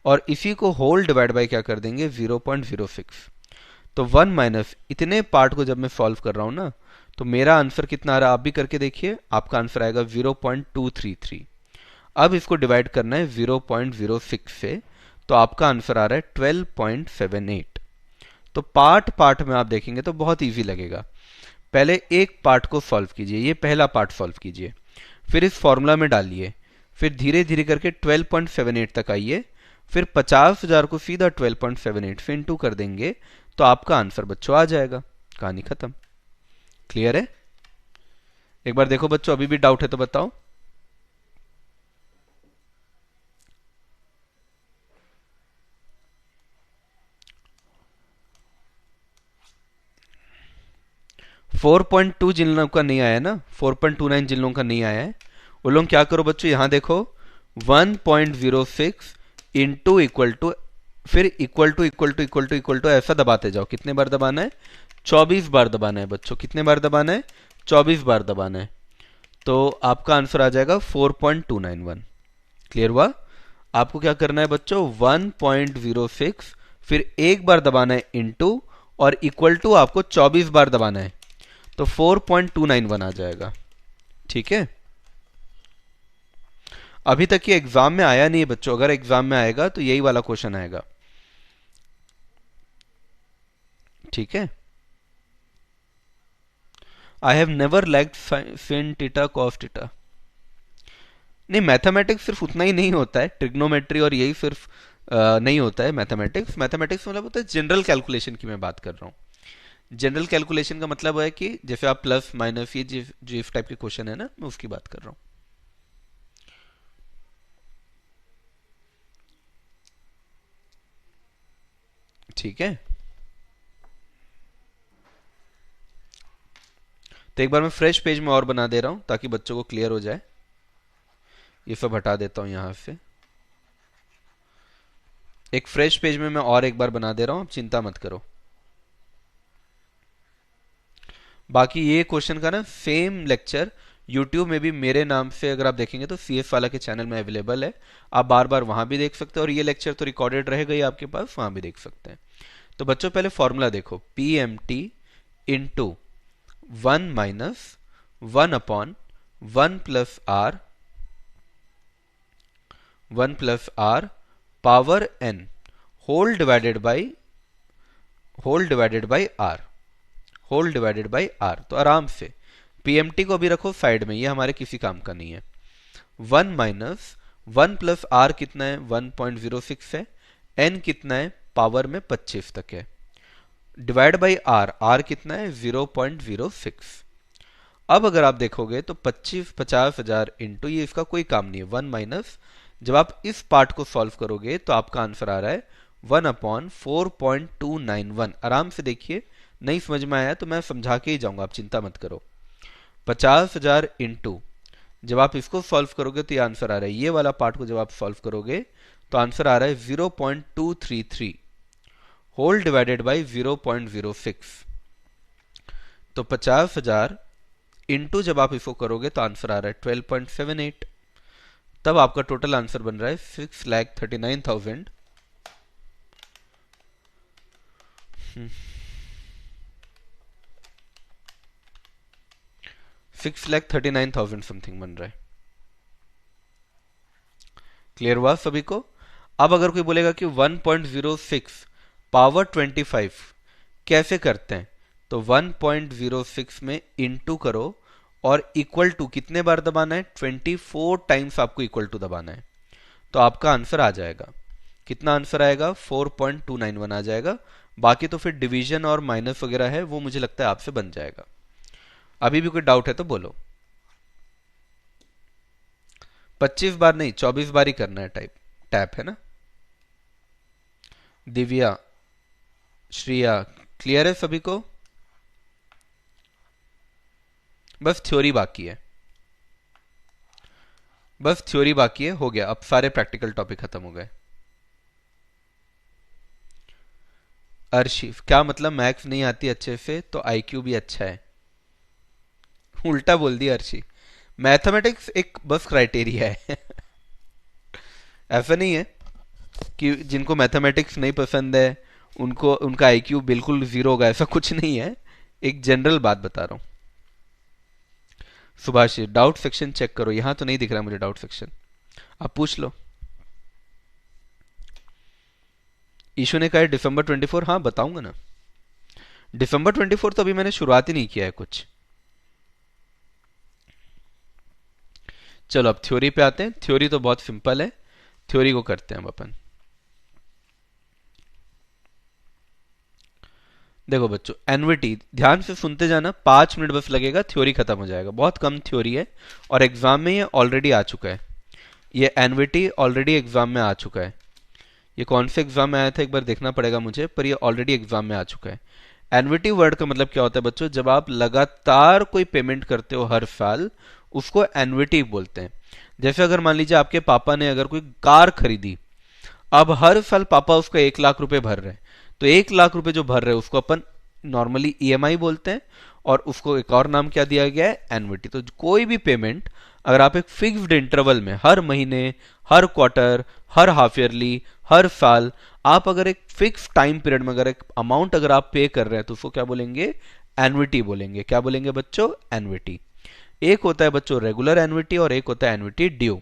और इसी को होल डिवाइड बाई क्या कर देंगे, 0.06। तो 1 माइनस इतने पार्ट को जब मैं सॉल्व कर रहा हूं ना, तो मेरा आंसर कितना आ रहा है आप भी करके देखिए। आपका आंसर आएगा 0.233। अब इसको डिवाइड करना है 0.06 से, तो आपका आंसर आ रहा है 12.78। तो पार्ट पार्ट में आप देखेंगे तो बहुत इजी लगेगा। पहले एक पार्ट को सॉल्व कीजिए, ये पहला पार्ट सॉल्व कीजिए, फिर इस फॉर्मूला में डालिए, फिर धीरे धीरे करके 12.78 तक आइए, फिर 50,000 को सीधा 12.78 से इंटू कर देंगे, तो आपका आंसर बच्चों आ जाएगा। कहानी खत्म। क्लियर है? एक बार देखो बच्चों, अभी भी डाउट है तो बताओ। फोर पॉइंट टू जिन लोगों का नहीं आया ना, 4.29 जिन लोगों का नहीं आया है, वो लोग क्या करो बच्चों, यहां देखो 1.06 इंटू इक्वल टू, फिर equal to equal to equal to equal to ऐसा दबाते जाओ। कितने बार दबाना है, 24 बार दबाना है बच्चों। कितने बार दबाना है, 24 बार दबाना है। तो आपका आंसर आ जाएगा 4.291। क्लियर हुआ? आपको क्या करना है बच्चों, 1.06 फिर एक बार दबाना है इंटू, और इक्वल टू आपको 24 बार दबाना है, तो 4.291 आ जाएगा। ठीक है। अभी तक ये एग्जाम में आया नहीं है बच्चों, अगर एग्जाम में आएगा तो यही वाला क्वेश्चन आएगा। ठीक है। I have never liked sin theta cos theta. नहीं, मैथमेटिक्स सिर्फ उतना ही नहीं होता है, ट्रिग्नोमेट्री और यही सिर्फ नहीं होता है मैथमेटिक्स। मैथमेटिक्स मतलब होता है जनरल कैलकुलेशन की मैं बात कर रहा हूँ। जनरल कैलकुलेशन का मतलब है कि जैसे आप प्लस माइनस, ये जो इस टाइप के क्वेश्चन है ना, मैं उसकी बात कर रहा हूँ। ठीक है। तो एक बार मैं फ्रेश पेज में और बना दे रहा हूं ताकि बच्चों को क्लियर हो जाए। ये सब हटा देता हूं यहां से। एक फ्रेश पेज में मैं और एक बार बना दे रहा हूं, चिंता मत करो। बाकी ये क्वेश्चन का ना सेम लेक्चर YouTube में भी मेरे नाम से अगर आप देखेंगे तो CS वाला के चैनल में अवेलेबल है। आप बार बार वहां भी देख सकते हैं, और ये लेक्चर तो रिकॉर्डेड रहेगा ही आपके पास, वहां भी देख सकते हैं। तो बच्चों पहले फॉर्मूला देखो, PMT into 1 minus 1 upon 1 plus R, 1 plus R power n whole divided by R, whole divided by R. तो आराम से पीएमटी को भी रखो साइड में, ये हमारे किसी काम का नहीं है। 1 माइनस 1 प्लस आर कितना है, 1.06 है, n कितना है, पावर में 25 तक है, डिवाइड बाई आर, आर कितना है 0.06। अब अगर आप देखोगे तो 50,000 इंटू, ये इसका कोई काम नहीं है, 1 माइनस, जब आप इस पार्ट को सॉल्व करोगे तो आपका आंसर आ रहा है 1/4.291। आराम से देखिए, नहीं समझ में आया तो मैं समझा के ही जाऊंगा, आप चिंता मत करो। 50,000 इंटू, जब आप इसको सॉल्व करोगे तो ये आंसर आ रहा है, ये वाला पार्ट को जब आप सॉल्व करोगे तो आंसर आ रहा है 0.233 होल डिवाइडेड बाई 0.06। तो 50,000 इंटू जब आप इसको करोगे तो आंसर आ रहा है 12.78। तब आपका टोटल आंसर बन रहा है 6,39,000 6,39,000 समथिंग बन रहा है। क्लियर हुआ सभी को? अब अगर कोई बोलेगा कि 1.06 पावर 25 कैसे करते हैं, तो 1.06 में इंटू करो और इक्वल टू कितने बार दबाना है, 24 टाइम्स आपको इक्वल टू दबाना है, तो आपका आंसर आ जाएगा। कितना आंसर आएगा, 4.291 आ जाएगा। बाकी तो फिर डिवीजन और माइनस वगैरह है, वो मुझे लगता है आपसे बन जाएगा। अभी भी कोई डाउट है तो बोलो। 25 बार नहीं, 24 बार ही करना है, टैप है ना। दिव्या, श्रिया, क्लियर है सभी को? बस थ्योरी बाकी है, बस थ्योरी बाकी है, हो गया। अब सारे प्रैक्टिकल टॉपिक खत्म हो गए। अर्शी, क्या मतलब मैथ्स नहीं आती अच्छे से तो आईक्यू भी अच्छा है? उल्टा बोल दिया अर्शी, मैथमेटिक्स एक बस क्राइटेरिया है। ऐसा नहीं है कि जिनको मैथमेटिक्स नहीं पसंद है उनको उनका आईक्यू बिल्कुल जीरो होगा, ऐसा कुछ नहीं है। एक जनरल बात बता रहा हूं। सुभाष, डाउट सेक्शन चेक करो, यहां तो नहीं दिख रहा मुझे डाउट सेक्शन, आप पूछ लो। ईशु ने कहा है दिसंबर 24, हाँ बताऊंगा ना। दिसंबर 24 तो अभी मैंने शुरुआत ही नहीं किया है कुछ। चलो अब थ्योरी पे आते हैं। थ्योरी तो बहुत सिंपल है, थ्योरी को करते हैं हम अपन। देखो बच्चों, एनवीटी ध्यान से सुनते जाना, 5 मिनट बस लगेगा, थ्योरी खत्म हो जाएगा। बहुत कम थ्योरी है और एग्जाम में ये ऑलरेडी आ चुका है। ये एनवीटी ऑलरेडी एग्जाम में आ चुका है। ये कौन से एग्जाम में आया था एक बार देखना पड़ेगा मुझे, पर ये ऑलरेडी एग्जाम में आ चुका है। एनवीटी वर्ड का मतलब क्या होता है बच्चों, जब आप लगातार कोई पेमेंट करते हो हर साल, उसको एनवीटी बोलते हैं। जैसे अगर मान लीजिए आपके पापा ने अगर कोई कार खरीदी, अब हर साल पापा उसको 1 लाख रुपए भर रहे हैं, तो 1 लाख रुपए जो भर रहे हैं उसको अपन नॉर्मली ईएमआई बोलते हैं, और उसको एक और नाम क्या दिया गया है, एनवीटी। तो कोई भी पेमेंट अगर आप एक फिक्स्ड इंटरवल में, हर महीने, हर क्वार्टर, हर हाफ ईयरली, हर साल, आप अगर एक फिक्स टाइम पीरियड में अगर एक अमाउंट अगर आप पे कर रहे हैं तो उसको क्या बोलेंगे, एनवीटी बोलेंगे। क्या बोलेंगे बच्चों, एनवीटी। एक होता है बच्चों रेगुलर एनवीटी और एक होता है एनवीटी ड्यू।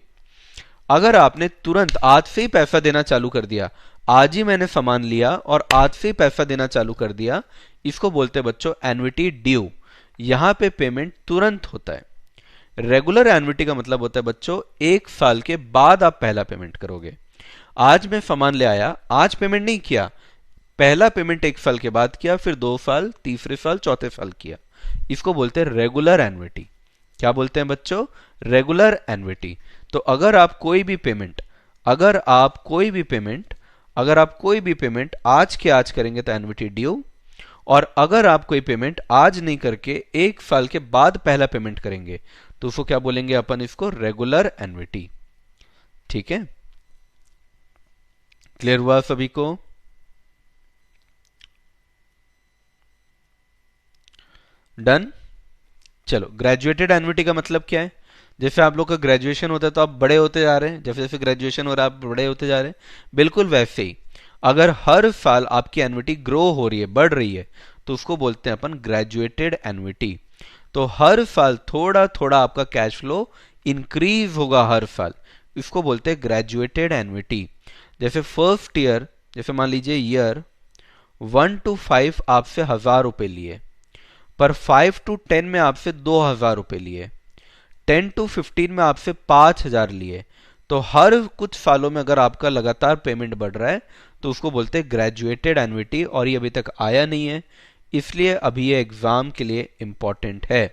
अगर आपने तुरंत आज से ही पैसा देना चालू कर दिया, आज ही मैंने सामान लिया और आज से ही पैसा देना चालू कर दिया, इसको बोलते हैं बच्चों एनवीटी ड्यू। यहां पे पेमेंट तुरंत होता है। रेगुलर एनवीटी का मतलब होता है बच्चों 1 साल के बाद आप पहला पेमेंट करोगे। आज मैं सामान ले आया, आज पेमेंट नहीं किया, पहला पेमेंट 1 साल के बाद किया, फिर 2 साल, तीसरे साल, चौथे साल किया, इसको बोलते हैं रेगुलर एनवीटी। क्या बोलते हैं बच्चों, रेगुलर एनवीटी। तो अगर आप कोई भी पेमेंट, अगर आप कोई भी पेमेंट, अगर आप कोई भी पेमेंट आज के आज करेंगे तो एनवीटी ड्यू, और अगर आप कोई पेमेंट आज नहीं करके 1 साल के बाद पहला पेमेंट करेंगे तो उसको क्या बोलेंगे अपन, इसको रेगुलर एनवीटी। ठीक है, क्लियर हुआ सभी को? डन। चलो, ग्रेजुएटेड एनवीटी का मतलब क्या है, जैसे आप लोग का ग्रेजुएशन होता है तो आप बड़े होते जा रहे हैं, जैसे जैसे ग्रेजुएशन हो रहा है आप बड़े होते जा रहे हैं, बिल्कुल वैसे ही अगर हर साल आपकी एनवीटी ग्रो हो रही है, बढ़ रही है, तो उसको बोलते हैं अपन ग्रेजुएटेड एनवीटी। तो हर साल थोड़ा थोड़ा आपका कैश फ्लो इंक्रीज होगा हर साल, इसको बोलते हैं ग्रेजुएटेड एनवीटी। जैसे फर्स्ट ईयर, जैसे मान लीजिए ईयर 1 to 5 आपसे 1,000 रुपए लिए, पर 5 to 10 में आपसे 2,000 रुपए लिए, 10 to 15 में आपसे 5,000 लिए, तो हर कुछ सालों में अगर आपका लगातार पेमेंट बढ़ रहा है तो उसको बोलते हैं ग्रेजुएटेड एन्युटी, और ये अभी तक आया नहीं है, इसलिए अभी ये एग्जाम के लिए इंपॉर्टेंट है।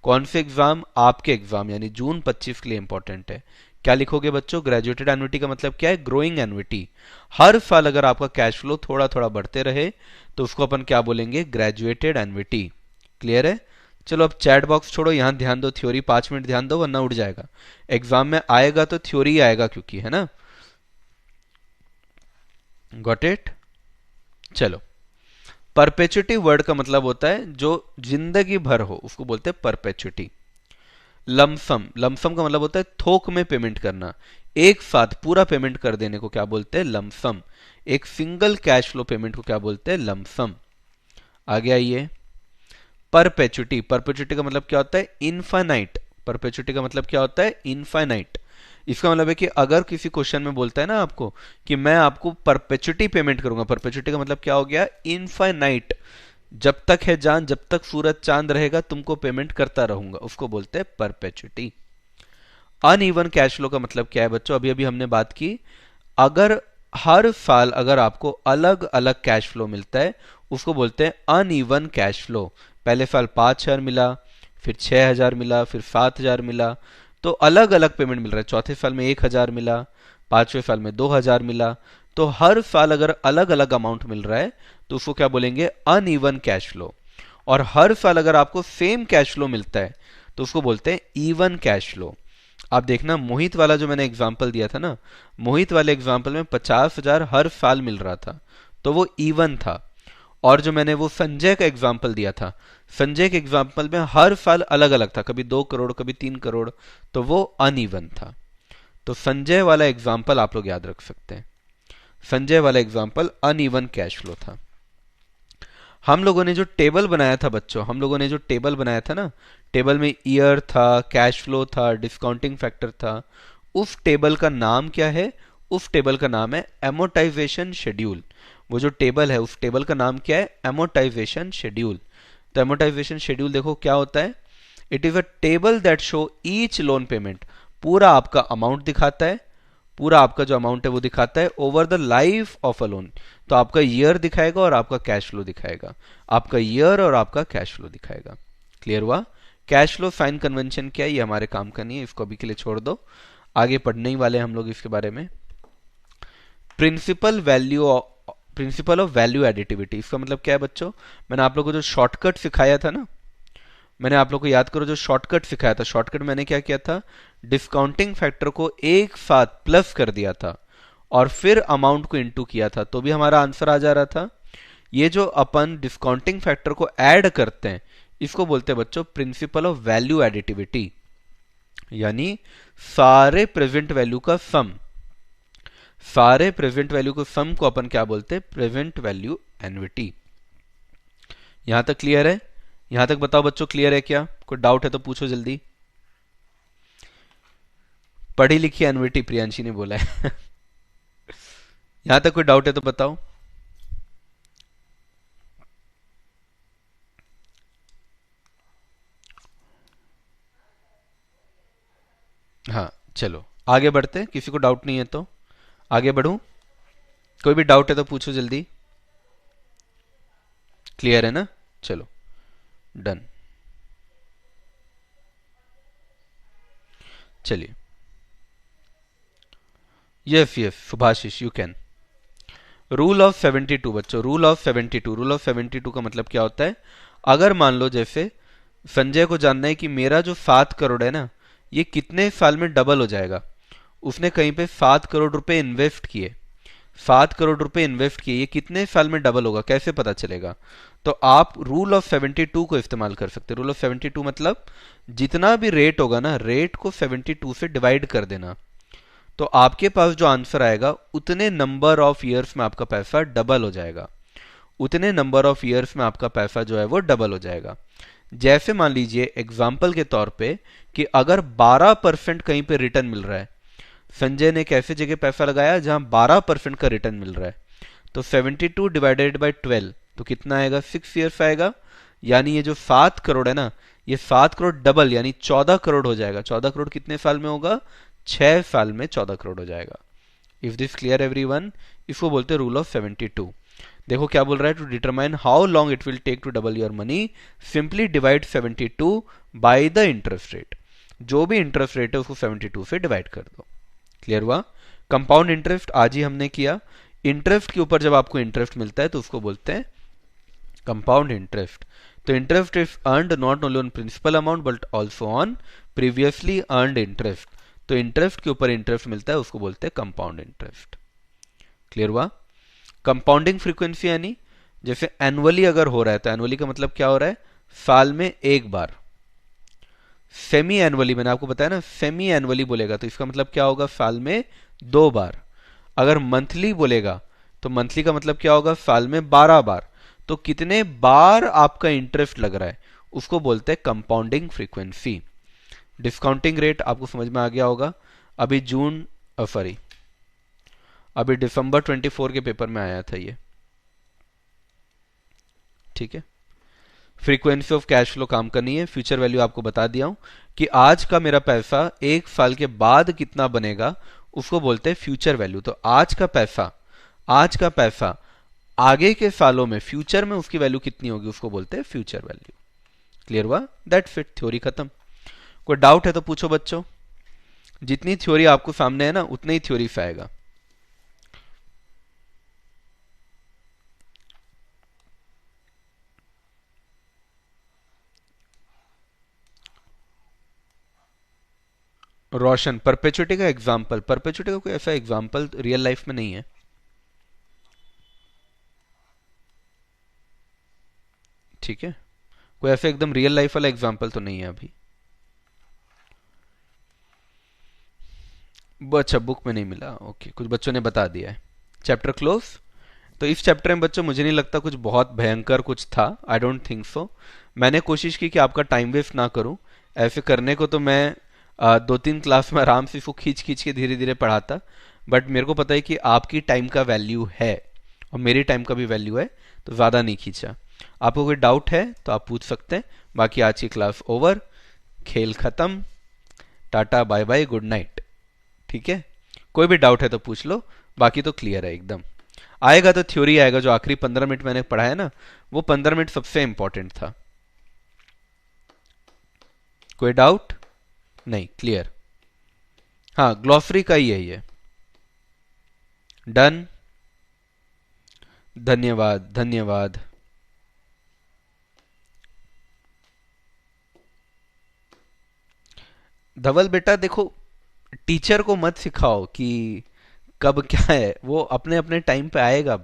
कौन से एग्जाम? आपके एग्जाम, यानी जून 25 के लिए इंपॉर्टेंट है। क्या लिखोगे बच्चों? ग्रेजुएटेड एन्युटी का मतलब क्या है? Growing annuity. हर साल अगर आपका कैश फ्लो थोड़ा थोड़ा बढ़ते रहे तो उसको अपन क्या बोलेंगे? Graduated annuity. क्लियर है? चलो अब चैट बॉक्स छोड़ो, यहां ध्यान दो, थ्योरी 5 मिनट ध्यान दो वरना उड़ जाएगा। एग्जाम में आएगा तो थ्योरी आएगा, क्योंकि है ना। Got it? चलो, परपेचुटी वर्ड का मतलब होता है जो जिंदगी भर हो, उसको बोलते हैं परपेचुटी। लमसम, लमसम का मतलब होता है थोक में पेमेंट करना, एक साथ पूरा पेमेंट कर देने को क्या बोलते हैं? लमसम। एक सिंगल कैश फ्लो पेमेंट को क्या बोलते हैं? लमसम। आगे आइए, परपेचुटी। परपेचुटी का मतलब क्या होता है? इनफाइनाइट। परपेचुटी का मतलब क्या होता है? इनफाइनाइट। इसका मतलब है कि अगर किसी क्वेश्चन में बोलता है ना आपको कि मैं आपको परपेचुटी पेमेंट करूंगा, परपेचुटी का मतलब क्या हो गया? इनफाइनाइट। जब तक है जान, जब तक सूरज चांद रहेगा तुमको पेमेंट करता रहूंगा, उसको बोलते हैं परपेचुटी। अनइवन कैश फ्लो का मतलब क्या है बच्चों? अभी अभी हमने बात की, अगर हर साल अगर आपको अलग अलग कैश फ्लो मिलता है उसको बोलते हैं अनइवन कैश फ्लो। पहले साल 5,000 मिला, फिर 6,000 मिला, फिर 7,000 मिला, तो अलग अलग पेमेंट मिल रहा है। चौथे साल में 1,000 मिला, पांचवें साल में 2,000 मिला, तो हर साल अगर अलग अलग अमाउंट मिल रहा है तो उसको क्या बोलेंगे? Uneven cash flow. और हर साल अगर आपको सेम कैश फ्लो मिलता है तो उसको बोलते हैं इवन कैश फ्लो। आप देखना, मोहित वाला जो मैंने एग्जाम्पल दिया था ना, मोहित वाले एग्जाम्पल में 50,000 हर साल मिल रहा था तो वो इवन था। और जो मैंने वो संजय का एग्जाम्पल दिया था, संजय के एग्जाम्पल में हर साल अलग अलग था, कभी 2 करोड़ कभी 3 करोड़, तो वो अनइवन था। तो संजय वाला एग्जाम्पल आप लोग याद रख सकते हैं, संजय वाला एग्जाम्पल अनइवन कैश फ्लो था। हम लोगों ने जो टेबल बनाया था बच्चों, हम लोगों ने जो टेबल बनाया था ना, टेबल में ईयर था, कैश फ्लो था, डिस्काउंटिंग फैक्टर था, उस टेबल का नाम क्या है? उस टेबल का नाम है एमोटाइजेशन शेड्यूल। वो जो टेबल है उस टेबल का नाम क्या है? Amortization schedule. तो एमोटाइजेशन शेड्यूल देखो क्या होता है? It is a table that show each loan payment. पूरा आपका अमाउंट दिखाता है, पूरा आपका जो अमाउंट है वो दिखाता है over the life of a loan. तो आपका ईयर दिखाएगा और आपका कैश फ्लो दिखाएगा, आपका ईयर और आपका कैश फ्लो दिखाएगा। क्लियर हुआ? कैश फ्लो साइन कन्वेंशन क्या है ये हमारे काम का नहीं है, इसको अभी के लिए छोड़ दो, आगे पढ़ने ही वाले हम लोग इसके बारे में। Principal value, principal of value additivity, इसका मतलब क्या है बच्चों? मैंने आप लोगों को जो शॉर्टकट सिखाया था ना, मैंने आप लोग को याद करो जो शॉर्टकट सिखाया था, शॉर्टकट मैंने क्या किया था? डिस्काउंटिंग फैक्टर को एक साथ प्लस कर दिया था और फिर अमाउंट को इंटू किया था, तो भी हमारा आंसर आ जा रहा था। ये जो अपन डिस्काउंटिंग फैक्टर को ऐड करते हैं इसको बोलते हैं बच्चों प्रिंसिपल ऑफ वैल्यू एडिटिविटी, यानी सारे प्रेजेंट वैल्यू का सम, सारे प्रेजेंट वैल्यू को सम को अपन क्या बोलते हैं? Present value annuity. यहां तक क्लियर है? यहां तक बताओ बच्चों, क्लियर है क्या? कोई डाउट है तो पूछो जल्दी। पढ़ी लिखी एन्युटी प्रियांशी ने बोला है। यहां तक कोई डाउट है तो बताओ। हाँ चलो आगे बढ़ते हैं, किसी को डाउट नहीं है तो आगे बढ़ूं? कोई भी डाउट है तो पूछो जल्दी। क्लियर है ना? चलो डन। चलिए, yes yes Subhashish you can. Rule of 72 बच्चों, रूल ऑफ 72, रूल ऑफ 72 का मतलब क्या होता है? अगर मान लो जैसे संजय को जानना है कि मेरा जो 7 करोड़ है ना ये कितने साल में डबल हो जाएगा, उसने कहीं पे 7 करोड़ रुपए इन्वेस्ट किए, 7 करोड़ रुपए इन्वेस्ट किए, ये कितने साल में डबल होगा कैसे पता चलेगा? तो आप रूल ऑफ 72 को इस्तेमाल कर सकते हैं। रूल ऑफ 72 मतलब जितना भी रेट होगा ना, रेट को 72 से डिवाइड कर देना, तो आपके पास जो आंसर आएगा उतने नंबर ऑफ ईयर्स में आपका पैसा डबल हो जाएगा, उतने नंबर ऑफ ईयर्स में आपका पैसा जो है वो डबल हो जाएगा। जैसे मान लीजिए एग्जाम्पल के तौर पे कि अगर 12% कहीं पे रिटर्न मिल रहा है, संजय ने एक ऐसी जगह पैसा लगाया जहां 12% का रिटर्न मिल रहा है, तो 72 डिवाइडेड बाई 12 तो कितना आएगा? 6 ईयर्स आएगा। यानी ये जो 7 करोड़ है ना, ये 7 करोड़ डबल यानी 14 करोड़ हो जाएगा। 14 करोड़ कितने साल में होगा? 6 साल में 14 करोड़ हो जाएगा। इफ दिस क्लियर एवरीवन, इसको बोलते हैं रूल ऑफ 72। देखो क्या बोल रहा है, to determine how long it will take to double your money simply divide 72 by the interest rate. जो भी इंटरेस्ट रेट है उसको 72 से डिवाइड कर दो। क्लियर हुआ? कंपाउंड इंटरेस्ट आज ही हमने किया। इंटरेस्ट के ऊपर जब आपको इंटरेस्ट मिलता है तो उसको बोलते हैं कंपाउंड इंटरेस्ट। तो interest is earned not only on principal amount but also on previously earned interest. तो इंटरेस्ट के ऊपर इंटरेस्ट मिलता है उसको बोलते हैं कंपाउंड इंटरेस्ट। क्लियर हुआ? कंपाउंडिंग फ्रीक्वेंसी यानी जैसे एनुअली अगर हो रहा है तो एनुअली का मतलब क्या हो रहा है, साल में एक बार। सेमी एनुअली मैंने आपको बताया ना, सेमी एनुअली बोलेगा तो इसका मतलब क्या होगा, साल में 2 बार। अगर मंथली बोलेगा तो मंथली का मतलब क्या होगा, साल में 12 बार। तो कितने बार आपका इंटरेस्ट लग रहा है उसको बोलते हैं कंपाउंडिंग फ्रीक्वेंसी। डिस्काउंटिंग रेट आपको समझ में आ गया होगा। अभी अभी दिसंबर 24 के पेपर में आया था ये। ठीक है, फ्रीक्वेंसी ऑफ कैश फ्लो काम करनी है। फ्यूचर वैल्यू आपको बता दिया हूं कि आज का मेरा पैसा 1 साल के बाद कितना बनेगा उसको बोलते हैं फ्यूचर वैल्यू। तो आज का पैसा आगे के सालों में फ्यूचर में उसकी वैल्यू कितनी होगी उसको बोलते हैं फ्यूचर वैल्यू। क्लियर हुआ? दैट्स इट, थ्योरी खत्म। कोई डाउट है तो पूछो बच्चों। जितनी थ्योरी आपको सामने है ना उतना ही थ्योरी से आएगा। रोशन, परपेचुटी का एग्जाम्पल, परपेचुटी का कोई ऐसा एग्जाम्पल रियल लाइफ में नहीं है। ठीक है, कोई ऐसा एकदम रियल लाइफ वाला एग्जाम्पल तो नहीं है अभी। अच्छा, बुक में नहीं मिला, ओके, कुछ बच्चों ने बता दिया है। Chapter close. तो इस चैप्टर में बच्चों मुझे नहीं लगता कुछ बहुत भयंकर कुछ था, आई डोंट थिंक सो। मैंने कोशिश की कि आपका टाइम वेस्ट ना करूं। ऐसे करने को तो मैं 2-3 क्लास में आराम से इसको खींच खींच के धीरे धीरे पढ़ाता, बट मेरे को पता है कि आपकी टाइम का वैल्यू है और मेरी टाइम का भी वैल्यू है, तो ज़्यादा नहीं खींचा। आपको कोई डाउट है तो आप पूछ सकते हैं। बाकी आज की क्लास ओवर, खेल खत्म, tata bye bye good night. ठीक है, कोई भी डाउट है तो पूछ लो, बाकी तो क्लियर है एकदम। आएगा तो थ्योरी आएगा, जो आखिरी 15 मिनट मैंने पढ़ाया ना वो 15 मिनट सबसे इंपॉर्टेंट था। कोई डाउट नहीं? क्लियर? हाँ, ग्लॉसरी का ही है ये। डन, धन्यवाद धन्यवाद। धवल बेटा देखो, टीचर को मत सिखाओ कि कब क्या है, वो अपने अपने टाइम पे आएगा।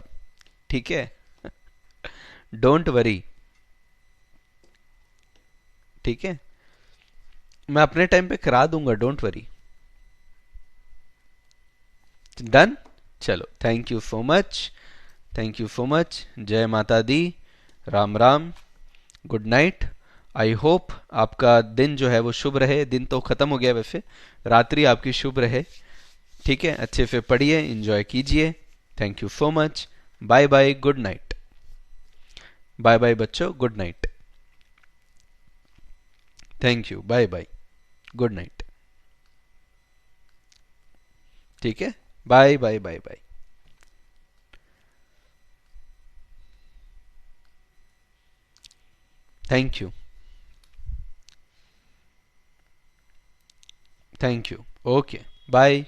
ठीक है, डोंट वरी। ठीक है, मैं अपने टाइम पे करा दूंगा, डोंट वरी। डन, चलो, thank you so much, thank you so much. जय माता दी, Ram Ram, good night. I hope आपका दिन जो है वो शुभ रहे। दिन तो खत्म हो गया वैसे, रात्रि आपकी शुभ रहे। ठीक है, अच्छे से पढ़िए, एंजॉय कीजिए। Thank you so much, bye bye, good night. Bye bye बच्चों, good night. Thank you, bye bye, good night. ठीक है, bye bye bye bye. Thank you, thank you, okay, bye.